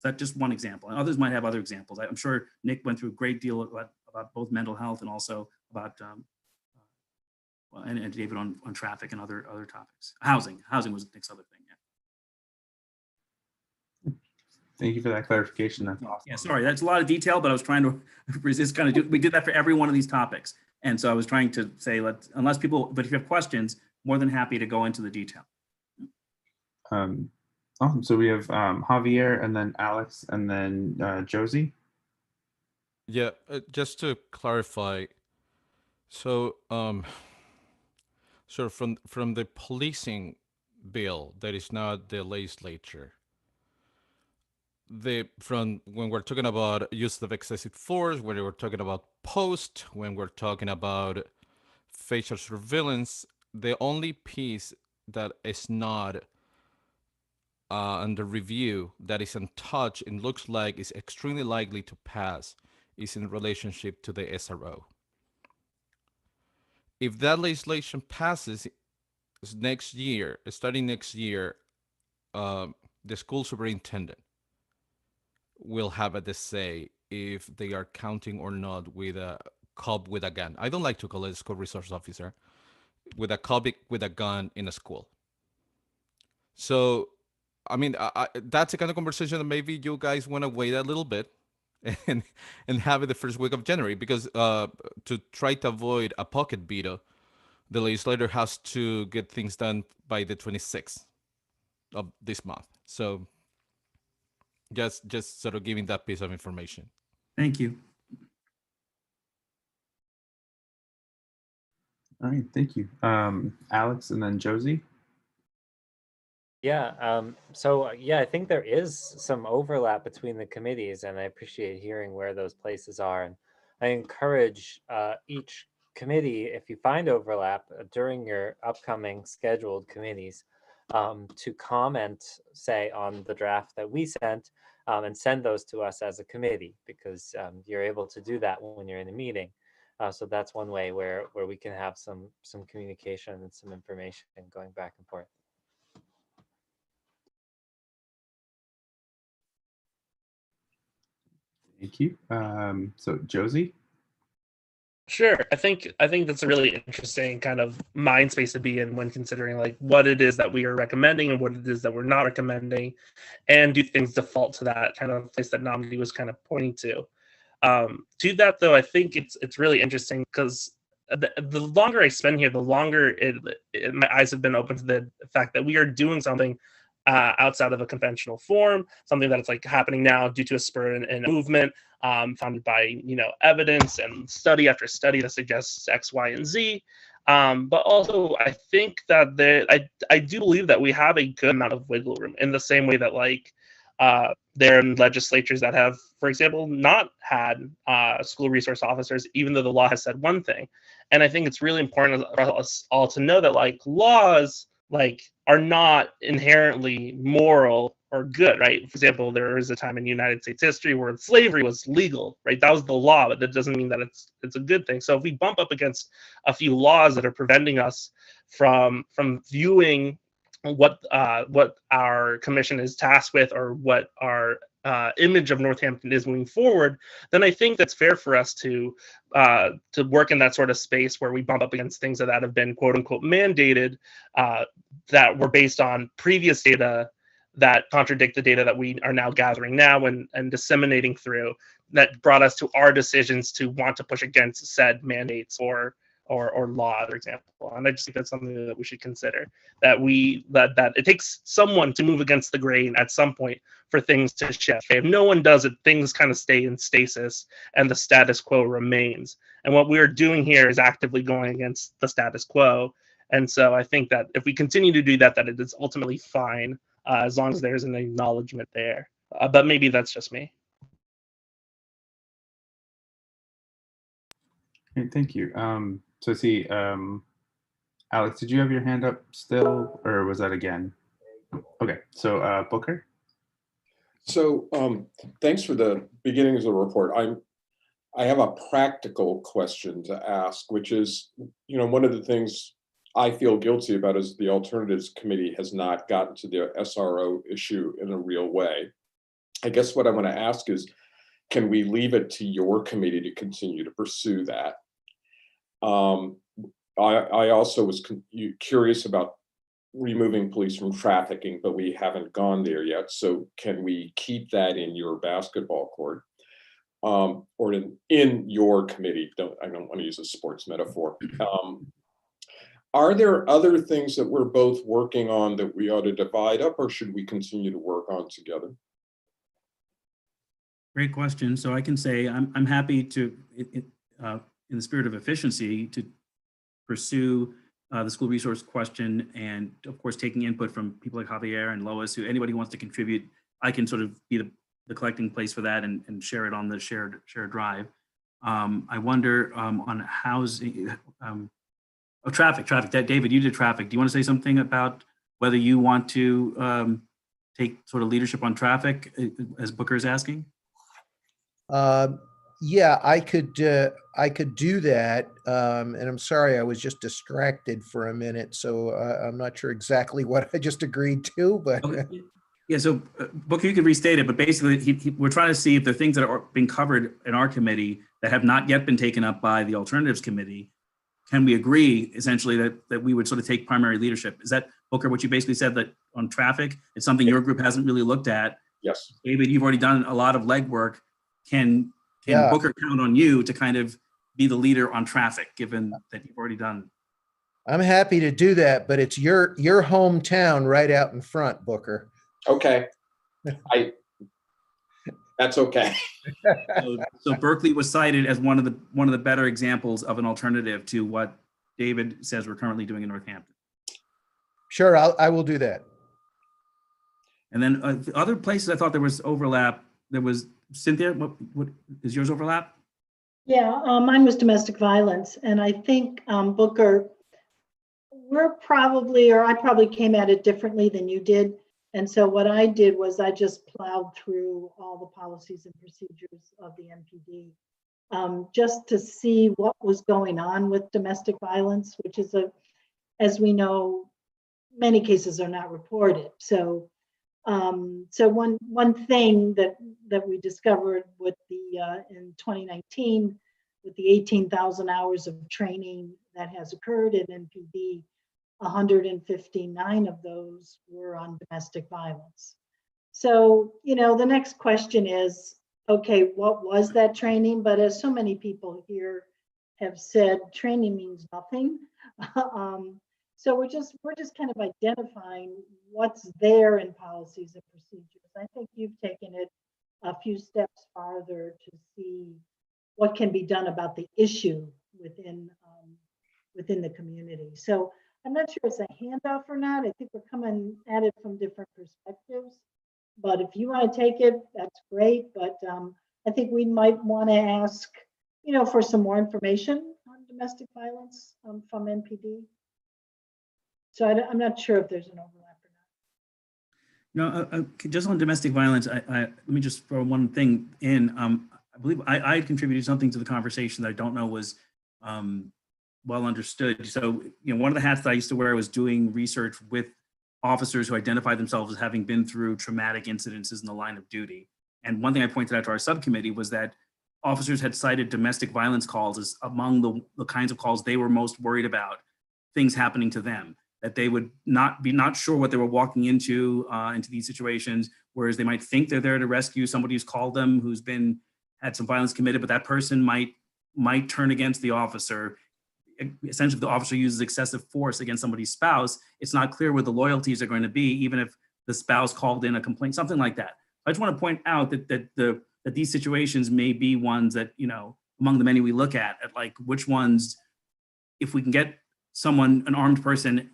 That's just one example. And others might have other examples. I'm sure Nick went through a great deal about both mental health and also about and David on traffic and other topics. Housing was Nick's other thing. Yeah. Thank you for that clarification. That's awesome. Yeah, sorry, that's a lot of detail, but I was trying to resist we did that for every one of these topics. And so I was trying to say, but if you have questions, more than happy to go into the detail. Awesome. So we have Javier and then Alex and then Josie. Yeah, just to clarify, so from the policing bill that is now at the legislature, from when we're talking about use of excessive force, when we're talking about post, when we're talking about facial surveillance, the only piece that is not under review, that is untouched and looks like is extremely likely to pass, is in relationship to the SRO. If that legislation passes next year, starting next year, the school superintendent will have a say if they are counting or not with a cop with a gun. I don't like to call it a school resource officer, with a cop with a gun in a school. So, I mean, that's the kind of conversation that maybe you guys want to wait a little bit and have it the first week of January, because to try to avoid a pocket veto, the legislator has to get things done by the 26th of this month. So just sort of giving that piece of information. Thank you. All right, thank you. Alex and then Josie. Yeah, so I think there is some overlap between the committees, and I appreciate hearing where those places are. And I encourage each committee, if you find overlap during your upcoming scheduled committees, to comment, say, on the draft that we sent, and send those to us as a committee, because you're able to do that when you're in a meeting. So that's one way where we can have some communication and some information going back and forth. Thank you. So Josie. Sure. I think that's a really interesting kind of mind space to be in when considering what it is that we are recommending and what it is that we're not recommending, and do things default to that kind of place that Namdi was kind of pointing to. To that though, I think it's really interesting because the longer I spend here, the longer my eyes have been open to the fact that we are doing something outside of a conventional form, something that's happening now due to a spur and movement, founded by evidence and study after study that suggests X, Y, and Z. But also, I think that I do believe that we have a good amount of wiggle room, in the same way that there are legislatures that have, for example, not had school resource officers, even though the law has said one thing. And I think it's really important for us all to know that laws are not inherently moral good, right? For example, there is a time in United States history where slavery was legal, right? That was the law, but that doesn't mean that it's a good thing. So if we bump up against a few laws that are preventing us from viewing what our commission is tasked with, or what our image of Northampton is moving forward, then I think that's fair for us to work in that sort of space where we bump up against things that have been quote unquote mandated, that were based on previous data that contradict the data that we are now gathering now and disseminating through, that brought us to our decisions to want to push against said mandates or law, for example. And I just think that's something that we should consider, that it takes someone to move against the grain at some point for things to shift. If no one does it, things kind of stay in stasis and the status quo remains. And what we're doing here is actively going against the status quo. And so I think that if we continue to do that, that it is ultimately fine, as long as there's an acknowledgement there. But maybe that's just me. Okay, thank you. So see, Alex, did you have your hand up still, or was that again? Okay, so Booker. So thanks for the beginnings of the report. I have a practical question to ask, which is, one of the things I feel guilty about is the Alternatives Committee has not gotten to the SRO issue in a real way. I guess what I want to ask is, can we leave it to your committee to continue to pursue that? I also was curious about removing police from trafficking, but we haven't gone there yet. So can we keep that in your basketball court, or in your committee? I don't want to use a sports metaphor. Are there other things that we're both working on that we ought to divide up, or should we continue to work on together? Great question. So I can say I'm happy to, in the spirit of efficiency, to pursue the school resource question, and of course taking input from people like Javier and Lois, anybody who wants to contribute. I can sort of be the collecting place for that and share it on the shared drive. I wonder on housing, traffic. David, you did traffic. Do you want to say something about whether you want to take sort of leadership on traffic, as Booker is asking? Yeah, I could do that. And I'm sorry, I was just distracted for a minute, so I'm not sure exactly what I just agreed to, but. Okay. Yeah, so Booker, you can restate it, but basically we're trying to see if the things that are being covered in our committee that have not yet been taken up by the Alternatives Committee, can we agree essentially that we would sort of take primary leadership? Is that, Booker, what you basically said, that on traffic, it's something your group hasn't really looked at? Yes. David, you've already done a lot of legwork. Can Booker count on you to kind of be the leader on traffic, given that you've already done? I'm happy to do that, but it's your hometown right out in front, Booker. Okay. That's okay. So Berkeley was cited as one of the better examples of an alternative to what David says we're currently doing in Northampton. Sure, I will do that. And then the other places I thought there was overlap. There was Cynthia. What is yours overlap? Yeah, mine was domestic violence, and I think Booker, I probably came at it differently than you did. And so what I did was I just plowed through all the policies and procedures of the MPD, just to see what was going on with domestic violence, which is as we know, many cases are not reported. So one thing that we discovered with in 2019, with the 18,000 hours of training that has occurred in NPD, 159 of those were on domestic violence. So, the next question is, okay, what was that training? But as so many people here have said, training means nothing. So we're just kind of identifying what's there in policies and procedures. I think you've taken it a few steps farther to see what can be done about the issue within the community. So I'm not sure it's a handoff or not. I think we're coming at it from different perspectives. But if you want to take it, that's great. But I think we might want to ask, for some more information on domestic violence from NPD. So I'm not sure if there's an overlap or Just on domestic violence, let me just throw one thing in. I believe I contributed something to the conversation that I don't know was well understood. So, one of the hats that I used to wear was doing research with officers who identify themselves as having been through traumatic incidences in the line of duty. And one thing I pointed out to our subcommittee was that officers had cited domestic violence calls as among the kinds of calls they were most worried about, things happening to them, that they would not sure what they were walking into these situations, whereas they might think they're there to rescue somebody who's called them, who's had some violence committed, but that person might turn against the officer. Essentially, if the officer uses excessive force against somebody's spouse, it's not clear what the loyalties are going to be, even if the spouse called in a complaint, something like that. I just want to point out that these situations may be ones that, among the many we look at like which ones, if we can get an armed person,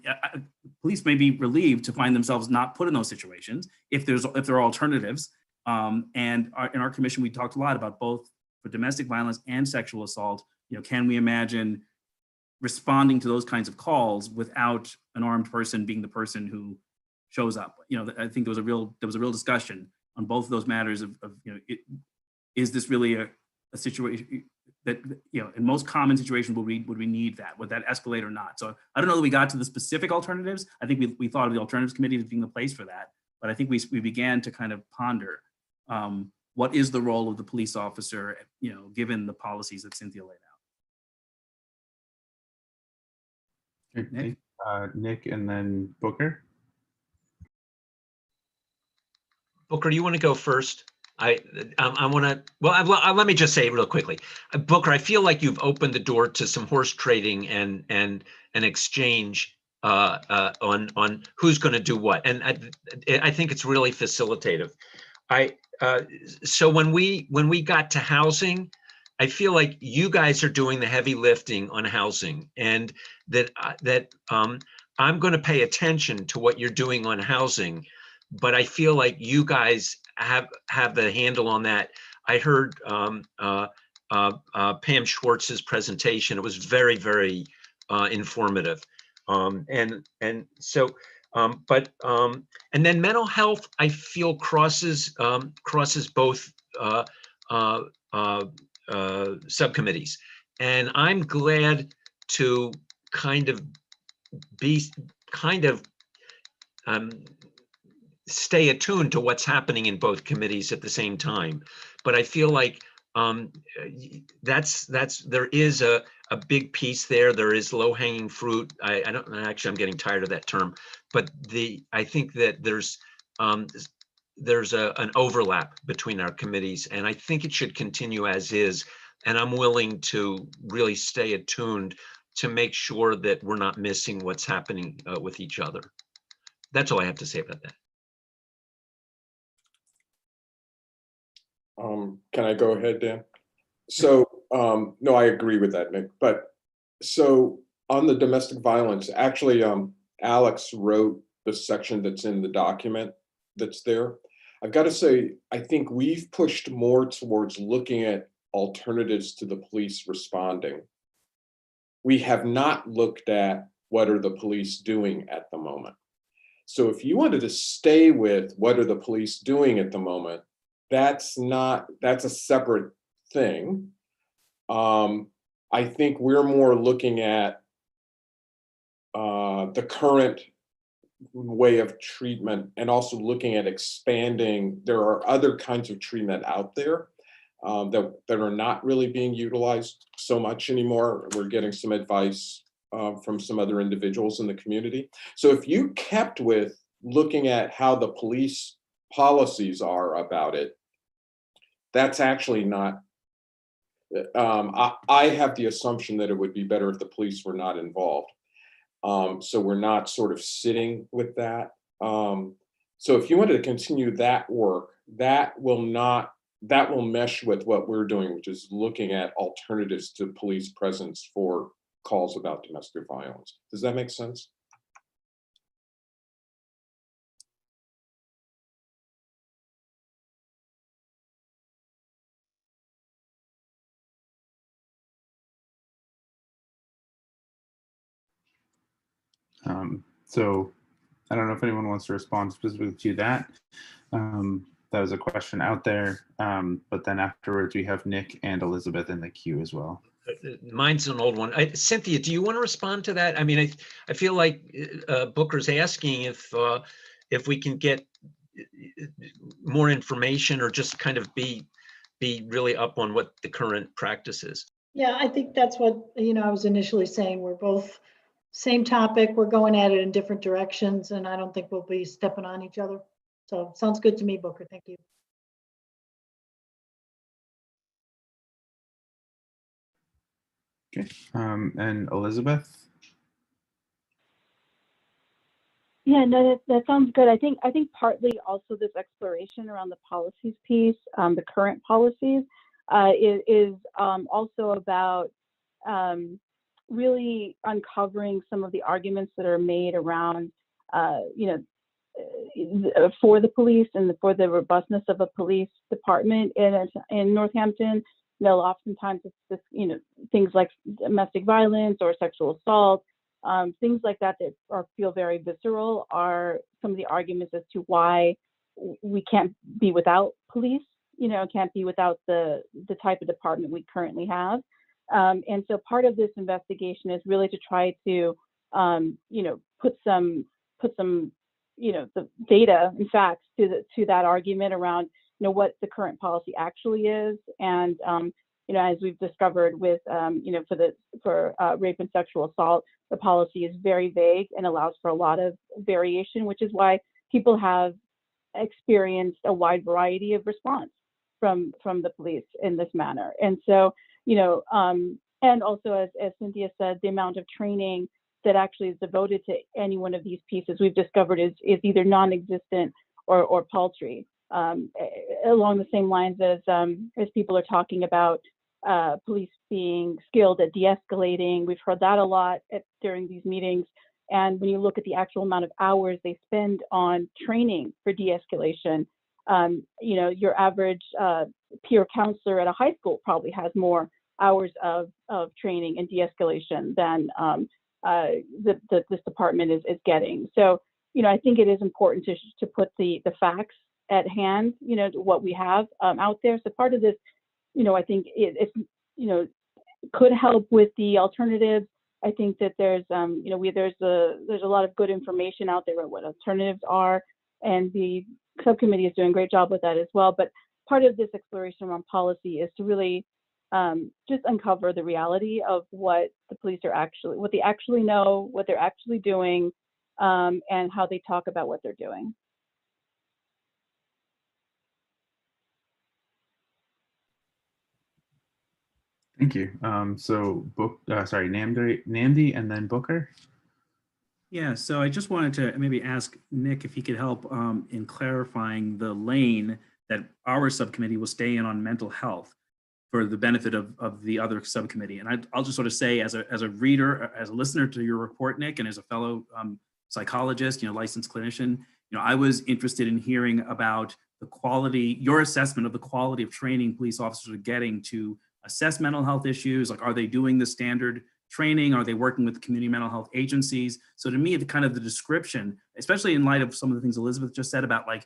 police may be relieved to find themselves not put in those situations if there are alternatives. And in our commission, we talked a lot about both for domestic violence and sexual assault. Can we imagine responding to those kinds of calls without an armed person being the person who shows up? I think there was a real discussion on both of those matters of is this really a situation that, in most common situations, would we need that? Would that escalate or not? So I don't know that we got to the specific alternatives. I think we thought of the alternatives committee as being the place for that. But I think we began to kind of ponder what is the role of the police officer, given the policies that Cynthia laid out. Nick? Nick and then Booker. Booker, do you want to go first? I want to, let me just say real quickly, Booker, I feel like you've opened the door to some horse trading and an exchange on who's going to do what. And I think it's really facilitative. So when we got to housing, I feel like you guys are doing the heavy lifting on housing, and that I'm going to pay attention to what you're doing on housing, but I feel like you guys have the handle on that. I heard Pam Schwartz's presentation. It was very, very informative. And then mental health, I feel crosses both subcommittees, and I'm glad to stay attuned to what's happening in both committees at the same time. But I feel like there is a big piece there. There is low-hanging fruit. I don't actually, I'm getting tired of that term, but I think that there's an overlap between our committees, and I think it should continue as is. And I'm willing to really stay attuned to make sure that we're not missing what's happening with each other. That's all I have to say about that. Can I go ahead, Dan? So, no, I agree with that, Nick. But so on the domestic violence, actually, Alex wrote the section that's in the document that's there. I've got to say, I think we've pushed more towards looking at alternatives to the police responding. We have not looked at what are the police doing at the moment. So if you wanted to stay with what are the police doing at the moment, that's a separate thing. I think we're more looking at the current way of treatment and also looking at expanding. There are other kinds of treatment out there that are not really being utilized so much anymore. We're getting some advice from some other individuals in the community. So if you kept with looking at how the police policies are about it, that's actually not, I have the assumption that it would be better if the police were not involved. So we're not sort of sitting with that. So if you wanted to continue that work, that will mesh with what we're doing, which is looking at alternatives to police presence for calls about domestic violence. Does that make sense? So I don't know if anyone wants to respond specifically to that. That was a question out there, but then afterwards we have Nick and Elizabeth in the queue as well. Mine's an old one. Cynthia, do you want to respond to that? I mean, I feel like Booker's asking if we can get more information or just kind of be really up on what the current practice is. Yeah, I think that's what, I was initially saying. We're both same topic. We're going at it in different directions, and I don't think we'll be stepping on each other. So sounds good to me, Booker. Thank you. Okay, and Elizabeth? Yeah, no, that sounds good. I think partly also this exploration around the policies piece, the current policies, is also about really uncovering some of the arguments that are made around, for the police and for the robustness of a police department in Northampton. Oftentimes it's just, things like domestic violence or sexual assault. Things like that feel very visceral are some of the arguments as to why we can't be without police, can't be without the type of department we currently have. And so part of this investigation is really to try to, put some, the data and facts to that argument around, what the current policy actually is. And, as we've discovered with, for rape and sexual assault, the policy is very vague and allows for a lot of variation, which is why people have experienced a wide variety of response from the police in this manner. And so, and also as Cynthia said, the amount of training that actually is devoted to any one of these pieces we've discovered is either non-existent or paltry. Along the same lines as people are talking about police being skilled at de-escalating. We've heard that a lot during these meetings. And when you look at the actual amount of hours they spend on training for de-escalation, your average peer counselor at a high school probably has more hours of training and de-escalation than this department is getting. So, I think it is important to put the facts at hand, what we have out there. So part of this, I think it could help with the alternatives. I think that there's, there's a lot of good information out there about what alternatives are, and the subcommittee is doing a great job with that as well. But part of this exploration around policy is to really just uncover the reality of what the police are what they actually know, what they're actually doing, and how they talk about what they're doing. Thank you. So Namdi and then Booker. Yeah, so I just wanted to maybe ask Nick if he could help in clarifying the lane that our subcommittee will stay in on mental health for the benefit of the other subcommittee. And I'll just sort of say, as a reader, as a listener to your report, Nick, and as a fellow psychologist, licensed clinician, I was interested in hearing about the quality, your assessment of the quality of training police officers are getting to assess mental health issues. Like, are they doing the standard training? Are they working with community mental health agencies? So to me, the description, especially in light of some of the things Elizabeth just said about, like,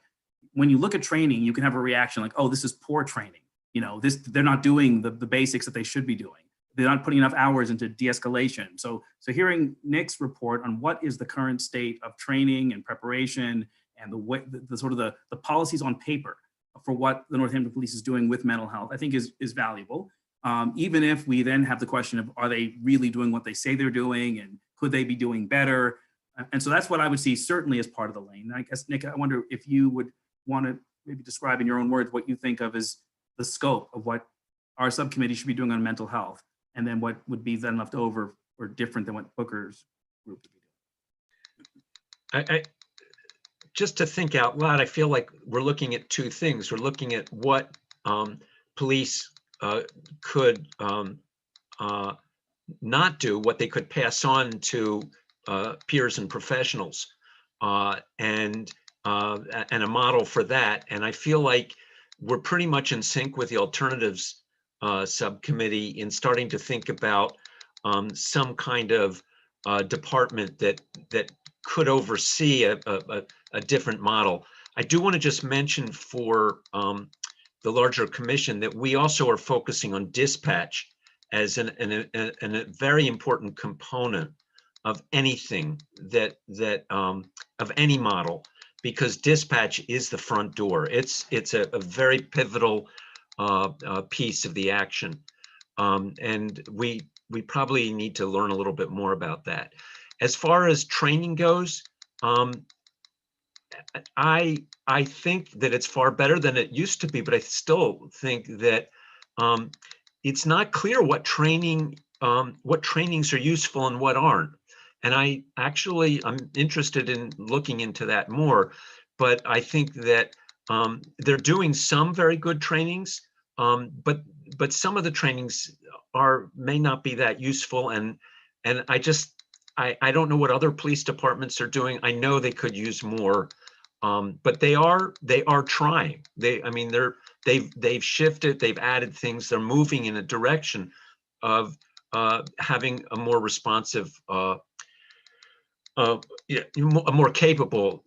when you look at training, you can have a reaction like, oh, this is poor training. They're not doing the basics that they should be doing. They're not putting enough hours into de-escalation. So hearing Nick's report on what is the current state of training and preparation and the policies on paper for what the Northampton Police is doing with mental health, I think is valuable. Even if we then have the question of, are they really doing what they say they're doing, and could they be doing better? And so that's what I would see certainly as part of the lane. I guess, Nick, I wonder if you would want to maybe describe in your own words what you think of as the scope of what our subcommittee should be doing on mental health, and then what would be then left over or different than what Booker's group would be doing. Just to think out loud, I feel like we're looking at two things. We're looking at what police could not do, what they could pass on to peers and professionals, and a model for that. And I feel like we're pretty much in sync with the alternatives subcommittee in starting to think about some kind of department that could oversee a different model. I do want to just mention for the larger commission that we also are focusing on dispatch as a very important component of anything of any model, because dispatch is the front door. It's a very pivotal piece of the action, and we probably need to learn a little bit more about that. As far as training goes, I think that it's far better than it used to be, but I still think that it's not clear what trainings are useful and what aren't. And I'm interested in looking into that more, but I think that they're doing some very good trainings, but some of the trainings may not be that useful. And I don't know what other police departments are doing. I know they could use more, but they are trying. They've shifted, they've added things, they're moving in a direction of having a more responsive, a more capable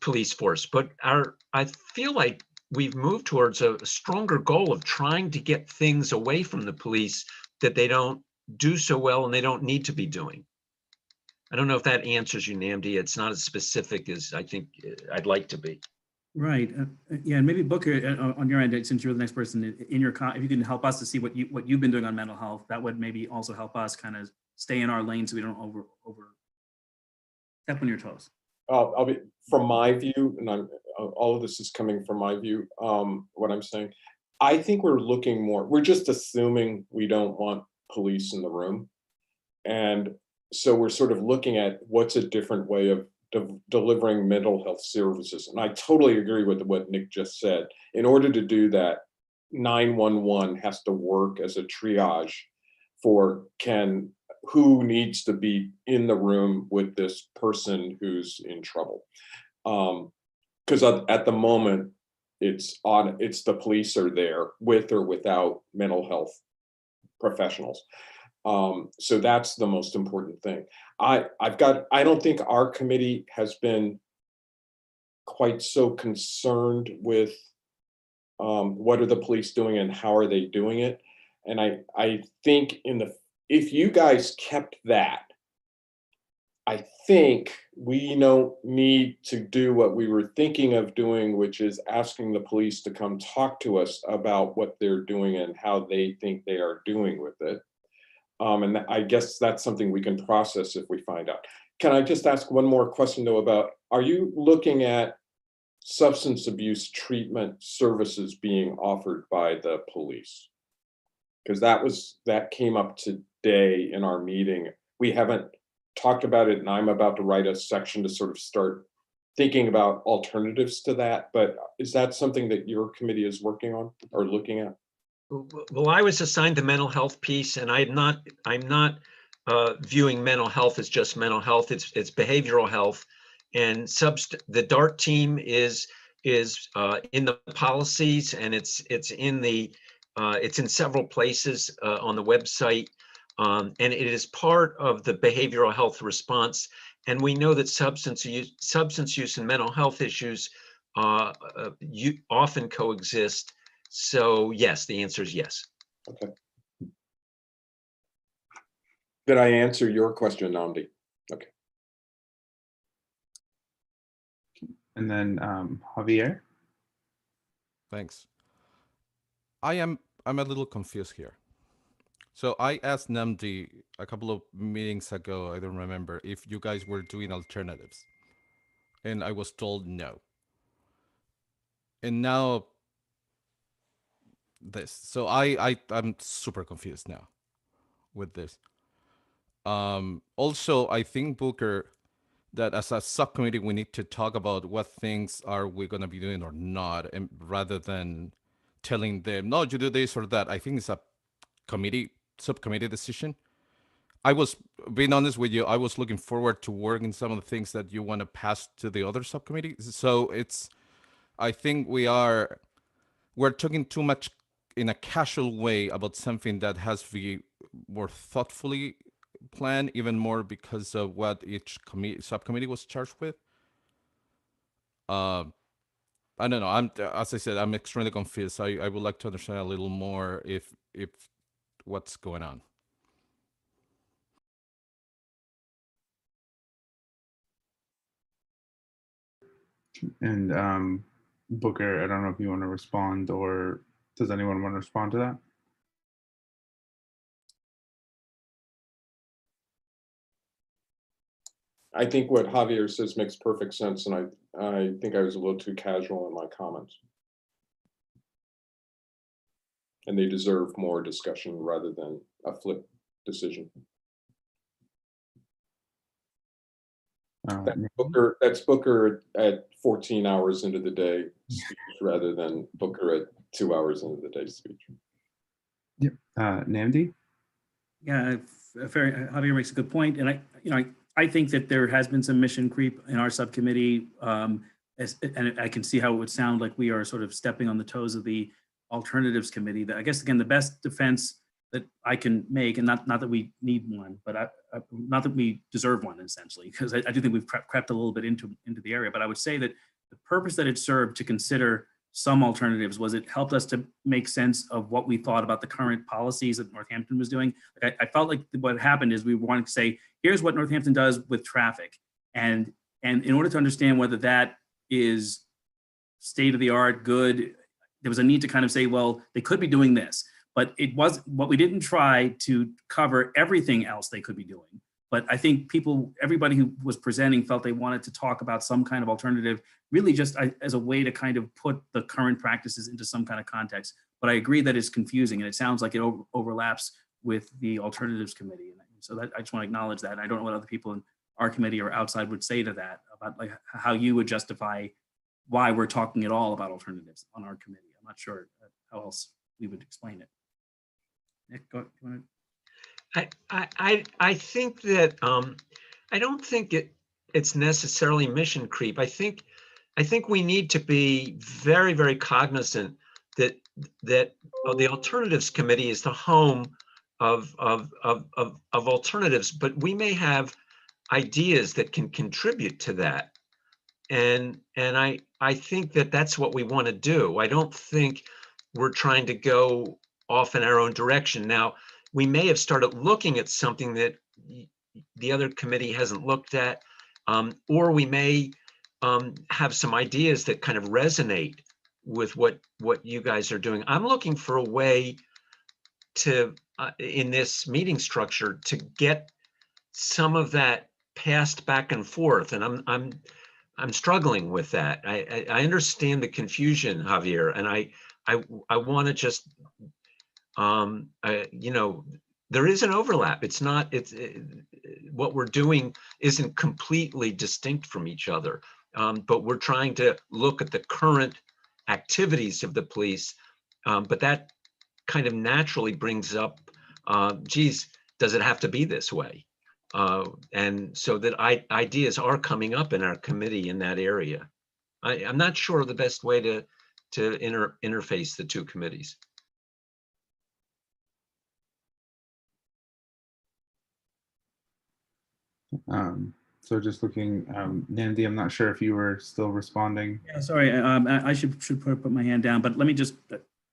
police force. But I feel like we've moved towards a stronger goal of trying to get things away from the police that they don't do so well and they don't need to be doing. I don't know if that answers you, Namdi. It's not as specific as I think I'd like to be. Right. Yeah, and maybe Booker, on your end, since you're the next person in your, if you can help us to see what you've been doing on mental health, that would maybe also help us kind of stay in our lane so we don't over step on your toes. I'll be, from my view, and all of this is coming from my view, what I'm saying, I think we're just assuming we don't want police in the room. And so we're sort of looking at what's a different way of delivering mental health services. And I totally agree with what Nick just said. In order to do that, 911 has to work as a triage for who needs to be in the room with this person who's in trouble. Because at the moment, it's the police are there with or without mental health professionals. So that's the most important thing. I don't think our committee has been quite so concerned with what are the police doing and how are they doing it. And I think if you guys kept that, I think we don't need to do what we were thinking of doing, which is asking the police to come talk to us about what they're doing and how they think they are doing with it. And I guess that's something we can process if we find out. Can I just ask one more question though about, are you looking at substance abuse treatment services being offered by the police? Because that came up today in our meeting. We haven't talked about it, and I'm about to write a section to sort of start thinking about alternatives to that. But is that something that your committee is working on or looking at? Well, I was assigned the mental health piece, and I'm not viewing mental health as just mental health. It's behavioral health, and the DART team is in the policies, and it's in several places on the website, and it is part of the behavioral health response. And we know that substance use and mental health issues often coexist. So yes, the answer is yes. Okay. Did I answer your question, Namdi? Okay. And then Javier. Thanks. I'm a little confused here. So I asked Namdi a couple of meetings ago, I don't remember, if you guys were doing alternatives. And I was told no. And now this. So I'm super confused now with this. Also, I think, Booker, that as a subcommittee, we need to talk about what things are we going to be doing or not, and rather than telling them, no, you do this or that. I think it's a subcommittee decision. I was being honest with you. I was looking forward to working some of the things that you want to pass to the other subcommittees. So I think we're talking too much in a casual way about something that has to be more thoughtfully plan, even more because of what each subcommittee was charged with. I don't know. As I said, I'm extremely confused. I would like to understand a little more if what's going on. And Booker, I don't know if you want to respond, or does anyone want to respond to that? I think what Javier says makes perfect sense, and I think I was a little too casual in my comments. And they deserve more discussion rather than a flip decision. That's Booker at 14 hours into the day speech rather than Booker at 2 hours into the day speech. Yep. Namdi? Yeah, Javier makes a good point, and I think that there has been some mission creep in our subcommittee, and I can see how it would sound like we are sort of stepping on the toes of the alternatives committee. That I guess again the best defense that I can make, and not that we need one, but not that we deserve one essentially, because I do think we've crept a little bit into the area. But I would say that the purpose that it served to consider some alternatives was it helped us to make sense of what we thought about the current policies that Northampton was doing. I felt like what happened is we wanted to say, here's what Northampton does with traffic. And in order to understand whether that is state of the art, good, there was a need to kind of say, well, they could be doing this, but it was what we didn't try to cover everything else they could be doing. But I think everybody who was presenting felt they wanted to talk about some kind of alternative, really just as a way to kind of put the current practices into some kind of context. But I agree that it's confusing, and it sounds like it overlaps with the alternatives committee. And so that, I just want to acknowledge that. And I don't know what other people in our committee or outside would say to that, about like how you would justify why we're talking at all about alternatives on our committee. I'm not sure how else we would explain it. Nick, go ahead. I think that I don't think it's necessarily mission creep. I think we need to be very, very cognizant that the alternatives committee is the home of alternatives, but we may have ideas that can contribute to that, and I think that's what we want to do. I don't think we're trying to go off in our own direction. Now, we may have started looking at something that the other committee hasn't looked at, or we may have some ideas that kind of resonate with what you guys are doing. I'm looking for a way to, in this meeting structure, to get some of that passed back and forth, and I'm struggling with that. I understand the confusion, Javier, and I want to just there is an overlap. It's not, what we're doing isn't completely distinct from each other, but we're trying to look at the current activities of the police, but that kind of naturally brings up, geez, does it have to be this way? And so that ideas are coming up in our committee in that area. I'm not sure the best way to interface the two committees. So just looking, Namdi, I'm not sure if you were still responding. Yeah, sorry, I should put my hand down, but let me just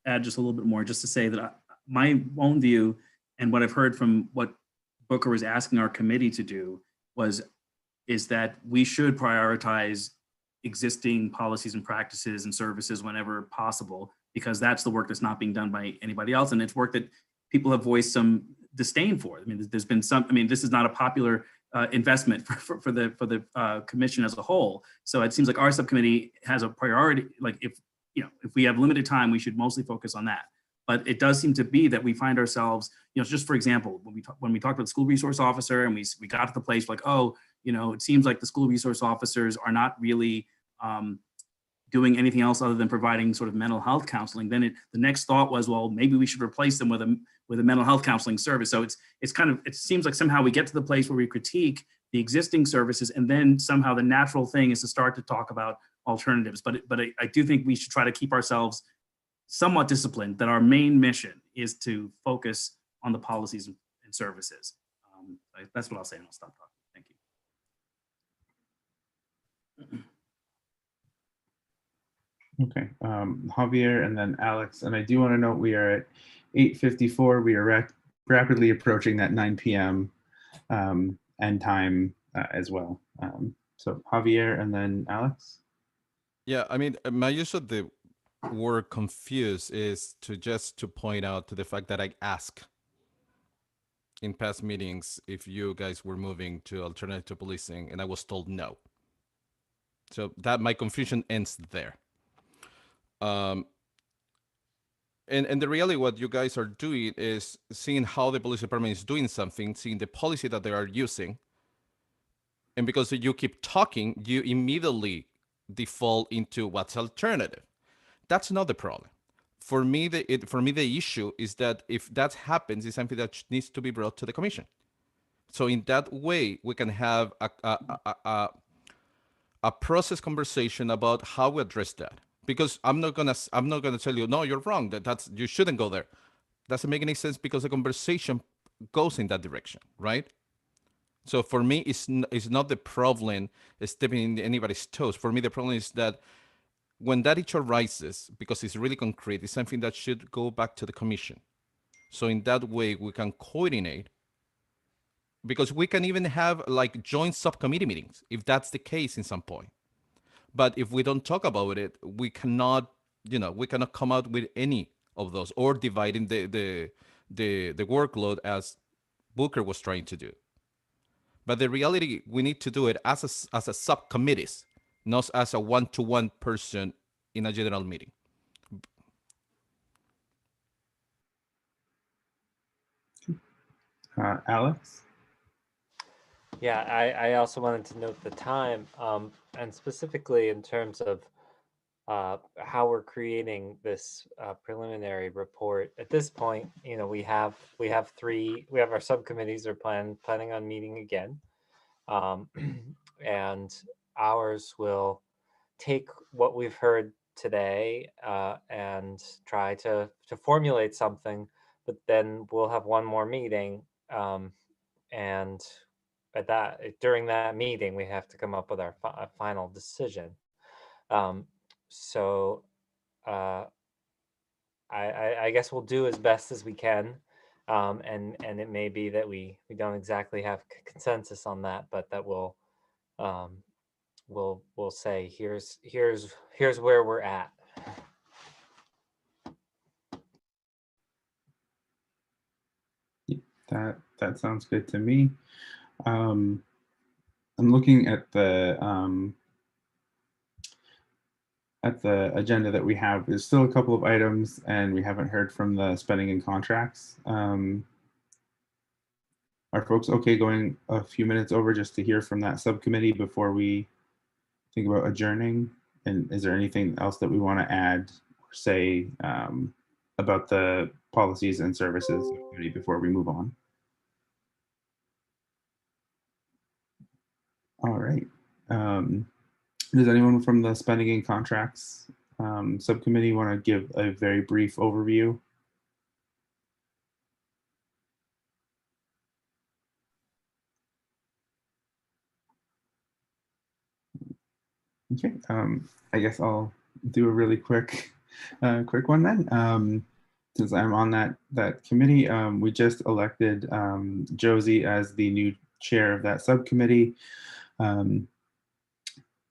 add just a little bit more, just to say that my own view and what I've heard from what Booker was asking our committee to do is that we should prioritize existing policies and practices and services whenever possible, because that's the work that's not being done by anybody else, and it's work that people have voiced some disdain for. I mean, there's been some. I mean, this is not a popular investment for the commission as a whole. So it seems like our subcommittee has a priority. Like if we have limited time, we should mostly focus on that. But it does seem to be that we find ourselves, just for example, when we talked about the school resource officer, and we got to the place like, oh, it seems like the school resource officers are not really doing anything else other than providing sort of mental health counseling. Then the next thought was, well, maybe we should replace them with a mental health counseling service. So it seems like somehow we get to the place where we critique the existing services, and then somehow the natural thing is to start to talk about alternatives. But I do think we should try to keep ourselves somewhat disciplined, that our main mission is to focus on the policies and services. That's what I'll say, and I'll stop talking. Thank you. Okay, Javier and then Alex. And I do want to note we are at 8:54. We are rapidly approaching that 9 p.m. End time as well. So Javier and then Alex. Yeah, I mean, my use of the word confused is to point out to the fact that I asked in past meetings if you guys were moving to alternative policing, and I was told no. So that my confusion ends there. And the reality, what you guys are doing is seeing how the police department is doing something, seeing the policy that they are using, and because you keep talking, you immediately default into what's alternative. That's not the problem. For me, the issue is that if that happens, it's something that needs to be brought to the commission. So in that way, we can have a process conversation about how we address that. Because I'm not gonna tell you, no, you're wrong. That's you shouldn't go there. Doesn't make any sense because the conversation goes in that direction, right? So for me, it's not the problem stepping in anybody's toes. For me, the problem is that when that issue arises, because it's really concrete, it's something that should go back to the commission. So in that way, we can coordinate, because we can even have like joint subcommittee meetings if that's the case in some point. But if we don't talk about it, we cannot come out with any of those, or dividing the workload as Booker was trying to do. But the reality, we need to do it as a subcommittees, not as a one-to-one person in a general meeting. Alex? Yeah, I also wanted to note the time, and specifically in terms of how we're creating this preliminary report. At this point, we have our subcommittees are planning on meeting again, and ours will take what we've heard today and try to formulate something. But then we'll have one more meeting, and during that meeting, we have to come up with our final decision. So I guess we'll do as best as we can, and it may be that we don't exactly have consensus on that, but that we'll say here's where we're at. That sounds good to me. I'm looking at the agenda that we have. There's still a couple of items, and we haven't heard from the spending and contracts. Are folks okay going a few minutes over just to hear from that subcommittee before we think about adjourning? And is there anything else that we want to add or say about the policies and services subcommittee before we move on? All right. Does anyone from the spending and contracts subcommittee want to give a very brief overview? Okay, I guess I'll do a really quick one then. Since I'm on that committee, we just elected Josie as the new chair of that subcommittee.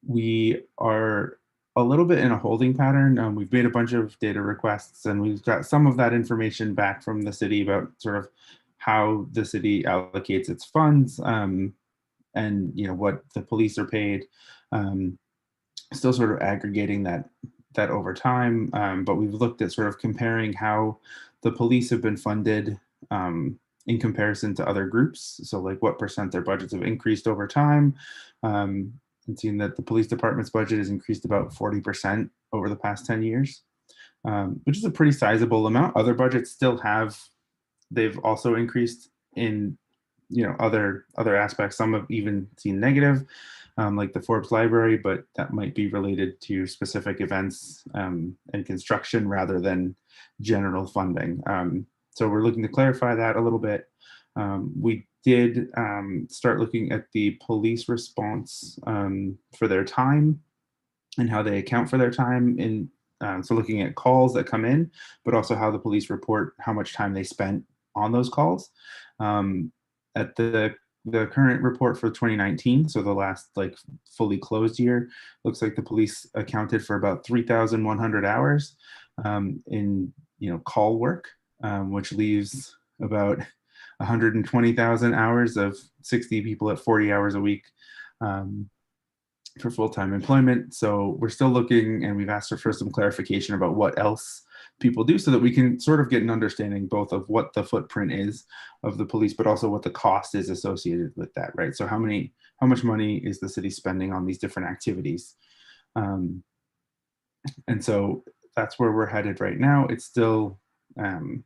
We are a little bit in a holding pattern. We've made a bunch of data requests, and we've got some of that information back from the city about sort of how the city allocates its funds, and what the police are paid. Still sort of aggregating that over time, but we've looked at sort of comparing how the police have been funded in comparison to other groups. So like what % their budgets have increased over time, and seen that the police department's budget has increased about 40% over the past 10 years, which is a pretty sizable amount. Other budgets they've also increased in other aspects. Some have even seen negative, like the Forbes Library, but that might be related to specific events and construction rather than general funding. So we're looking to clarify that a little bit. We did start looking at the police response for their time and how they account for their time in so looking at calls that come in, but also how the police report how much time they spent on those calls. At the current report for 2019, so the last like fully closed year, looks like the police accounted for about 3,100 hours in call work, which leaves about 120,000 hours of 60 people at 40 hours a week for full-time employment. So we're still looking, and we've asked for some clarification about what else people do so that we can sort of get an understanding both of what the footprint is of the police, but also what the cost is associated with that, right? So how much money is the city spending on these different activities? And so that's where we're headed right now. It's still, we're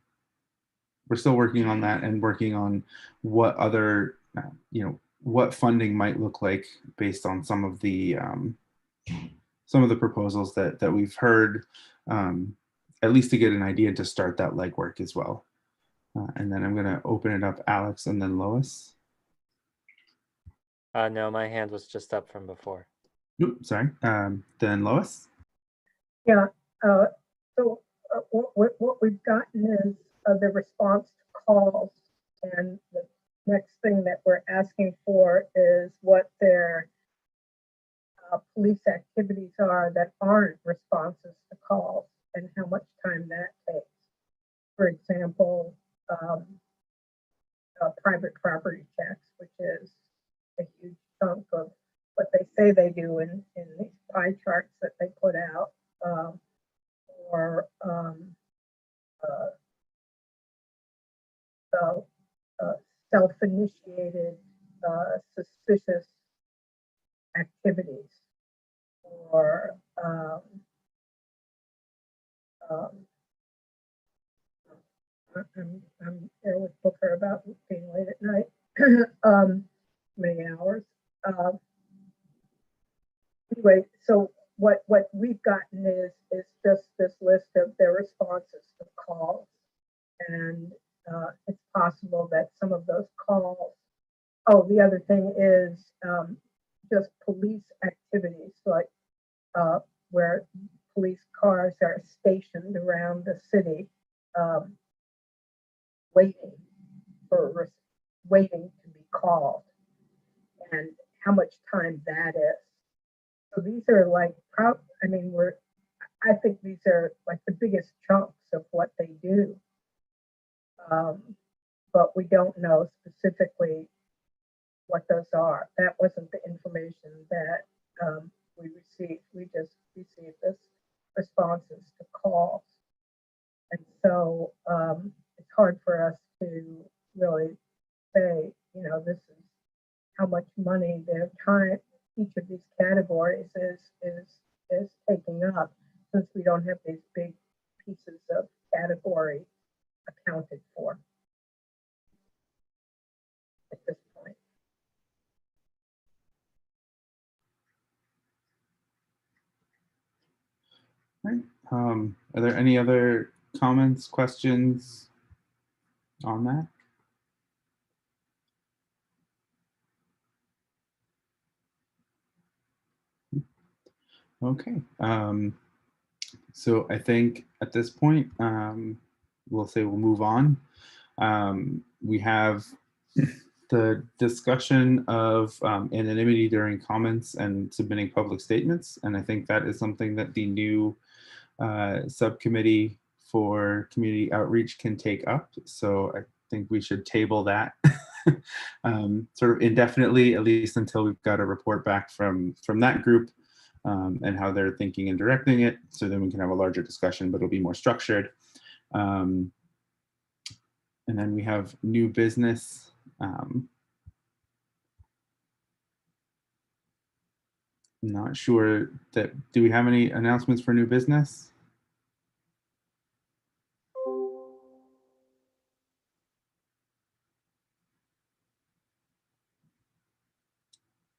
still working on that and working on what other, what funding might look like based on some of the proposals that we've heard, at least to get an idea to start that legwork as well. And then I'm going to open it up, Alex, and then Lois. No, my hand was just up from before. Oops, sorry. Then Lois. Yeah. So what we've gotten is the response to calls, and the next thing that we're asking for is what their police activities are that aren't responses to calls and how much time that takes. For example, private property checks, which is a huge chunk of what they say they do in these pie charts that they put out, or self-initiated suspicious activities, or I'm there with Booker about being late at night, many hours. Anyway, so what we've gotten is just this list of their responses to calls, and it's possible that some of those calls. Oh, the other thing is just police activities, like where police cars are stationed around the city, waiting to be called, and how much time that is. So these are like, I think these are like the biggest chunks of what they do. But we don't know specifically what those are. That wasn't the information that we received. We just received this responses to calls. And so it's hard for us to really say, this is how much money their time, each of these categories is taking up, since we don't have these big pieces of category accounted for at this point. All right. Are there any other comments, questions on that? Okay. So I think at this point, we'll move on. We have the discussion of anonymity during comments and submitting public statements. And I think that is something that the new subcommittee for community outreach can take up. So I think we should table that sort of indefinitely, at least until we've got a report back from that group and how they're thinking and directing it. So then we can have a larger discussion, but it'll be more structured. And then we have new business. Not sure that, do we have any announcements for new business?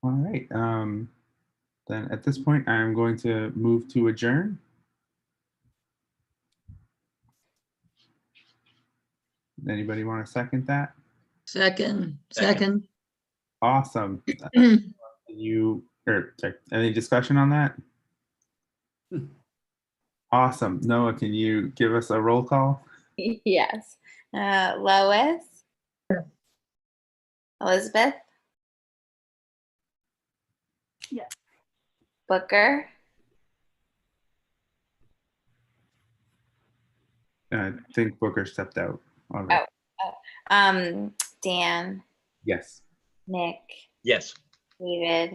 All right, then at this point, I'm going to move to adjourn. Anybody want to second that? Second. Awesome. Any discussion on that? Awesome. Noah, can you give us a roll call? Yes. Lois? Elizabeth? Yes. Booker? I think Booker stepped out already. Dan? Yes. Nick? Yes. David?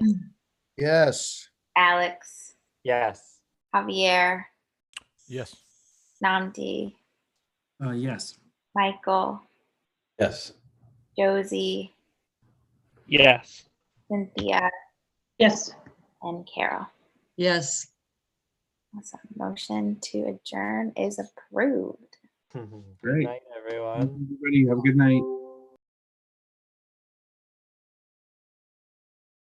Yes. Alex? Yes. Javier? Yes. Namdi? Yes. Michael? Yes. Josie? Yes. Cynthia? Yes. And Carol. Yes. Awesome. Motion to adjourn is approved. Good Great. night, everyone. Everybody, have a good night.